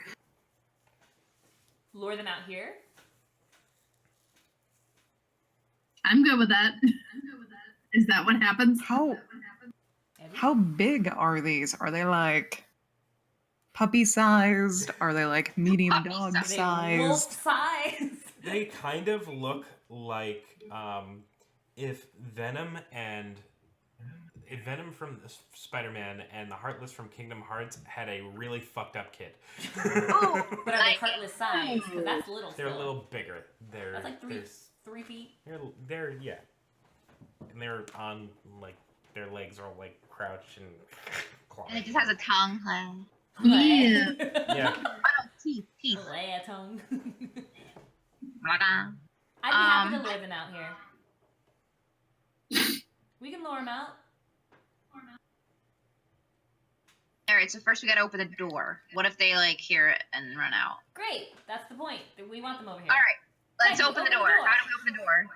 Lure them out here. I'm good with that. Is that what happens? How big are these? Are they like puppy sized? Are they like medium Puppy dog sized. They wolf sized? size. They kind of look like if Venom from Spider-Man and the Heartless from Kingdom Hearts had a really fucked up kid. Oh, But are they heartless size? Because that's little. They're a still. little bigger. That's like they're 3 feet. they're yeah, and they're on like their legs are like crouched and clawing. and it just has a tongue. Yeah. Yeah. Teeth. Lay a tongue. Blah-blah. I'd be happy to lure them out here. We can lure them out. Alright, so first we gotta open the door. What if they like hear it and run out? Great. That's the point. We want them over here. Alright, let's Keggy, open the door. How do we open the door?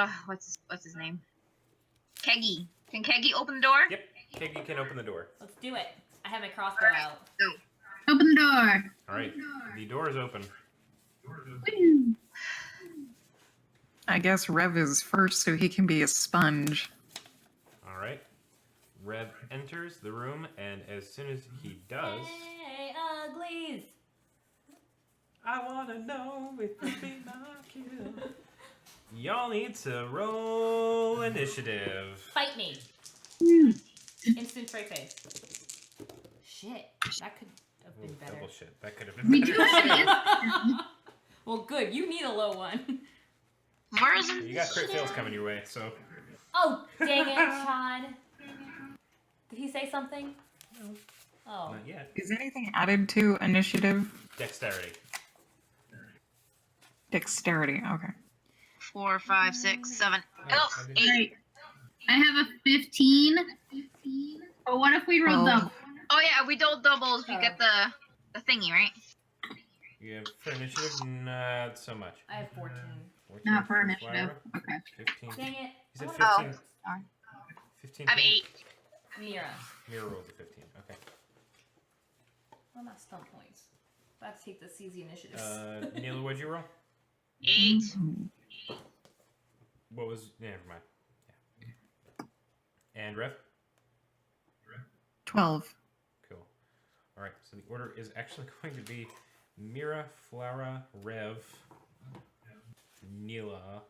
Does what's his name? Keggy. Can Keggy open the door? Yep. Keggy can open the door. Let's do it. I have my crossbow out. Open the door. All right. The door is open. Woo. I guess Rev is first so he can be a sponge. All right. Rev enters the room, and as soon as he does, Hey, uglies. I wanna know if you be my kill. Y'all need to roll initiative. Fight me. Instant straight face. Shit. That could have been better. Double shit. That could have We been do better. have an Well, good. You need a low one. Where is it? You got crit fails coming your way, so Oh, dang it, Sean. Did he say something? Oh. not yet. Is anything added to initiative? Dexterity. Dexterity, okay. 4, 5, 6, 7. Oh, Oh, I didn't- 8. Right. I have a 15. But what if we roll 12. double? Oh yeah, we don't doubles. We get the thingy, right? You have for initiative, not so much. I have 14. 14 Not for for initiative. Flower, Okay. 15. Dang it. You said I wanna 15. roll six. Darn. 15. I have 8. Mira. Mira rolled a 15. Okay. Well, not stun points. I have to take the CZ initiatives. Neela, what'd you roll? 8. What was? Yeah, never mind. Yeah. And Rev? 12. Cool. All right. So the order is actually going to be Mira, Flora, Rev, Neela,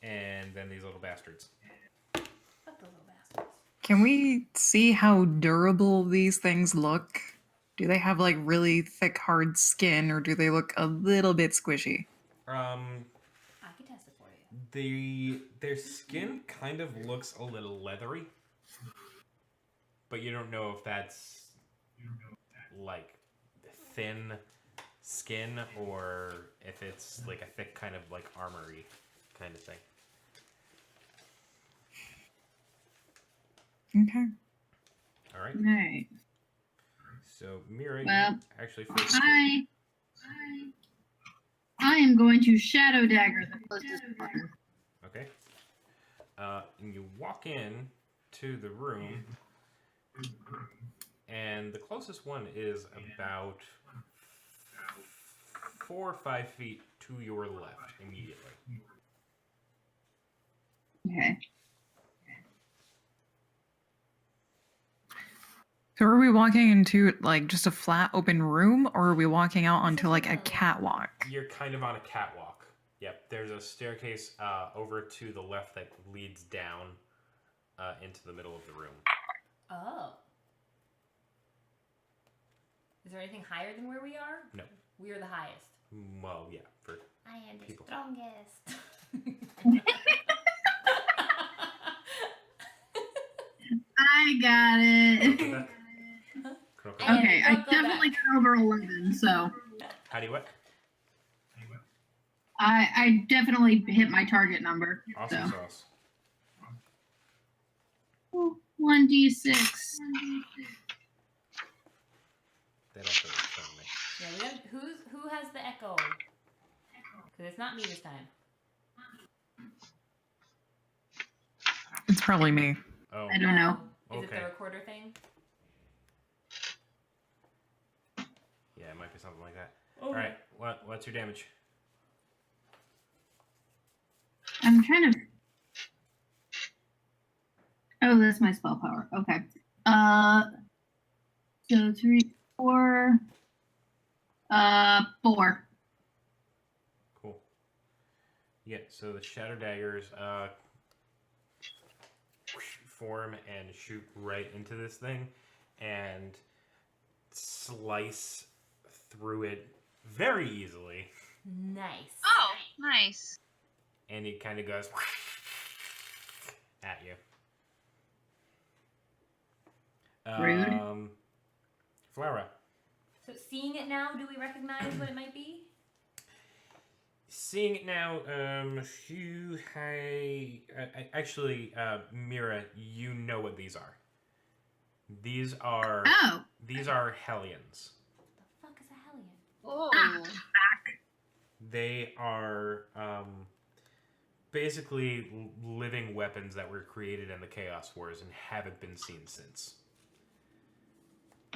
and then these little bastards. Fuck those little bastards. Can we see how durable these things look? Do they have like really thick, hard skin, or do they look a little bit squishy? I can test it for you. Their skin kind of looks a little leathery, but you don't know if that's like thin skin or if it's like a thick kind of like armory kind of thing. Okay. All right. Alright. So Mira, Well, you actually first. I am going to shadow dagger the closest one. Okay. And you walk in to the room, and the closest one is about 4 or 5 feet to your left immediately. Okay. So are we walking into like just a flat open room, or are we walking out onto like a catwalk? You're kind of on a catwalk. Yep. There's a staircase over to the left that leads down into the middle of the room. Oh. Is there anything higher than where we are? No. We are the highest. Well, yeah. For I am the People. strongest. I got it. Go back. Go back. Okay, I Go back. definitely got over 11, so How do you what? I definitely hit my target number. Awesome So sauce. 1d6. That also looks fun to me. Yeah, we got who has the echo? Because it's not me this time. It's probably me. Oh. I don't know. Is it Okay. the recorder thing? Yeah, it might be something like that. Oh. All right. What's your damage? I'm trying to. Oh, that's my spell power. Okay. So 3, 4. 4. Cool. Yeah. So the shadow daggers form and shoot right into this thing, and slice through it very easily, Nice. Oh, nice. and it kind of goes at you. Rude. Flora. So seeing it now, do we recognize what it might be? Seeing it now, Mira, you know what these are. These are Oh. Hellions. The fuck is a hellion? Oh. They are basically living weapons that were created in the Chaos Wars and haven't been seen since.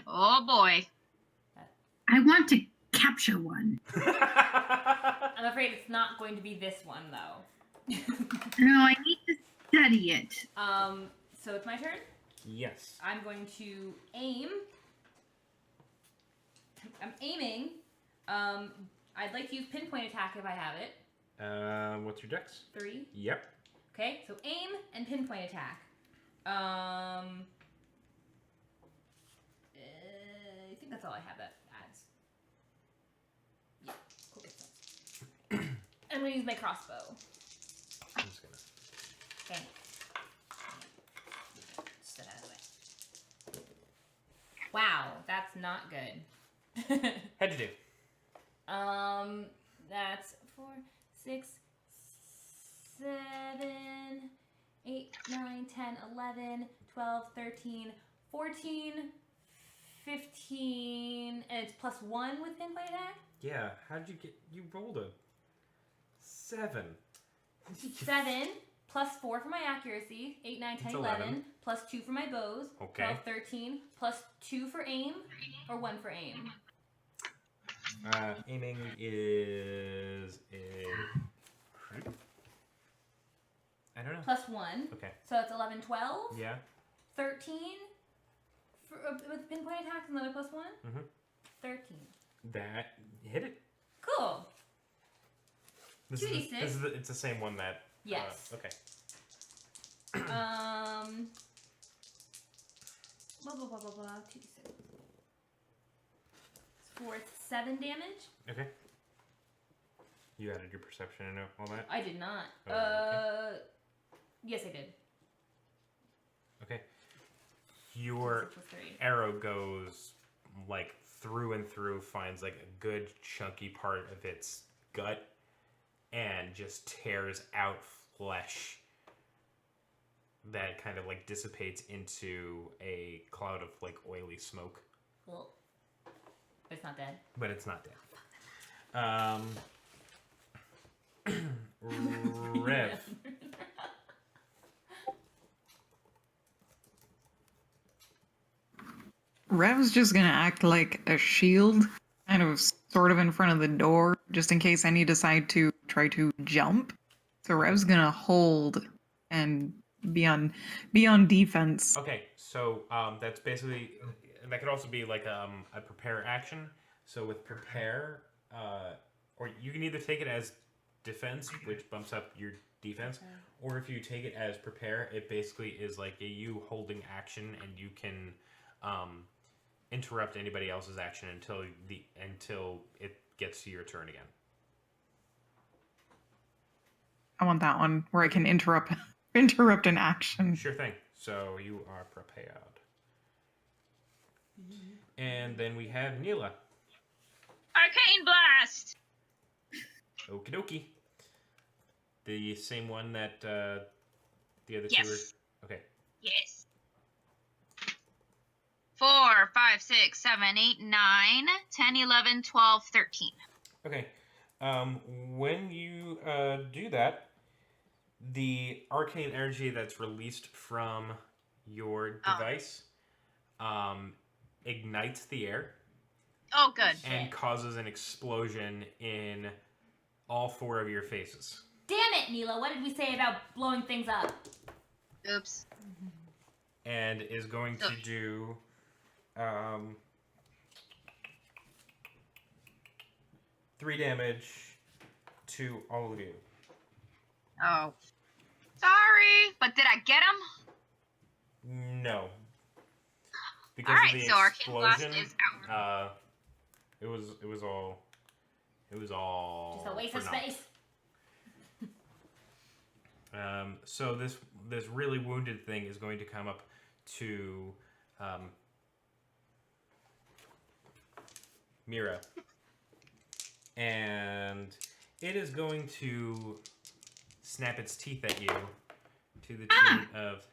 Oh boy. I want to capture one. I'm afraid it's not going to be this one though. No, I need to study it. So it's my turn. Yes. I'm going to aim. I'm aiming. I'd like to use pinpoint attack if I have it. What's your dex? 3. Yep. Okay, so aim and pinpoint attack. I think that's all I have that adds. Yeah, cool. I'm gonna use my crossbow. I'm just gonna. Okay. Just get out of the way. Wow, that's not good. How'd you do? That's 4, 6, 7, 8, 9, 10, 11, 12, 13, 14, 15, and it's plus 1 with pinpoint attack? Yeah, how'd you get... You rolled a 7. 7 plus 4 for my accuracy, 8, 9, 10, It's 11, 11. plus 2 for my bows, Okay. 12, 13, plus 2 for aim, or 1 for aim. Aiming is a... I don't know. Plus 1. Okay. So it's 11, 12. Yeah. 13 for, with pinpoint attacks, another plus 1. Mm-hmm. 13. That hit it. Cool. This 2d6. It's the same one that... Yes. Okay. Blah, blah, blah, blah, blah. 2d6. For 7 damage. Okay. You added your perception and all that? I did not. Oh, okay. Yes, I did. Okay. Your Plus 3. arrow goes like through and through, finds like a good chunky part of its gut, and just tears out flesh that kind of like dissipates into a cloud of like oily smoke. Well, it's not dead. But it's not dead. Rev. Rev's just gonna act like a shield, kind of sort of in front of the door, just in case any decide to try to jump. So Rev's gonna hold and be on defense. Okay, so that's basically, that could also be like a prepare action. So with prepare, or you can either take it as defense, which bumps up your defense, or if you take it as prepare, it basically is like a you holding action, and you can interrupt anybody else's action until it gets to your turn again. I want that one where I can interrupt an action. Sure thing. So you are prepared. And then we have Neela. Arcane Blast! Okie dokie. The same one that the other Yes. two were... Okay. Yes. 4, 5, 6, 7, 8, 9, 10, 11, 12, 13. Okay. When you do that, the arcane energy that's released from your device ignites the air Oh, good. and causes an explosion in all 4 of your faces. Damn it, Neela. What did we say about blowing things up? Oops. And is going to do 3 damage to all of you. Oh. Sorry, but did I get him? No. Because Alright, of the so Arcane Blast explosion, is out. it was all Just a waste for of naught. space. So this really wounded thing is going to come up to Mira, and it is going to snap its teeth at you to the tune of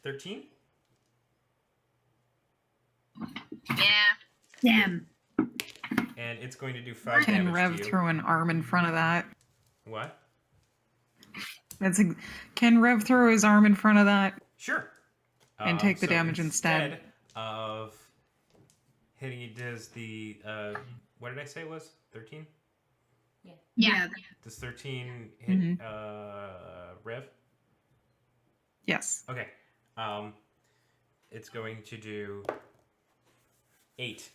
13. Yeah. Damn. And it's going to do 5 Can damage Rev to you. throw an arm in front of that? What? Can Rev throw his arm in front of that? Sure. And take the damage instead. Of hitting, it does the what did I say it was 13? Yeah. Does 13 hit Rev? Yes. Okay. It's going to do 8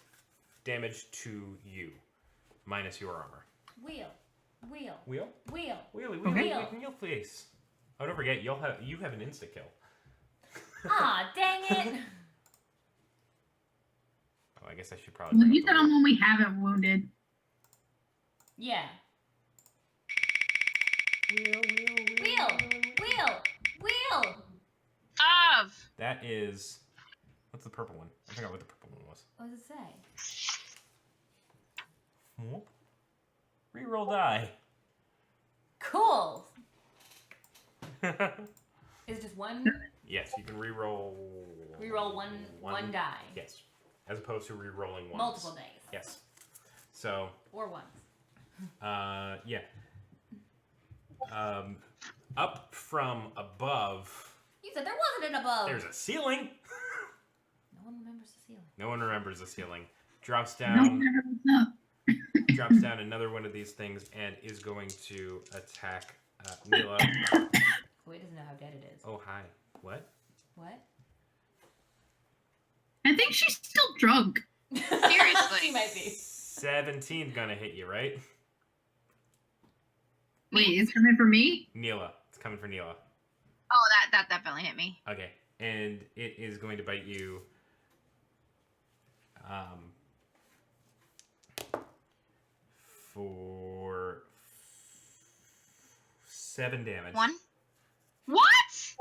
damage to you, minus your armor. Wheel. Wheel? Wheelie, Wheelie, Okay. wheel in your face. Oh, don't forget, you have an insta kill. Ah, dang it. Oh, I guess I should probably. Well, bring you up said the on wheel. one we haven't wounded. Yeah. Wheel. Wheel. Of. That is. What's the purple one? I forgot what the purple one was. What does it say? Reroll die. Cool. Is it just one? Yes, you can re-roll. Reroll one die. Yes, as opposed to re-rolling ones. Multiple dice. Yes. So. Or ones. Yeah. Up from above. You said there wasn't an above. There's a ceiling. No one remembers the ceiling. No one remembers the ceiling. Drops No, down. never was up. Drops down another one of these things and is going to attack Mila. Oh, it doesn't know how dead it is. Oh, hi. What? What? I think she's still drunk. Seriously. She might be. 17 gonna hit you, right? Wait, is coming for me? Neela. It's coming for Neela. Oh, that definitely hit me. Okay. And it is going to bite you. For 7 damage. 1. What?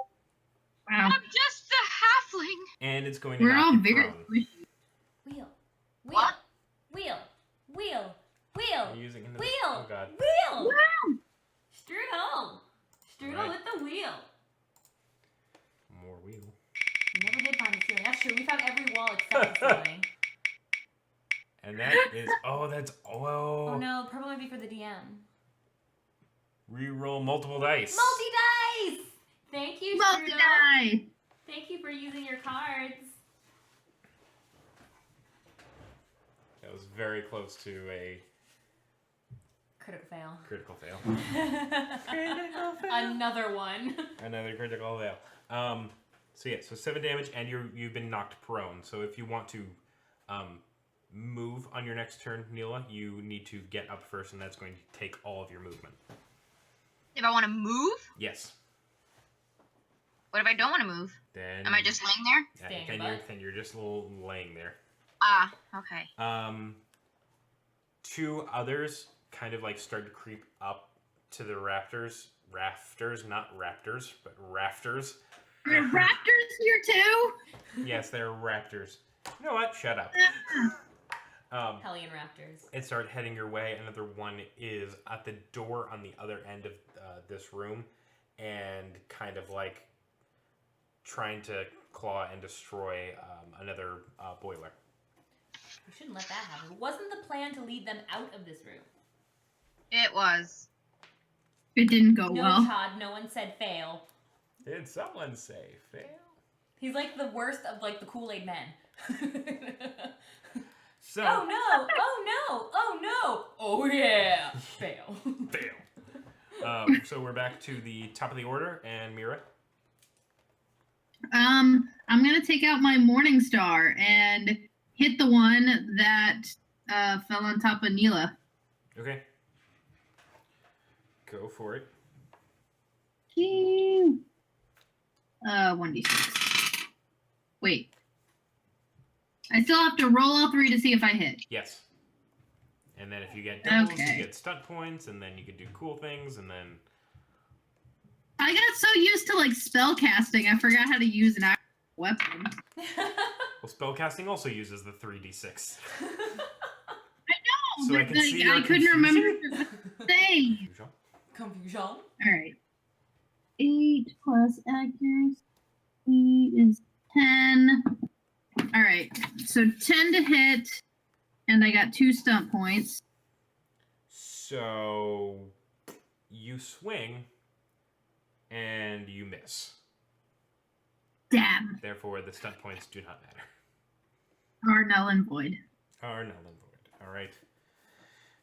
Wow. I'm just a halfling. And it's going to We're knock all you very prone. squishy. Wheel. What? Wheel. Are you using another? Wheel. Oh, God. Wheel. Wow. Strudel. Strudel Right. with the wheel. More wheel. We never did find the ceiling. That's true. We found every wall except the ceiling. And that is... Oh, that's... Oh no, purple might be for the DM. Reroll multiple dice. Multi-dice! Thank you, Strudel. Multi-die. Thank you for using your cards. That was very close to a Critical fail. critical fail. Another one. Another critical fail. So 7 damage, and you've been knocked prone. So if you want to move on your next turn, Neela, you need to get up first, and that's going to take all of your movement. If I want to move? Yes. What if I don't want to move? Then Am I just laying there? yeah, Staying then you're just a little laying there. Ah, okay. 2 others kind of like start to creep up to the rafters, not raptors, but rafters. Are there raptors here too? Yes, they're raptors. You know what? Shut up. Hellion Raptors. It started heading your way. Another one is at the door on the other end of this room, and kind of like trying to claw and destroy another boiler. We shouldn't let that happen. Wasn't the plan to lead them out of this room? It was. It didn't go No, well. Todd. No one said fail. Did someone say fail? He's like the worst of like the Kool-Aid men. So Oh no! Oh no! Oh no! Oh yeah! Fail. fail. So we're back to the top of the order, and Mira. I'm gonna take out my Morning Star and hit the one that fell on top of Neela. Okay. Go for it. 1d6. Wait. I still have to roll all 3 to see if I hit. Yes. And then if you get doubles, Okay. you get stunt points, and then you can do cool things, and then... I got so used to like spell casting, I forgot how to use an actual weapon. Well, spellcasting also uses the 3d6. Oh, So I but, can see your I couldn't remember what to say. Confusion. All right. 8 plus accuracy is 10. All right. So 10 to hit, and I got 2 stunt points. So you swing, and you miss. Damn. Therefore, the stunt points do not matter. Or null and void. Are null and void. All right.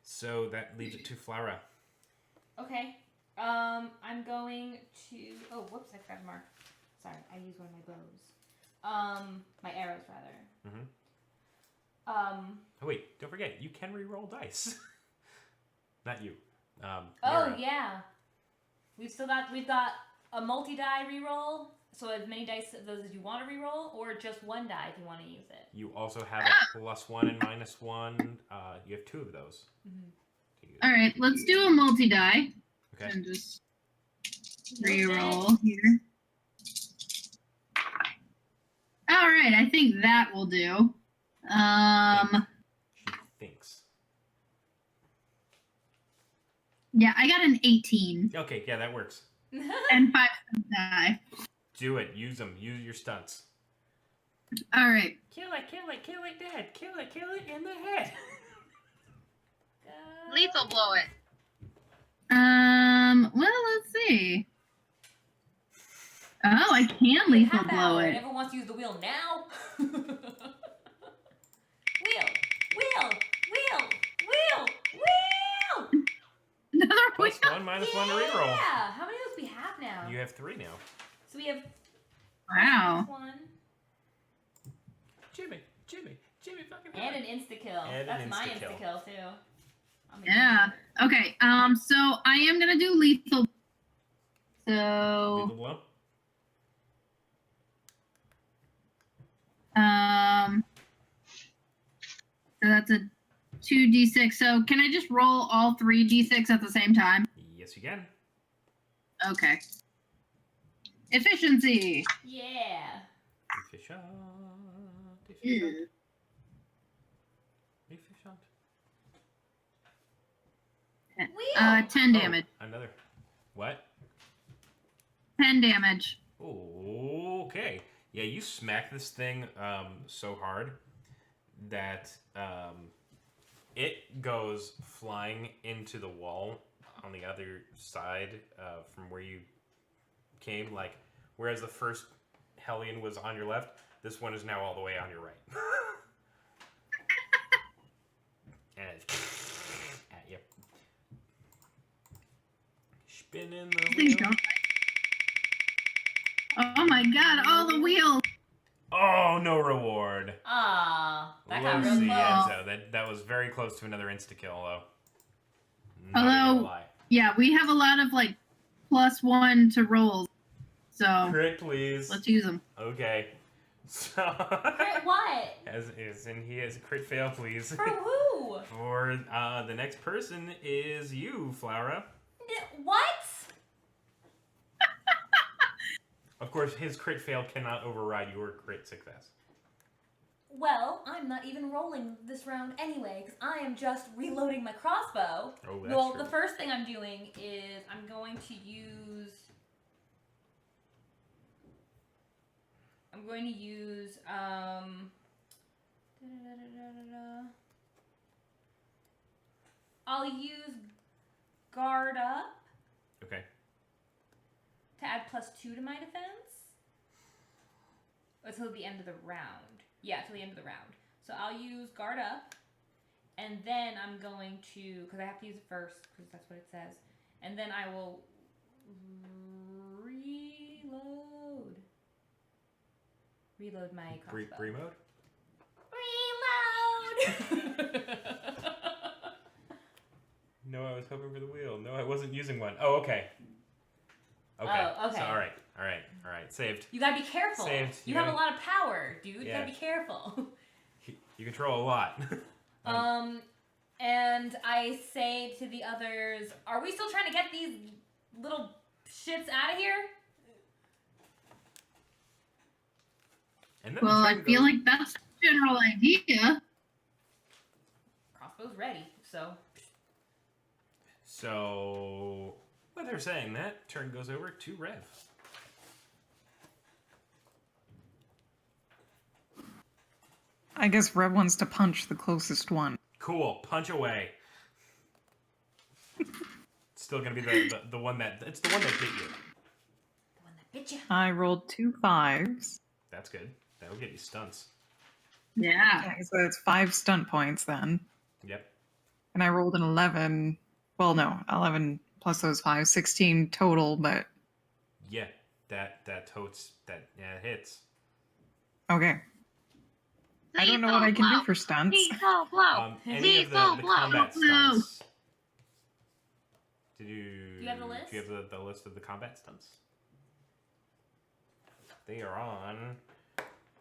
So that leaves it to Flora. Okay. I'm going to. Oh, whoops! I forgot to mark. Sorry, I used one of my bows. My arrows rather. Mm-hmm. Um. Oh wait, don't forget, you can re-roll dice. Not you. Oh Mira. yeah. We've got a multi-die reroll. So as many dice of those as you want to reroll, or just 1 die if you want to use it. You also have a +1 and -1. You have 2 of those. Mm-hmm. to use. All right. Let's do a multi-die. Okay. And just reroll here. All right. I think that will do. She thinks. Yeah, I got an 18 Okay, yeah, that works. and 5 die. Do it. Use them. Use your stunts. All right. Kill it, dead. Kill it in the head. Lethal blow it. Well, let's see. Oh, I can lethal Half blow hour. it. Everyone wants to use the wheel now. Wheel. Another wheel. +1, -1 to reroll. Yeah. How many of those we have now? You have 3 now. So we have Wow. one Jimmy, fucking and an insta kill. And That's an my insta-kill. insta kill too. I'll make Yeah. it. Okay. So I am gonna do lethal. So Lethal blow. So that's a 2d6. So can I just roll all 3 d6 at the same time? Yes, you can. Okay. Efficiency. Yeah. Efficient. Ew. Efficient. Wheel. 10 damage. Oh, another. What? 10 damage. Okay. Yeah, you smack this thing so hard that it goes flying into the wall on the other side from where you came. Like, whereas the first Hellion was on your left, this one is now all the way on your right. And it's yep. Spinning the Things wheel. don't. Oh my god, all the wheels. Oh, no reward. Ah, that got real Lucy, close. Enzo. That was very close to another insta-kill, though. Not Although- gonna lie. Yeah, we have a lot of like +1 to rolls. So Crit, please. let's use them. Okay. So, Crit what? he has a crit fail, please. For who? For the next person is you, Flora. What? Of course, his crit fail cannot override your crit success. Well, I'm not even rolling this round anyway, because I am just reloading my crossbow. Oh, that's Well, true. the first thing I'm doing is I'm going to use. I'll use guard up Okay. to add +2 to my defense. Until the end of the round. Yeah, till the end of the round. So I'll use guard up, and then I'm going to, because I have to use it first, because that's what it says. And then I will reload my crossbow. Remote? Reload! No, I was hoping for the wheel. No, I wasn't using one. Oh, okay. Okay. Oh, okay. So, all right. Saved. You gotta be careful. Saved. You You have a gotta- lot of power, dude. You Yeah. gotta be careful. You control a lot. And I say to the others, are we still trying to get these little shits out of here? And then Well, the I train feel goes- like that's the general idea. Crossbow's ready, so. So, with her saying that, turn goes over to Rev. I guess Rev wants to punch the closest one. Cool. Punch away. Still gonna be the one that it's the one that bit you. The one that bit you. I rolled 2 5s. That's good. That'll get you stunts. Yeah. Okay, so it's 5 stunt points then. Yep. And I rolled an 11. Well, no, 11 plus those 5, 16 total, but Yeah. That hits. okay. I don't know what I can do for stunts. Lethal blow. Any of the Lethal blow. combat stunts. Do you have the list? Do you have the list of the combat stunts? They are on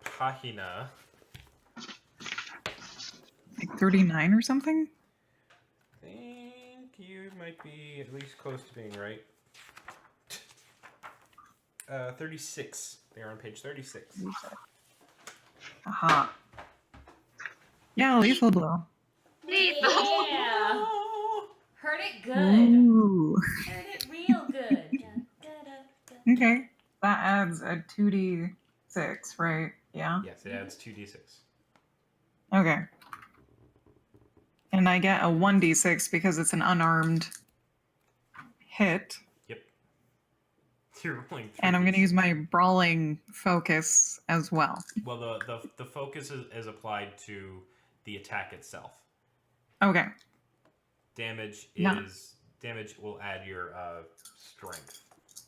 Pagina. Like 39 or something? I think you might be at least close to being right. 36. They are on page 36. Aha. Yeah, lethal blow. Lethal. Yeah. Heard it good. Ooh. Heard it real good. Okay. That adds a 2d6, right? Yeah? Yes, it adds 2d6. Okay. And I get a 1d6 because it's an unarmed hit. Yep. You're rolling 3d6. And I'm going to use my brawling focus as well. Well, the focus is applied to the attack itself. Okay. Damage No. damage will add your strength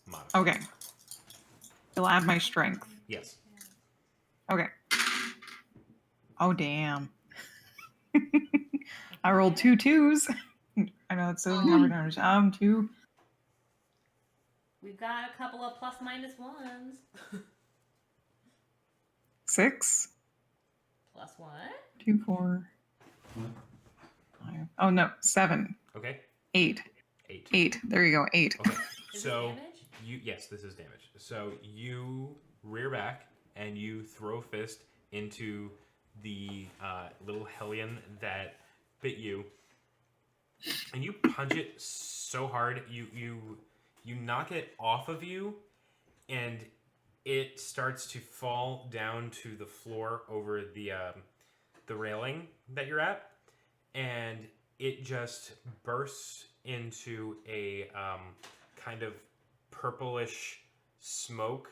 modifier. Okay. It'll add my strength. Yes. Okay. Oh, damn. I rolled 2 2s. I know it says cover damage. 2. We've got a couple of plus minus ones. 6. Plus what? 2, 4. 5. Oh, no. 7. Okay. 8. 8. 8. There you go. 8. Okay. Is So this damage? yes, this is damage. So you rear back and you throw fist into the little hellion that bit you, and you punch it so hard you knock it off of you, and it starts to fall down to the floor over the railing that you're at, and it just bursts into a kind of purplish smoke,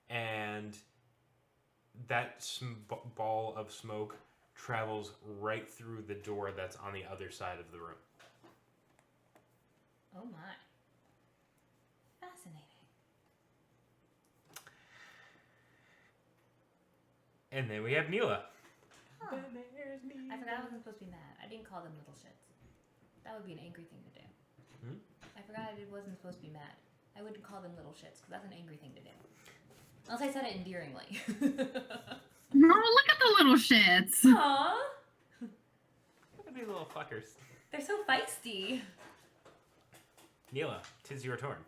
and that ball of smoke travels right through the door that's on the other side of the room. Oh my. Fascinating. And then we have Neela. Huh. I forgot I wasn't supposed to be mad. I didn't call them little shits. That would be an angry thing to do. Hmm? I forgot I wasn't supposed to be mad. I wouldn't call them little shits because that's an angry thing to do. Unless I said it endearingly. No, look at the little shits. Aww. Look at these little fuckers. They're so feisty. Neela, 'tis your turn.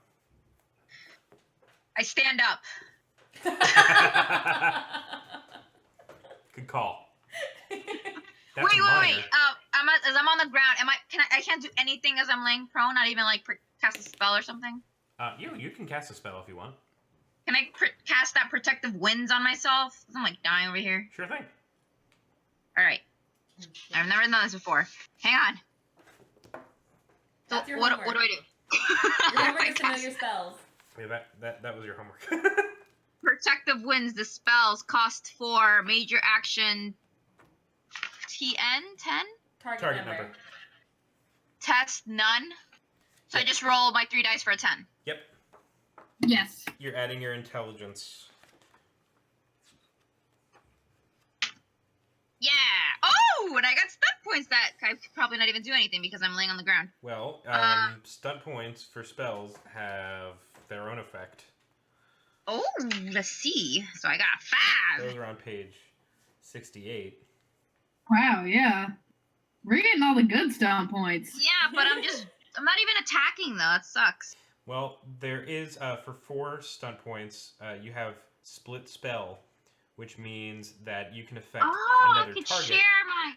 I stand up. Good call. Wait. Minor. As I'm on the ground, I can't do anything as I'm laying prone, not even like cast a spell or something? You can cast a spell if you want. Can I cast that protective winds on myself? I'm like dying over here. Sure thing. Alright. I've never done this before. Hang on. So That's your what homework. do I do? Your homework I is to know cast your spells. Yeah, that was your homework. Protective winds, the spells cost for major action TN 10? Target number. Test none. So I Yep. just roll my 3 dice for a 10. Yep. Yes. You're adding your intelligence. Yeah! Oh! And I got stun points that I could probably not even do anything because I'm laying on the ground. Well, stunt points for spells have their own effect. Oh, let's see. So I got a 5. Those are on page 68. Wow, yeah. We're getting all the good stomp points. Yeah, but I'm not even attacking though. It sucks. Well, there is, for 4 stunt points, you have split spell, which means that you can affect Oh, I another could target. share my...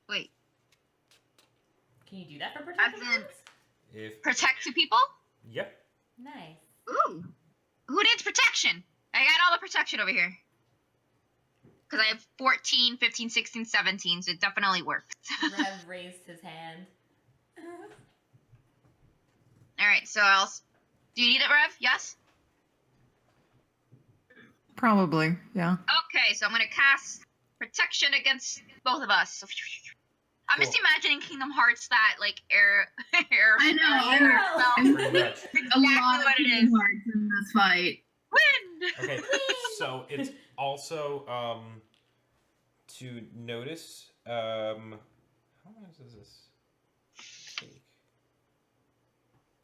Wait. Can you do that for protective As in- winds? If Protect 2 people? Yep. Nice. Ooh. Who needs protection? I got all the protection over here. Because I have 14, 15, 16, 17, so it definitely works. Rev raised his hand. Alright, so else. Do you need it, Rev? Yes? Probably, yeah. Okay, so I'm going to cast protection against both of us. So, I'm just Cool. imagining Kingdom Hearts that, like, air I know. spell. Pretty much. Exactly A lot of what it is. Kingdom Hearts in this fight. Wind! Okay, so it's also to notice. How long does this take?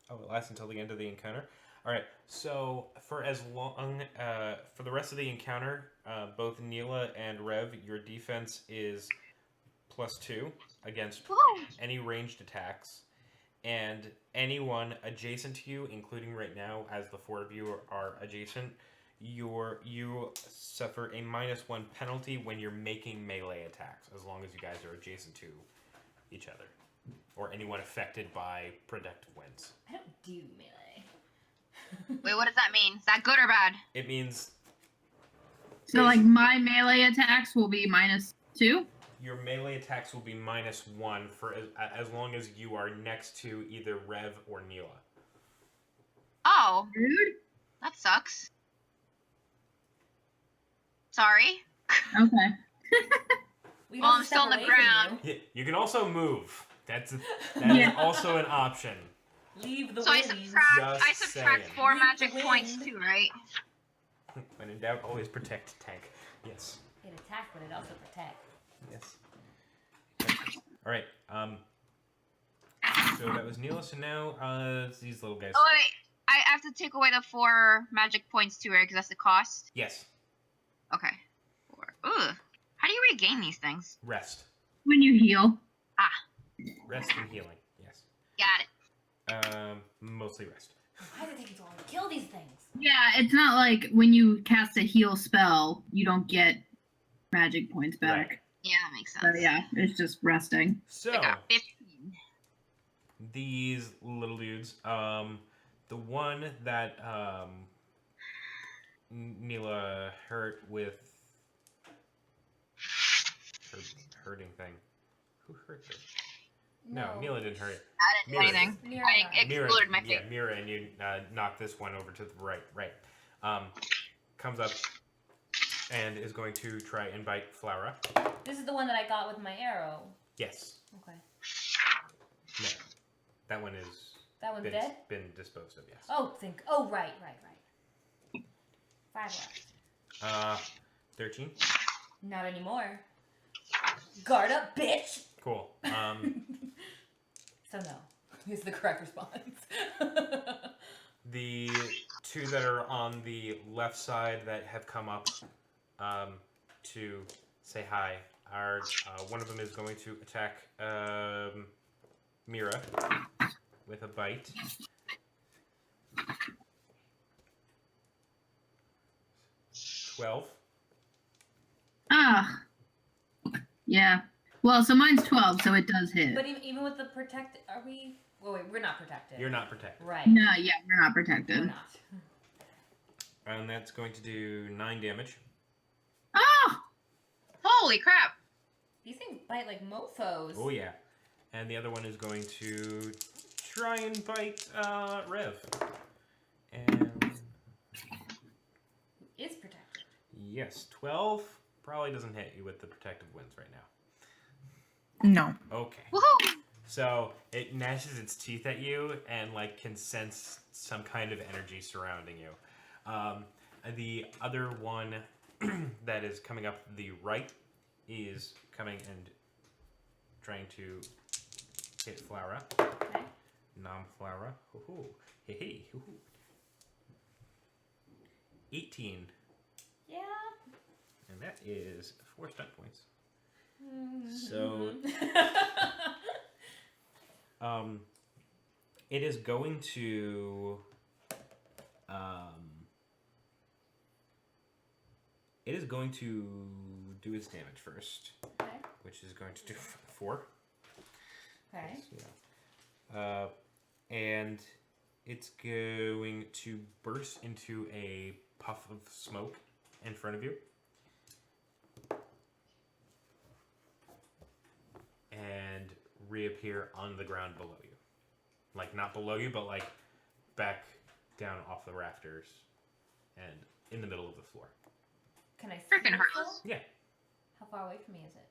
Oh, it lasts until the end of the encounter. All right. So for as long, for the rest of the encounter, both Neela and Rev, your defense is +2 against Whoa. any ranged attacks, and anyone adjacent to you, including right now, as the 4 of you are adjacent, you suffer a -1 penalty when you're making melee attacks, as long as you guys are adjacent to each other. or anyone affected by protective winds. I don't do melee. Wait, what does that mean? Is that good or bad? It means So, like, my melee attacks will be -2? your melee attacks will be -1 for as long as you are next to either Rev or Neela. Oh, Rude? that sucks. Sorry. Okay. We Well, don't I'm still on the step away from ground. You can also move. That is Yeah. also an option. you. Leave the So I winds. Just saying. 4 Leave the magic points wind. too, right? When in doubt, always protect tank. Yes. It attack, but it also protect. Yes. All right. So that was Neela. So now it's these little guys. Oh wait, I have to take away the 4 magic points too, right? Because that's the cost. Yes. Okay. 4. Ugh. How do you regain these things? Rest. When you heal. Rest and healing. Yes. Got it. Mostly rest. Why is it taking so long to kill these things? Yeah, it's not like when you cast a heal spell, you don't get magic points back. Right. Yeah, that makes sense. So yeah, it's just resting. So I got 15. these little dudes, the one that Neela hurt with her hurting thing. Who hurt her? No, Neela didn't hurt it. I didn't do Mira. anything. Mira. I exploded my Yeah, face. Mira, and you knocked this one over to the right. Right. Comes up and is going to try and bite Flora. This is the one that I got with my arrow. Yes. Okay. No. That one is That one's dead? been disposed of. Yes. Oh, right. 5 left. 13. Not anymore. Guard up, bitch! Cool. So no, is the correct response. The two that are on the left side that have come up to say hi are one of them is going to attack Mira with a bite. Ah. Yeah. Well, so mine's 12, so it does hit. But even with the protect, are we? Oh wait, we're not protected. You're not protected. Right. No, yeah, we're not We're protected. not. And that's going to do 9 damage. Oh! Holy crap. These things bite like mofos. Oh yeah. And the other one is going to try and bite Rev. And Is protected. yes, 12 probably doesn't hit you with the protective winds right now. No. Okay. Woohoo! So it gnashes its teeth at you and like can sense some kind of energy surrounding you. The other one that is coming up the right is coming and trying to hit Flora. Okay. Nom Flora. Hoo-hoo. Hey, hoo-hoo. 18. Yeah. And that is 4 stunt points. Mm-hmm. So it is going to do its damage first, Okay. which is going to do 4. Okay. Yeah. And it's going to burst into a puff of smoke in front of you. And reappear on the ground below you. Like, not below you, but like back down off the rafters and in the middle of the floor. Can I see Freaking it heartless. still? Yeah. How far away from me is it?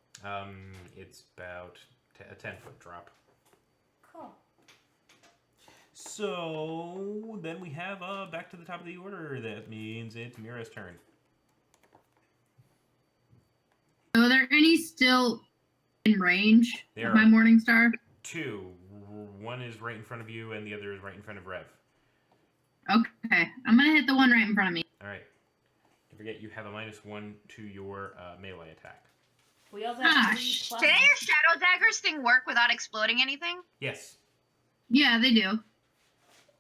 It's about a 10-foot drop. Cool. So then we have back to the top of the order. That means it's Mira's turn. So are there any still in range There of my are. Morning Star? 2. One is right in front of you, and the other is right in front of Rev. Okay. I'm going to hit the one right in front of me. All right. Don't forget, you have a -1 to your melee attack. We also have 3 Gosh. plus. Did any of your shadow daggers thing work without exploding anything? Yes. Yeah, they do.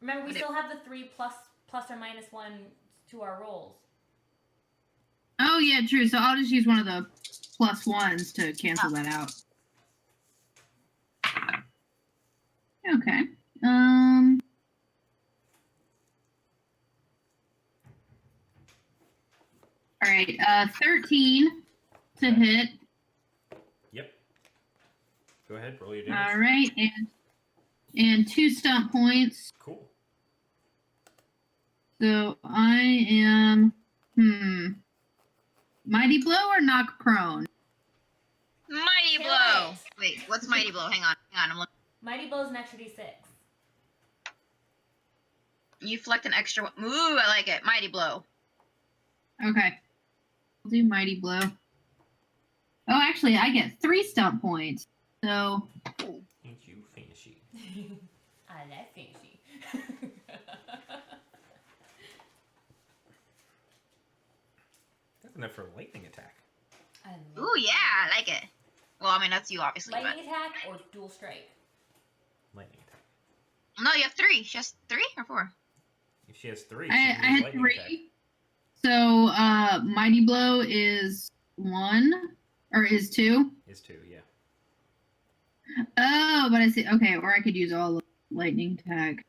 Remember, we But still have the 3 plus or -1 to our rolls. Oh, yeah, true. So I'll just use one of the +1s to cancel that out. All right, 13 to hit. Yep. Go ahead, roll your damage. All right, and 2 stump points. Cool. So I am mighty blow or knock prone. Mighty Kill blow. it. Wait, what's mighty blow? Hang on. I'm looking. Mighty Blow is an extra d6. You select an extra one. Ooh, I like it. Mighty blow. Okay, I'll do mighty blow. Oh, actually, I get 3 stump points. So Ain't you fancy? I like fancy. That's enough for a lightning attack. Ooh, yeah, I like it. Well, I mean, that's you, obviously. Lightning attack or dual strike? Lightning attack. But... No, you have 3. She has 3 or 4? If she has 3, I she can use had lightning 3. attack. So mighty blow is 1 or is 2. Is 2, yeah. Oh, but I see. Okay, or I could use all lightning tag.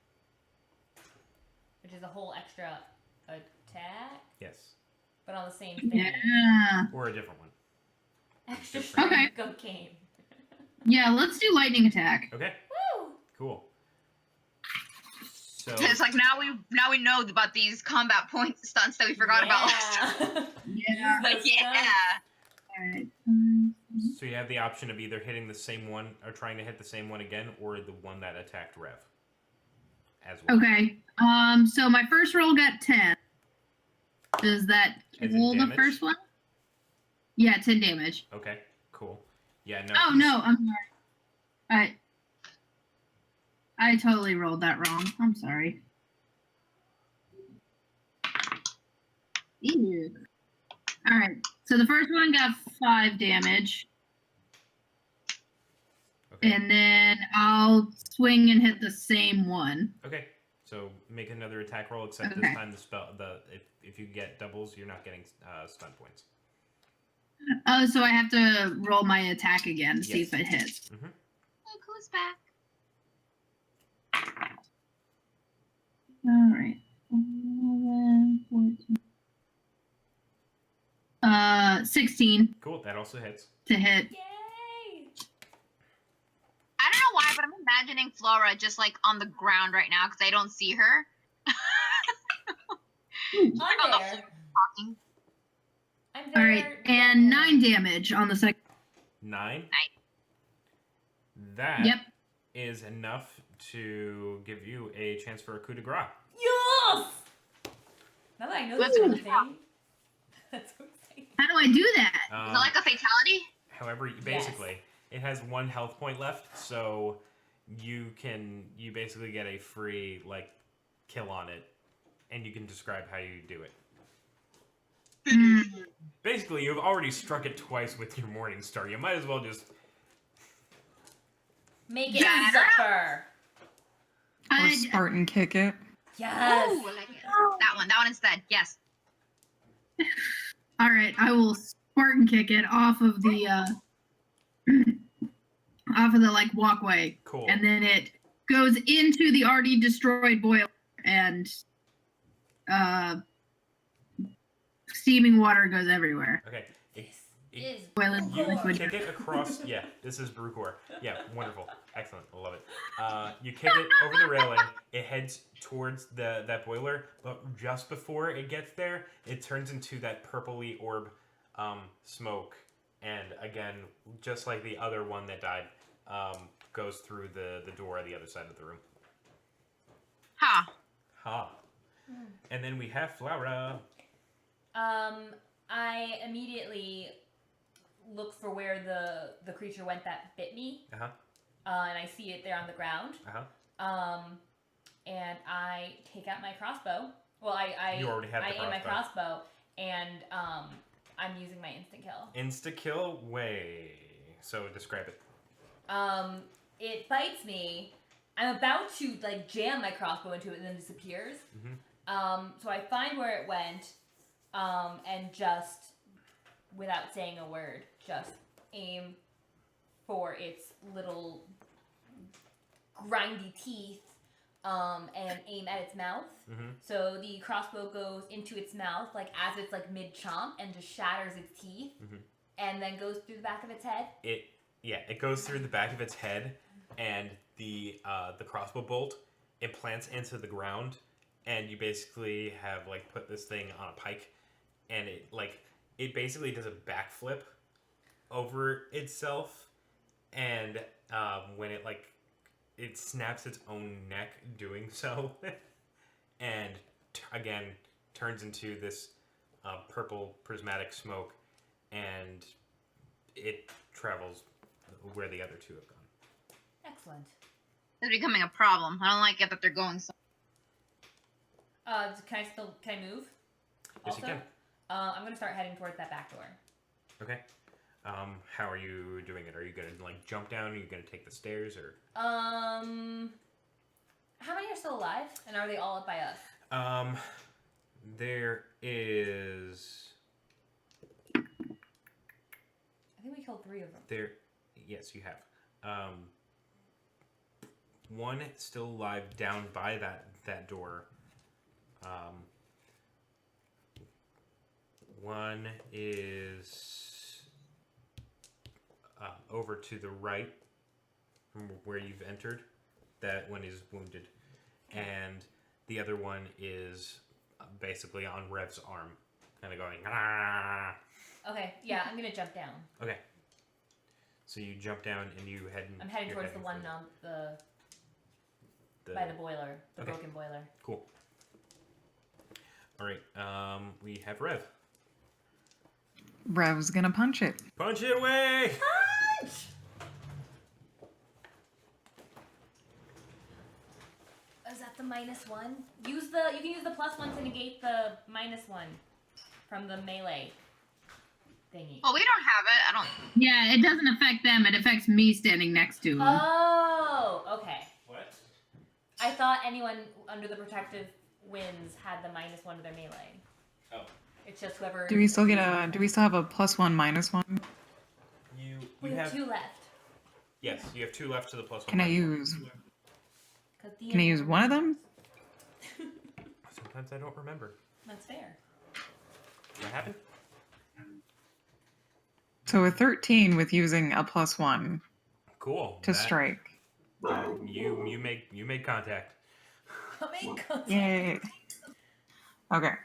Which is a whole extra attack, Yes. but on the same thing. Yeah. Or a different one. Extra Different. Okay. strength cocaine. Yeah, let's do lightning attack. Okay, Woo! cool. So, It's like now we know about these combat point stunts that we forgot about. about. Yeah. Like, yeah. Alright. so you have the option of either hitting the same one or trying to hit the same one again, or the one that attacked Rev. As well. Okay. So my first roll got 10. Does that As in roll the damage? first one? Yeah, 10 damage. Okay, cool. Yeah, no. Oh he's- no, I'm sorry. I totally rolled that wrong. I'm sorry. Ew. All right. So the first one got 5 damage, Okay. and then I'll swing and hit the same one. Okay. So make another attack roll, except Okay. this time if you get doubles, you're not getting stun points. Oh, so I have to roll my attack again to see Yes. if it hits. Mm-hmm. Look who's back. All right. 11, 14. 16 Cool. That also hits. to hit. Yay! I don't know why, but I'm imagining Flora just like on the ground right now because I don't see her. I'm there. Talking. I'm there. All right, and 9 damage on the second. 9. Nice. That is Yep. enough to give you a chance for a coup de grace. Yes! Now that I know That's this a is a thing, that's so exciting. How do I do that? Is it like a fatality? However, basically, it has 1 health point left, so you basically get a free kill on it, and you can describe how you do it. Basically, you've already struck it twice with your Morning Star. You might as well just Make it Yeah. suffer. Or Spartan kick it. Yes. Ooh, I like it. That one instead. Yes. All right, I will Spartan kick it off of the walkway, cool. and then it goes into the already destroyed boiler, and steaming water goes everywhere. Okay. Is Boiling You liquid. kick it across. Yeah, this is Brewcore. Yeah, wonderful, excellent, I love it. You kick it over the railing. It heads towards that boiler, but just before it gets there, it turns into that purpley orb smoke, and again, just like the other one that died, goes through the door on the other side of the room. Ha. Ha. And then we have Flora. I immediately look for where the creature went that bit me, Uh-huh. and I see it there on the ground. Uh-huh. And I take out my crossbow. Well, I You already have the aim my crossbow. crossbow, and I'm using my instant kill. Insta-kill way. So describe it. It bites me. I'm about to jam my crossbow into it, and then disappears. Mm-hmm. So I find where it went, and just, without saying a word, just aim for its little grindy teeth, and aim at its mouth. Mm-hmm. So the crossbow goes into its mouth, like as it's like mid chomp, and just shatters its teeth, and then goes through the back of its head. It goes through the back of its head, and the crossbow bolt implants into the ground, and you basically have like put this thing on a pike, and it basically does a backflip over itself, and when it snaps its own neck doing so, and again turns into this purple prismatic smoke, and it travels where the other two have gone. Excellent. It's becoming a problem. I don't like it that they're going so. Can I move? Yes, you can. I'm gonna start heading towards that back door. Okay. How are you doing it? Are you gonna jump down? Are you gonna take the stairs, or? How many are still alive, and are they all up by us? There is. I think we killed 3 of them. Yes, you have. One still alive down by that door. One is over to the right from where you've entered. That one is wounded, and the other one is basically on Rev's arm, kind of going. Ah! Okay, yeah, I'm gonna jump down. Okay. So you jump down and you head. I'm heading towards the one on by the boiler, the broken boiler. Cool. All right. We have Rev. Rev's gonna punch it. Punch it away! Punch! Is that the -1? You can use the +1 to negate the -1 from the melee thingy. Well, we don't have it. I don't. Yeah, it doesn't affect them. It affects me standing next to them. Oh, okay. What? I thought anyone under the protective winds had the -1 to their melee. Oh. It's just whoever. Do we still have a +1 -1? We have 2 left. Yes, you have 2 left to the +1. Can I use one of them? Sometimes I don't remember. That's fair. What happened? So a 13 with using a +1 Cool. to strike. You made contact. Yay. Okay.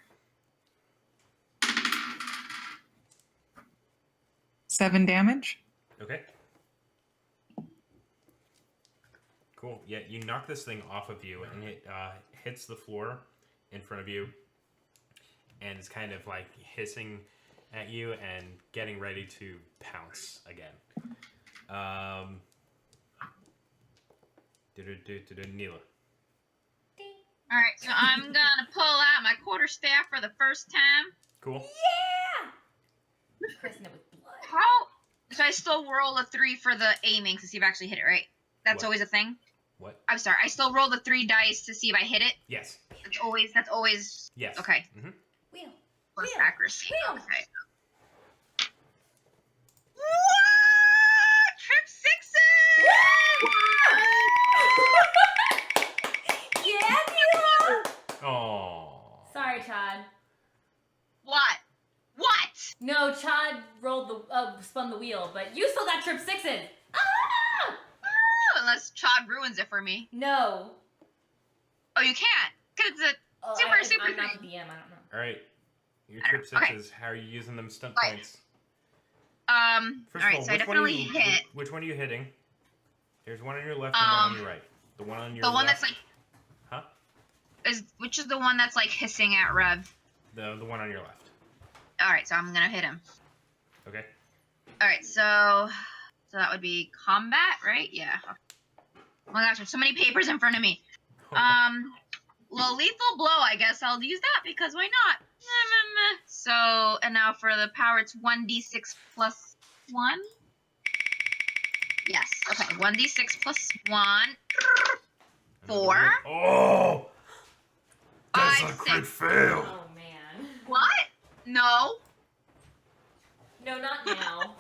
7 damage. Okay. Cool. Yeah, you knock this thing off of you, and it hits the floor in front of you, and it's kind of like hissing at you and getting ready to pounce again. Neela. All right, so I'm gonna pull out my quarterstaff for the first time. Cool. Yeah! Pressing it with blood. How? So I still roll a 3 for the aiming to see if I actually hit it, right? That's What? always a thing. What? I'm sorry. I still roll the 3 dice to see if I hit it. Yes. That's always. Yes. Okay. Mm-hmm. Wheel. Plus Wheel. accuracy. Wheel. Okay. What? Trip 6s! Yeah, Neela! Oh. Sorry, Chad. What? What? No, Chad rolled spun the wheel, but you still got trip 6s. Ah! Oh, unless Chad ruins it for me. No. Oh, you can't. Because it's Oh, Super I'm not thing. the DM. I don't know. All right. Your I trip don't- okay. 6s. How are you using them stunt Right. points? All First right, of all, so I which one are definitely you, hit. Which one are you hitting? There's one on your left and one on your right. The one on your The one left. that's like. Huh? Which is the one that's like hissing at Rev? The one on your left. All right, so I'm gonna hit him. Okay. All right, so that would be combat, right? Yeah. Oh my gosh, there's so many papers in front of me. Well, lethal blow, I guess I'll use that because why not? So, and now for the power, it's 1d6 plus 1. Yes. Okay, 1d6 plus 1. 4. Oh! That's a 5, crit 6. fail. Oh man. What? No. No, not now.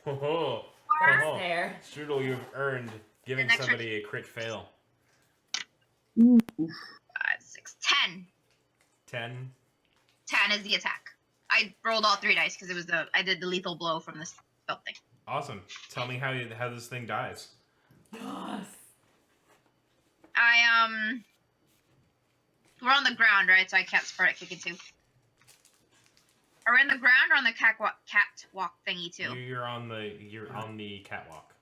Oh, Almost there. Strudel, you've earned giving An extra- somebody a crit fail. Ooh. 5, 6, 10. 10. 10 is the attack. I rolled all 3 dice because it was I did the lethal blow from this spell thing. Awesome. Tell me how this thing dies. Yes. We're on the ground, right? So I can't spread it kicking too. Are we on the ground or on the catwalk thingy too? You're on the catwalk.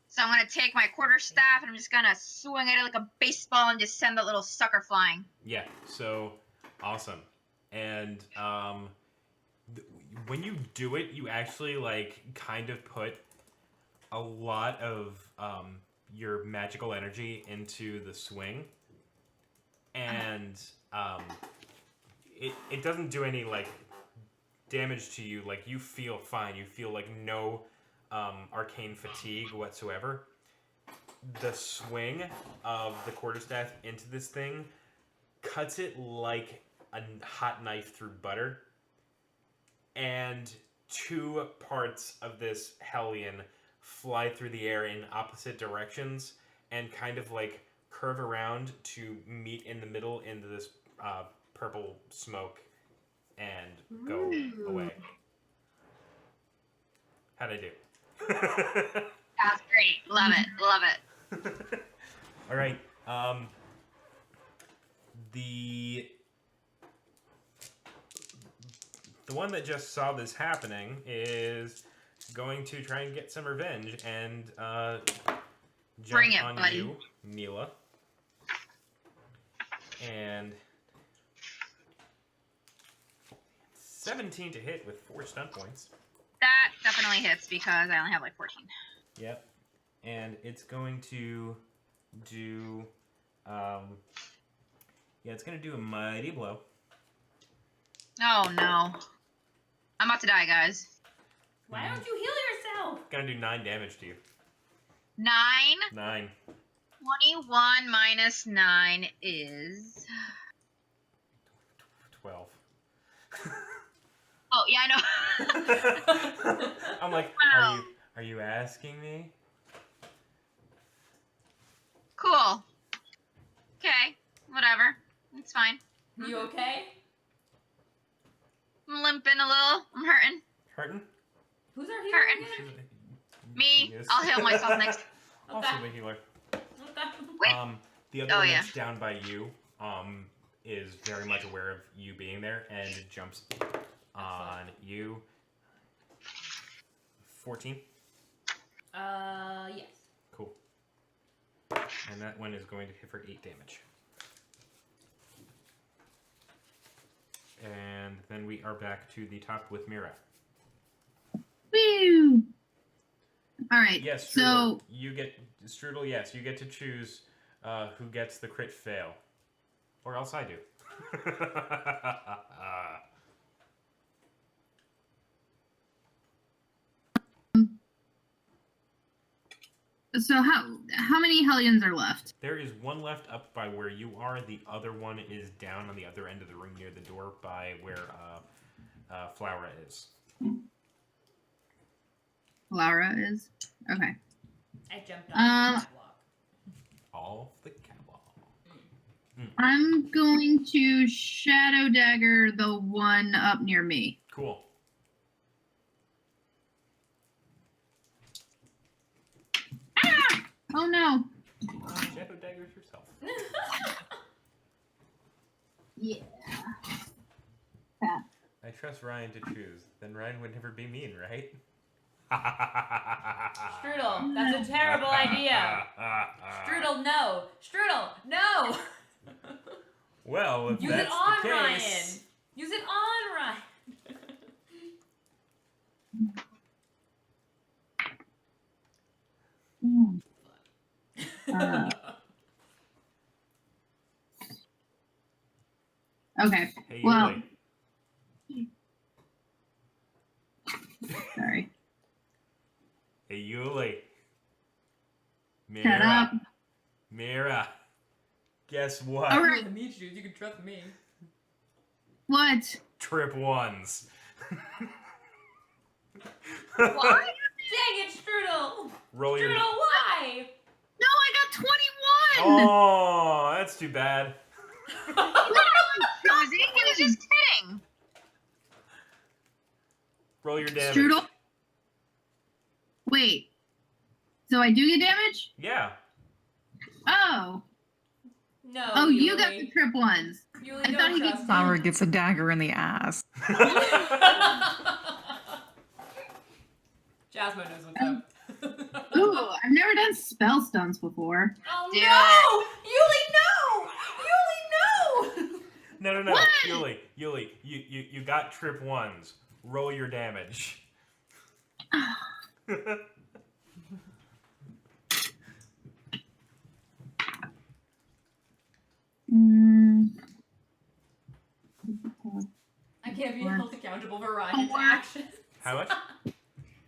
So I'm gonna take my quarterstaff and I'm just gonna swing at it like a baseball and just send that little sucker flying. Yeah. So awesome. And when you do it, you actually like kind of put a lot of your magical energy into the swing, and it doesn't do any like damage to you. Like you feel fine. You feel like no arcane fatigue whatsoever. The swing of the quarterstaff into this thing cuts it like a hot knife through butter, and 2 parts of this hellion fly through the air in opposite directions and kind of like curve around to meet in the middle into this purple smoke and go away. How'd I do? That's great. Love it. Love it. All right. The one that just saw this happening is going to try and get some revenge and jump Bring it, on buddy. you, Neela. And 17 to hit with 4 stun points. That definitely hits because I only have like 14. Yep. And it's going to do it's going to do a mighty blow. Oh no. I'm about to die, guys. Why don't you heal yourself? Going to do 9 damage to you. 9. 9. 21 minus 9 is... 12. Oh, yeah, I know. I'm like, Wow. are you asking me? Cool. Okay, whatever. It's fine. You okay? I'm limping a little. I'm hurting. Hurting? Who's our Hurting. hero again? Me. She is. I'll heal myself next. Also the healer. Okay. Wait. The other Oh, one yeah. that's down by you is very much aware of you being there and it jumps on you. 14. Yes. Cool. And that one is going to hit for 8 damage. And then we are back to the top with Mira. Woo! All right. Yes, So Strudel. You get Strudel. Yes, you get to choose who gets the crit fail, or else I do. how many hellions are left? There is one left up by where you are. The other one is down on the other end of the room near the door by where Flower is. Laura is okay. I jumped on the catwalk. Off the catwalk. I'm going to shadow dagger the one up near me. Cool. Ah! Oh no. Shadow daggers yourself. Yeah. I trust Ryan to choose. Then Ryan would never be mean, right? Strudel, that's a terrible idea. Strudel, no. Strudel, no. Well, if Use that's it on the Ryan. case, Use it on Ryan. Okay. hey, Well. Yuli. Sorry. Hey, Yuli. Shut up. Mira. Guess what? All right. The meat shoes, you can trust me. What? Trip ones. What? Dang it, Strudel. Roll your. Strudel, why? No, I got 21. Oh, that's too too bad. Cozy, he was just kidding. Roll your damage. Strudel? Wait. So I do get damage? Yeah. Oh. No. Oh, you Yuli. got the trip ones. Yuli, I don't thought he trust gets me. Flower gets a dagger in the ass. Jasmine knows what's up. Ooh, I've never done spell stones before. Oh Do no! Yuli, no! Yuli, no! No. What? Yuli, you got trip ones. Roll your damage. I can't be held accountable for Ryan's 4. actions. How much?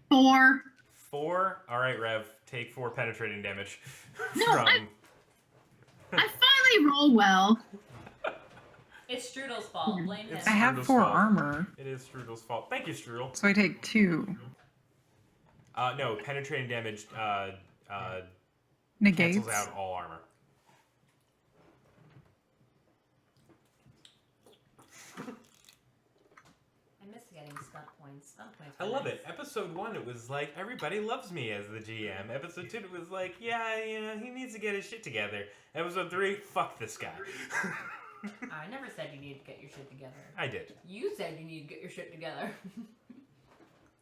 4. 4? Alright, Rev. Take 4 penetrating damage. No, from... I finally roll well. It's Strudel's fault. Blame him. It's- I have Strudel's 4 fault. armor, It is Strudel's fault. Thank you, Strudel. so I take 2. No, penetrating damage Negates. cancels out all armor. I miss getting stunt points. Stunt points. I were love nice. it. Episode 1, it was like, everybody loves me as the GM. Episode 2, it was like, yeah, he needs to get his shit together. Episode 3, fuck this guy. I never said you needed to get your shit together. I did. You said you need to get your shit together.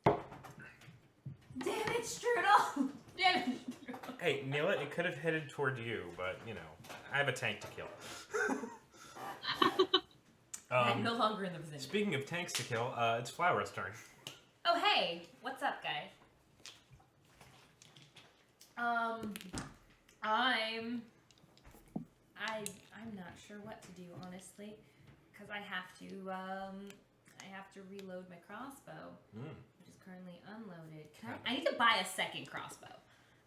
Damn it, Strudel! Damn it, Strudel! Hey, nail it. It could have headed toward you, but, you know, I have a tank to kill. I'm no longer in the vicinity. Speaking of tanks to kill, it's Flower's turn. Oh, hey! What's up, guys? I'm not sure what to do, honestly, because I have to reload my crossbow, which is currently unloaded. I need to buy a second crossbow.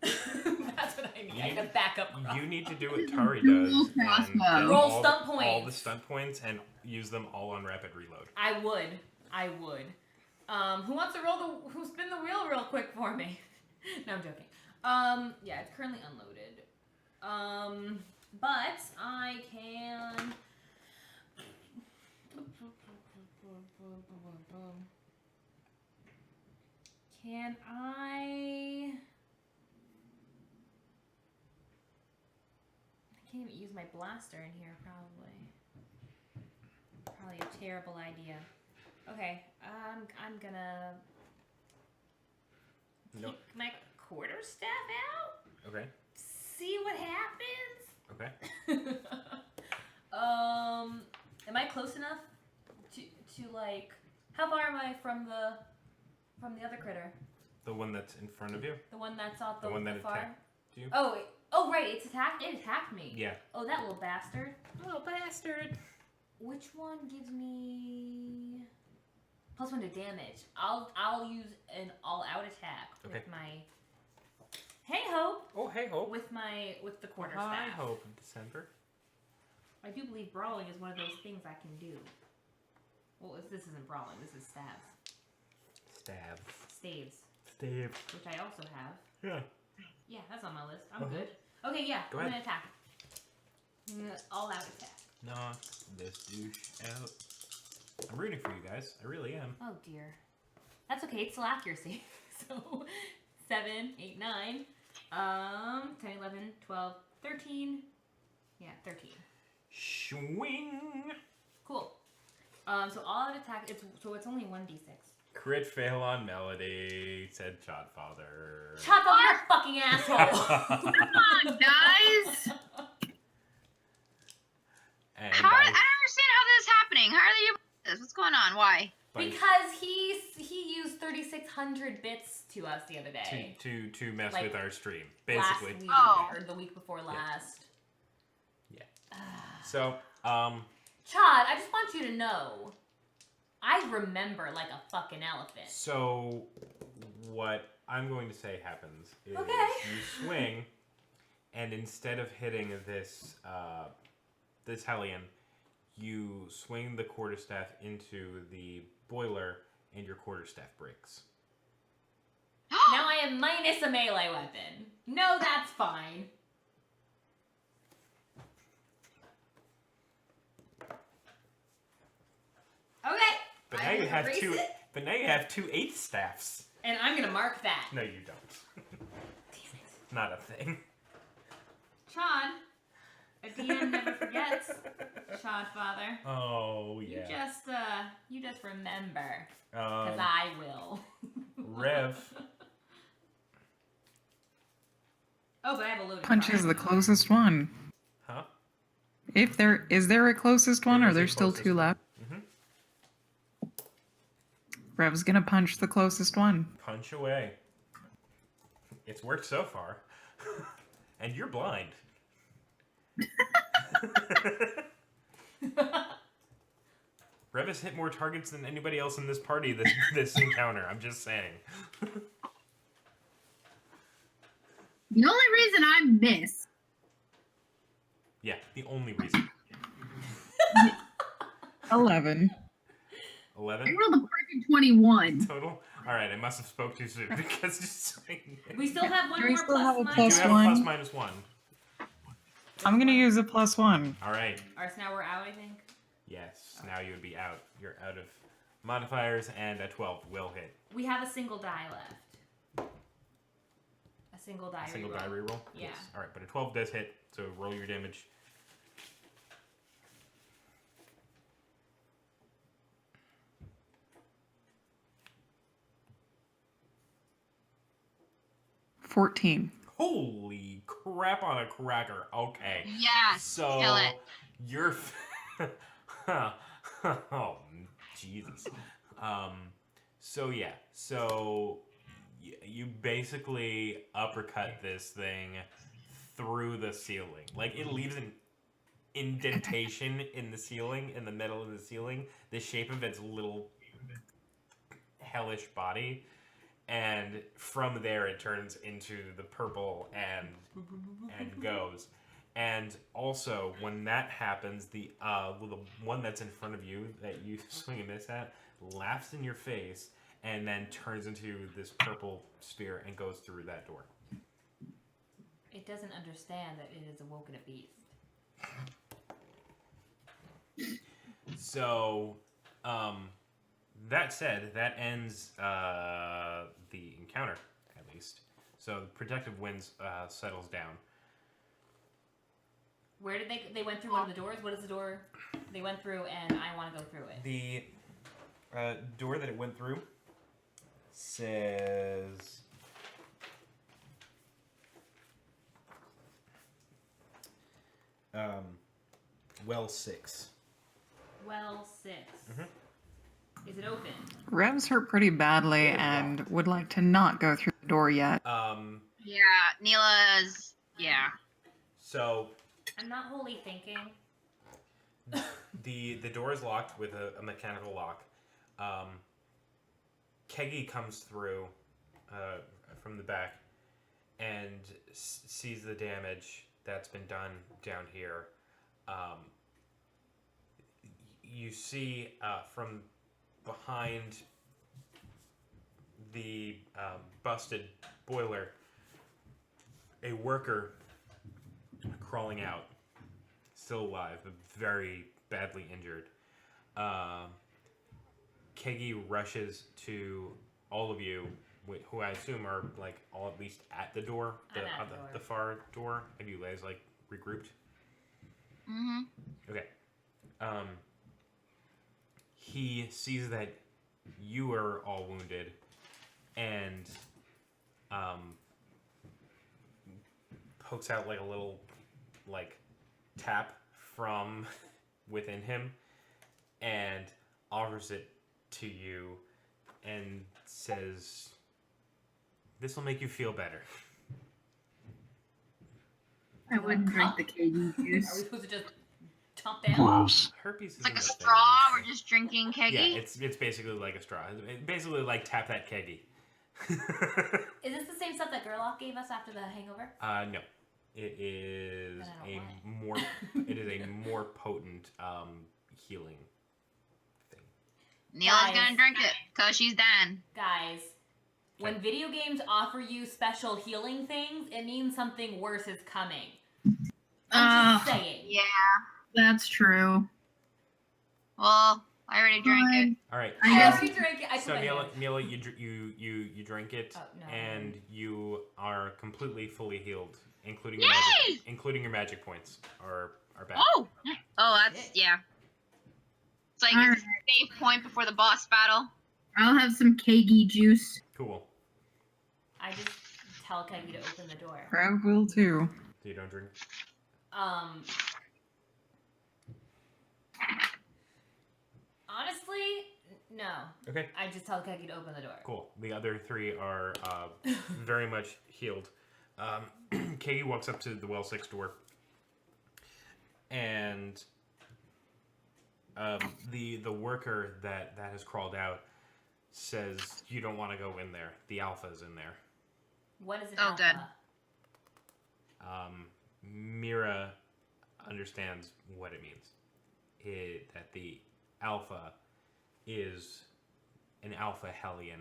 That's what I need. I need a backup crossbow. You need to do what Tari does. Dual and crossbow. get Roll all stunt All points. the stunt points and use them all on rapid reload. I would. Who wants to who spin the wheel real quick for me? No, I'm joking. Yeah, it's currently unloaded. But I can. Can I can't even use my blaster in here, probably. Probably a terrible idea. Okay, I'm gonna Nope. kick my quarterstaff out. Okay. See what happens. Okay. Am I close enough to like? How far am I from the other critter? The one that's in front of you? The one that's off The one that far? attacked you? Oh, right. It attacked me. Yeah. Oh, that little bastard. Little bastard. Which one gives me +1 to damage? I'll use an all-out attack Okay. with my hey ho Oh, hey ho. with the quarterstaff. Hi hope in December. I do believe brawling is one of those things I can do. Well, this isn't brawling. This is stabs, staves, Stab. which I also have. Yeah. Yeah, that's on my list. I'm good. Okay, yeah. Go I'm ahead. gonna attack. All-out attack. Knock this douche out. I'm rooting for you guys. I really am. Oh dear. That's okay, it's still accuracy. So 7, 8, 9, 10, 11, 12, 13. Yeah, 13. Swing. Cool. So all out attack it's only 1d6. Crit fail on Melody, said Chotfather. Chop off your fucking asshole! Come on, guys. And I don't understand how this is happening. How are you this? What's going on? Why? Because he used 3,600 bits to us the other day. to mess Like, with our stream, Last basically. week, Oh. or the week before last. So, Chad, I just want you to know, I remember like a fucking elephant. So, what I'm going to say happens is Okay. you swing, and instead of hitting this this hellion, you swing the quarterstaff into the boiler, and your quarterstaff breaks. Now I am minus a melee weapon. No, that's fine. Okay. But I now you will have erase two. it, But now you have 2 8 staffs. and I'm gonna mark that. No, you don't. Not a thing. Chad, a DM never forgets. Chad father. Oh yeah. You just remember, cause I will. Rev. Oh, but I have a loaded Punch is card. the closest one. Huh? If there is there a closest one, There or is a there's still closest 2 one. left? Rev's gonna punch the closest one. Punch away. It's worked so far. And you're blind. Rev has hit more targets than anybody else in this party this encounter. I'm just saying. The only reason I miss. Yeah, the only reason. 11. 11 I rolled a perfect 21. total? Alright, I must have spoke too soon because just saying. We still have one Do we more still have a You plus have one? a plus -1. I'm gonna use a +1. Alright. Alright, so now we're out, I think. Yes, now you would be out. You're out of modifiers, and a 12 will hit. We have a single die left. A single die. A single reroll. die reroll? Yeah. Yes. Alright, but a 12 does hit, so roll your damage. $14. Holy crap on a cracker. Okay. Yes. So kill it. you're oh Jesus. So yeah. So you basically uppercut this thing through the ceiling. Like it leaves an indentation in the ceiling, in the middle of the ceiling, the shape of its little hellish body. And from there, it turns into the purple and goes. And also, when that happens, the one that's in front of you that you swing and miss at laughs in your face and then turns into this purple sphere and goes through that door. It doesn't understand that it is awoken a beast. So, that said, that ends the encounter, at least. So, the protective winds settles down. Where did they went through one of the doors? What is the door they went through, and I want to go through it? The door that it went through says... well 6. Well, 6. Is it open? Rev's hurt pretty badly and would like to not go through the door yet. Yeah, Neela's. Yeah. So I'm not wholly thinking. the door is locked with a mechanical lock. Keggy comes through from the back and sees the damage that's been done down here. You see from behind the busted boiler a worker crawling out, still alive, but very badly injured. Keggy rushes to all of you, who I assume are like all at least at the door, I'm at the door. the far door. Have you guys like regrouped? Mm-hmm. Okay. He sees that you are all wounded, and pokes out like a little like tap from within him, and offers it to you, and says, "This will make you feel better." I wouldn't drink the KD Are we juice. supposed to just chomp down? Gross. Herpes is It's like a thing. straw. We're just drinking keggy. Yeah, it's basically like a straw. Basically like tap that keggy. Is this the same stuff that Gerlock gave us after the hangover? No. It is Then I a don't more more potent healing thing. Neela's Guys. gonna drink it because she's done. Guys, when video games offer you special healing things, it means something worse is coming. I'm just saying. Yeah. That's true. Well, I already drank it. All right. I I guess- already drank it. I So put my Neela, hand. Neela, you drink it, Oh, no. and you are completely fully healed, including Yay! your magic points are back. Oh, that's yeah. It's like All it's a save point before the boss battle. I'll have some kegi juice. Cool. I just tell Keggy to open the door. Rev will too. So you don't drink. Honestly, no. Okay. I just tell Keggy to open the door. Cool. The other three are very much healed. Katie walks up to the well 6 door, and the worker that has crawled out says you don't want to go in there. The alpha's in there. What is an Oh, alpha? good. Mira understands what it means. That the alpha is an alpha hellion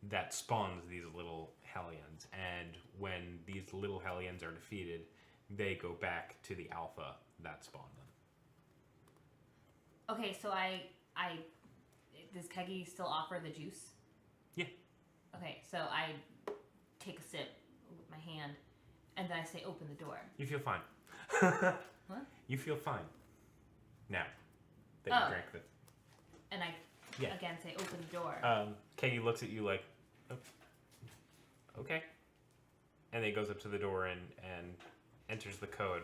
that spawns these little hellions, and when these little hellions are defeated, they go back to the alpha that spawned them. Okay, so does Keggy still offer the juice? Yeah. Okay, so I take a sip with my hand, and then I say, "Open the door." You feel fine. What? You feel fine now that Oh. you drank this. And I Yeah. again say, "Open the door." Katie looks at you like, oh, okay. And then goes up to the door and enters the code.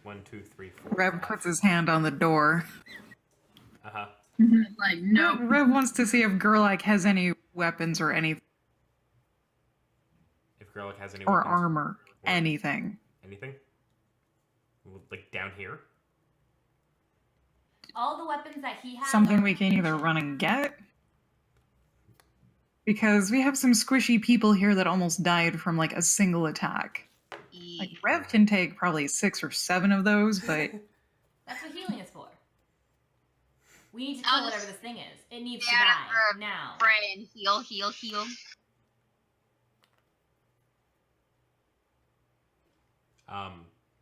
1, 2, 3, 4. Rev puts his hand on the door. Uh-huh. Like, no. Rev wants to see if Gerlach has any weapons or any If Gerlach has any or weapons. armor, anything. Anything? Like down here? All the weapons that he has. Something we can either run and get. Because we have some squishy people here that almost died from like a single attack. Like Rev can take probably 6 or 7 of those, but That's what healing is for. We need to I'll kill just- whatever this thing is. It needs Yeah, to die for- now. Pray and heal.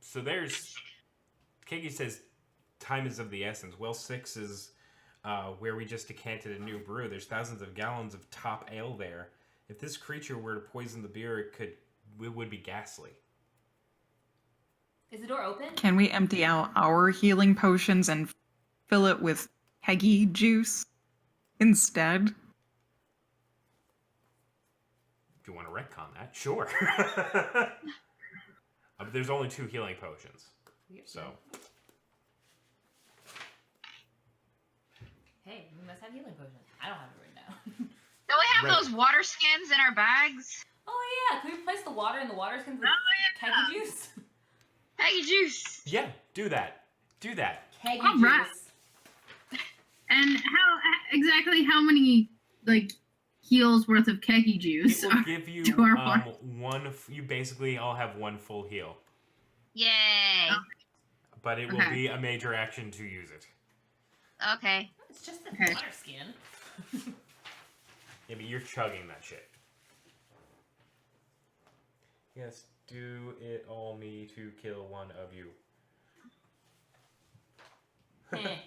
So there's... Kiki says time is of the essence. Well 6 is where we just decanted a new brew. There's thousands of gallons of top ale there. If this creature were to poison the beer, it would be ghastly. Is the door open? can we empty out our healing potions and fill it with Peggy juice instead? If you want to retcon that, sure. But there's only 2 healing potions. So, Hey, we must have healing potions. I don't have it right now. Don't we have Right. those water skins in our bags? Oh yeah, can we replace the water in the water skins with keggy juice? Peggy juice. yeah, do that. Do that. Keggy All right. juice. And exactly how many like heals worth of kegi juice? It will give you to our one. You basically all have 1 full heal, Yay. but it will Okay. be a major action to use it. Okay. It's just a Okay. water skin. Yeah, but you're chugging that shit. Yes, do it all me to kill one of you. Eh.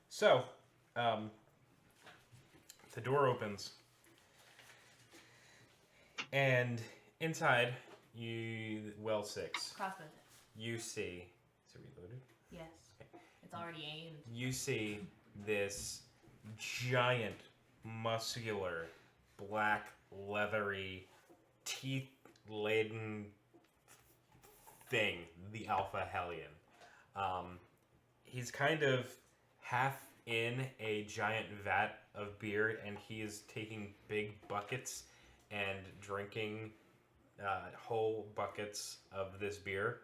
So, the door opens, and inside, well 6, Crossbow. you see. Is it reloaded? Yes. It's already aimed. You see this giant, muscular, black, leathery, teeth-laden thing, the Alpha Hellion. He's kind of half in a giant vat of beer, and he is taking big buckets and drinking whole buckets of this beer.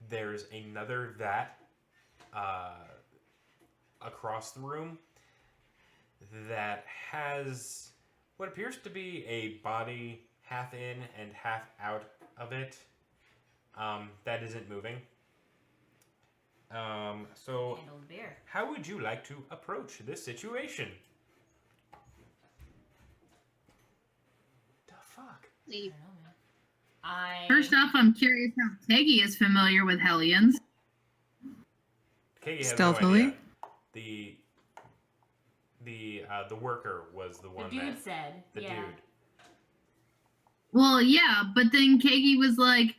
There's another vat across the room that has what appears to be a body half in and half out of it that isn't moving. So Handle the beer. how would you like to approach this situation? The fuck? I don't know, man. I First off, I'm curious how Peggy is familiar with Hellions. Katie has Stealthily? no idea. The worker was the The one dude that said. the yeah. dude. Well, yeah, but then Kagi was like,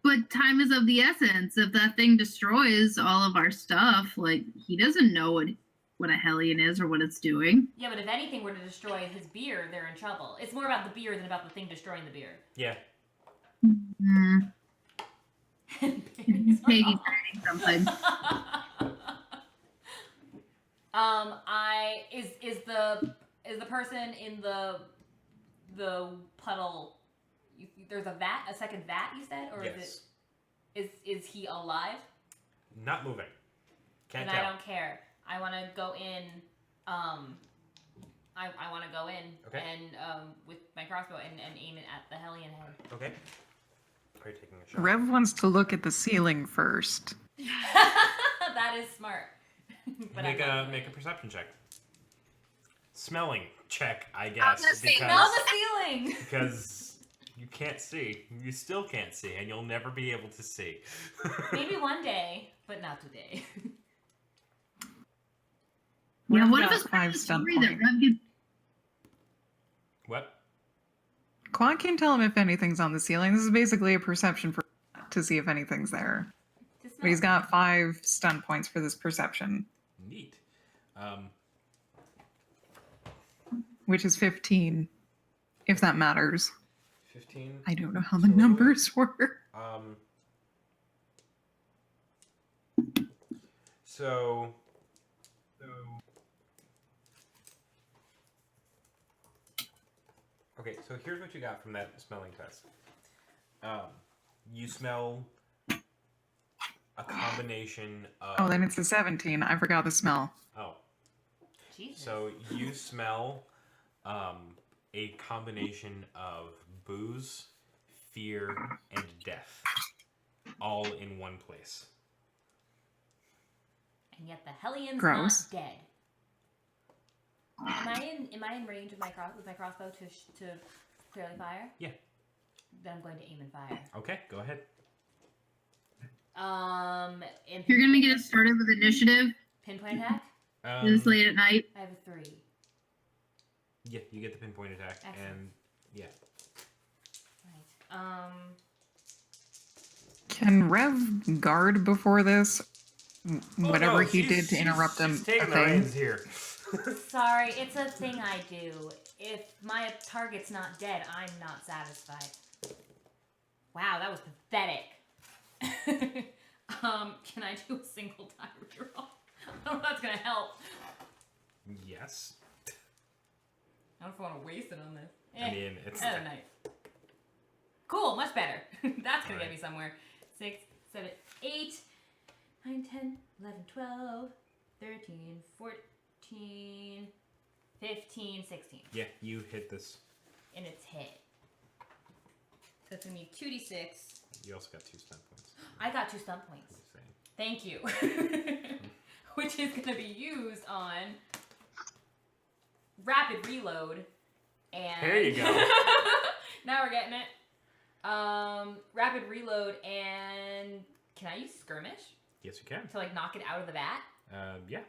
but time is of the essence. If that thing destroys all of our stuff, like, he doesn't know what a Hellion is or what it's doing. Yeah, but if anything were to destroy his beer, they're in trouble. It's more about the beer than about the thing destroying the beer. Yeah. Mm, Babies are Kagi's off. writing something. Is the person in the puddle? There's a second vat. You said, or Yes. is he alive? Not moving. Can't And tell. I don't care. I want to go in. I want to go in Okay. and with my crossbow and aim it at the Hellion head. Okay. Are you taking a shot? Rev wants to look at the ceiling first. That is smart. But make I'm not a doing it. perception check. Smelling check, I was guess, gonna say, Smell because the ceiling. because you can't see. You still can't see, and you'll never be able to see. Maybe one day, but not today. Yeah, Rev what if got it's part of 5 the stun story that points. Rev gets? What? Quad can tell him if anything's on the ceiling. This is basically a perception for to see if anything's there. Just But he's smell. got 5 stun points for this perception, Neat. which is 15, if that matters. 15. I don't know how the Totally. numbers work. So. Okay, so here's what you got from that smelling test. You smell a combination of. Oh, then it's a 17. I forgot the smell. Oh, Jesus. so you smell a combination of booze, fear, and death, all in one place. And yet the Hellion's Gross. not dead. Am I in range of my crossbow to clearly fire? Yeah. Then I'm going to aim and fire. Okay, go ahead. And You're gonna get us started with initiative pinpoint attack. this late at night. I have a 3. Yeah, you get the pinpoint attack, Excellent. and yeah. Right. Can Rev guard before this? Whatever Oh, no, he she's- did to interrupt him. She's taking a the thing. reins here. Sorry, it's a thing I do. If my target's not dead, I'm not satisfied. Wow, that was pathetic. Can I do a single die reroll? I don't know if that's gonna help. Yes. I don't know if I want to waste it on this. I mean, it's. Other night. Cool, much better. That's gonna get Alright. me somewhere. 6, 7, 8, 9, 10, 11, 12, 13, 14, 15, 16. Yeah, you hit this. And it's hit. So it's gonna be 2d6. You also got 2 stun points. I got 2 stunt points. Just saying. Thank you. Which is gonna be used on rapid reload. And There you go. Now we're getting it. Rapid reload and can I use skirmish Yes, you can. to like knock it out of the vat? Yeah,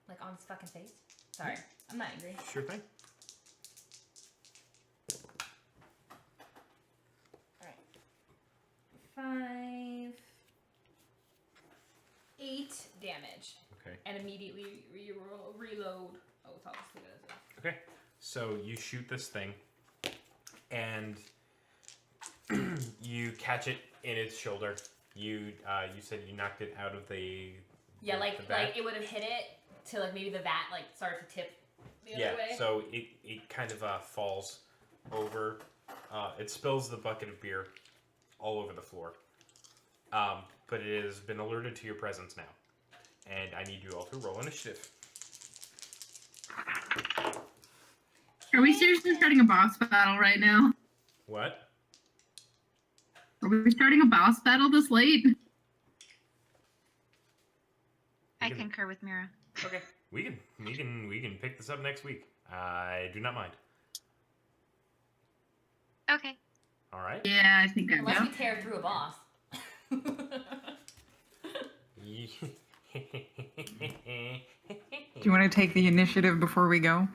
Like on his fucking face? Sorry. I'm not angry. sure thing. Alright. 5 8 damage. Okay. And immediately reload. Oh, it's obviously good. Okay. So you shoot this thing, and you catch it in its shoulder. You said you knocked it out of the. Yeah, the like vat? it would have hit it to like maybe the vat like started to tip the other Yeah. way. So it kind of falls over. It spills the bucket of beer all over the floor. But it has been alerted to your presence now, and I need you all to roll initiative. Are we seriously starting a boss battle right now? What? Are we starting a boss battle this late? I can- concur with Mira. Okay. We can pick this up next week. I do not mind. Okay. All right. Yeah, I think I Unless know. we tear through a boss. Do you want to take the initiative before we go?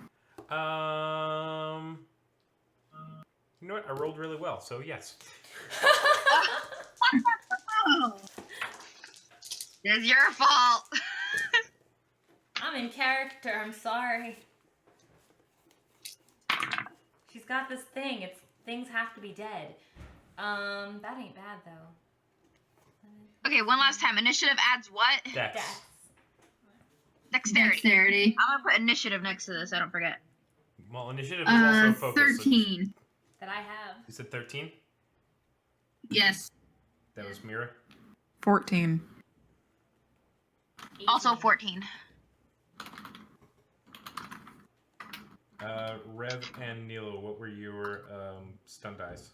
You know what? I rolled really well, so yes. Oh. It's your fault. I'm in character. I'm sorry. She's got this thing. It's things have to be dead. That ain't bad though. Okay, one last time. Initiative adds what? Dex. Dex. Dexterity. Dexterity. I'm gonna put initiative next to this. I don't forget. Well, initiative is also focus. 13. That I have. You said 13? Yes. That was Mira? 14. 18. Also 14. Rev and Nilo, what were your stun dice?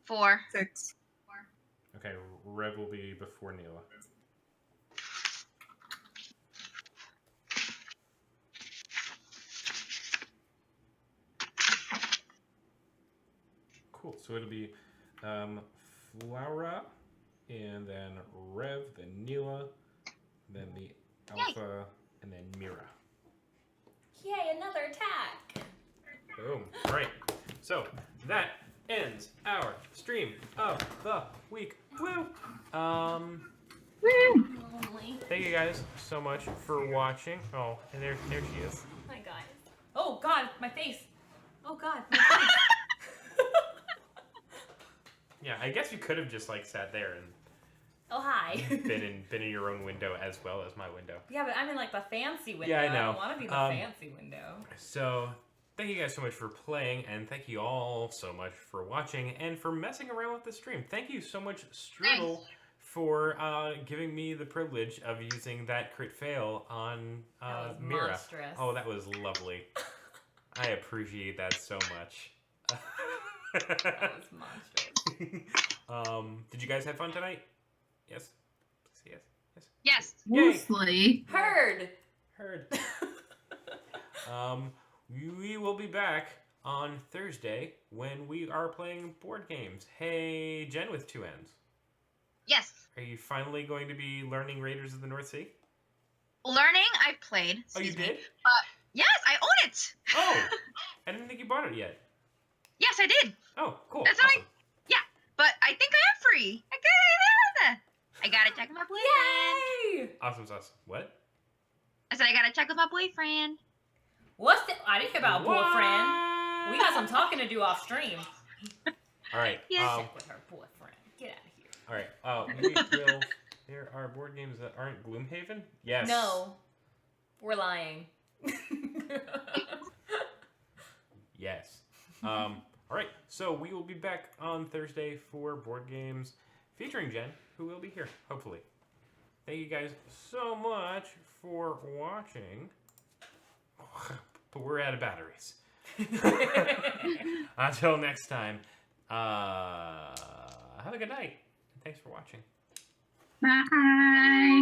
4. 6. Okay, Rev will be before Nilo. Cool, so it'll be Flora, and then Rev, then Neela, then the Alpha, and then Mira. Yay, another attack. Boom. All right. So that ends our stream of the week. Woo! Woo! Lonely. Thank you guys so much for watching. Oh, and there she is. My God. Oh God, my face. Oh God, my face. Yeah, I guess you could have just like sat there and Oh hi. been in your own window as well as my window. Yeah, but I'm in like the fancy window. Yeah, I know. don't want to be the fancy window. So thank you guys so much for playing, and thank you all so much for watching and for messing around with the stream. Thank you so much, Strudel, for giving me the privilege of using that crit fail on That was Mira. monstrous. Oh, that was lovely. I appreciate that so much. That was monstrous. Did you guys have fun tonight? Yes. Yes. Yes. Yes. Yay. Mostly. Heard. Heard. We will be back on Thursday when we are playing board games. Hey, Jen with 2 N's. Yes. Are you finally going to be learning Raiders of the North Sea? Learning, I've played. Oh, you Excuse me. did? Yes, I own it. Oh, I didn't think you bought it yet. Yes, I did. Oh, cool. That's awesome. But I think I am free. I gotta check with my boyfriend. Yay! Awesome sauce. What? I said I gotta check with my boyfriend. What's the? I didn't hear about a boyfriend. We got some What? talking to do off stream. All right. Yes. Check with her boyfriend. Get out of here. All right. We will. There are board games that aren't Gloomhaven. Yes. No, we're lying. Yes. All right. So we will be back on Thursday for board games featuring Jen, who will be here, hopefully. Thank you guys so much for watching. But we're out of batteries. Until next time, have a good night. Thanks for watching. Bye.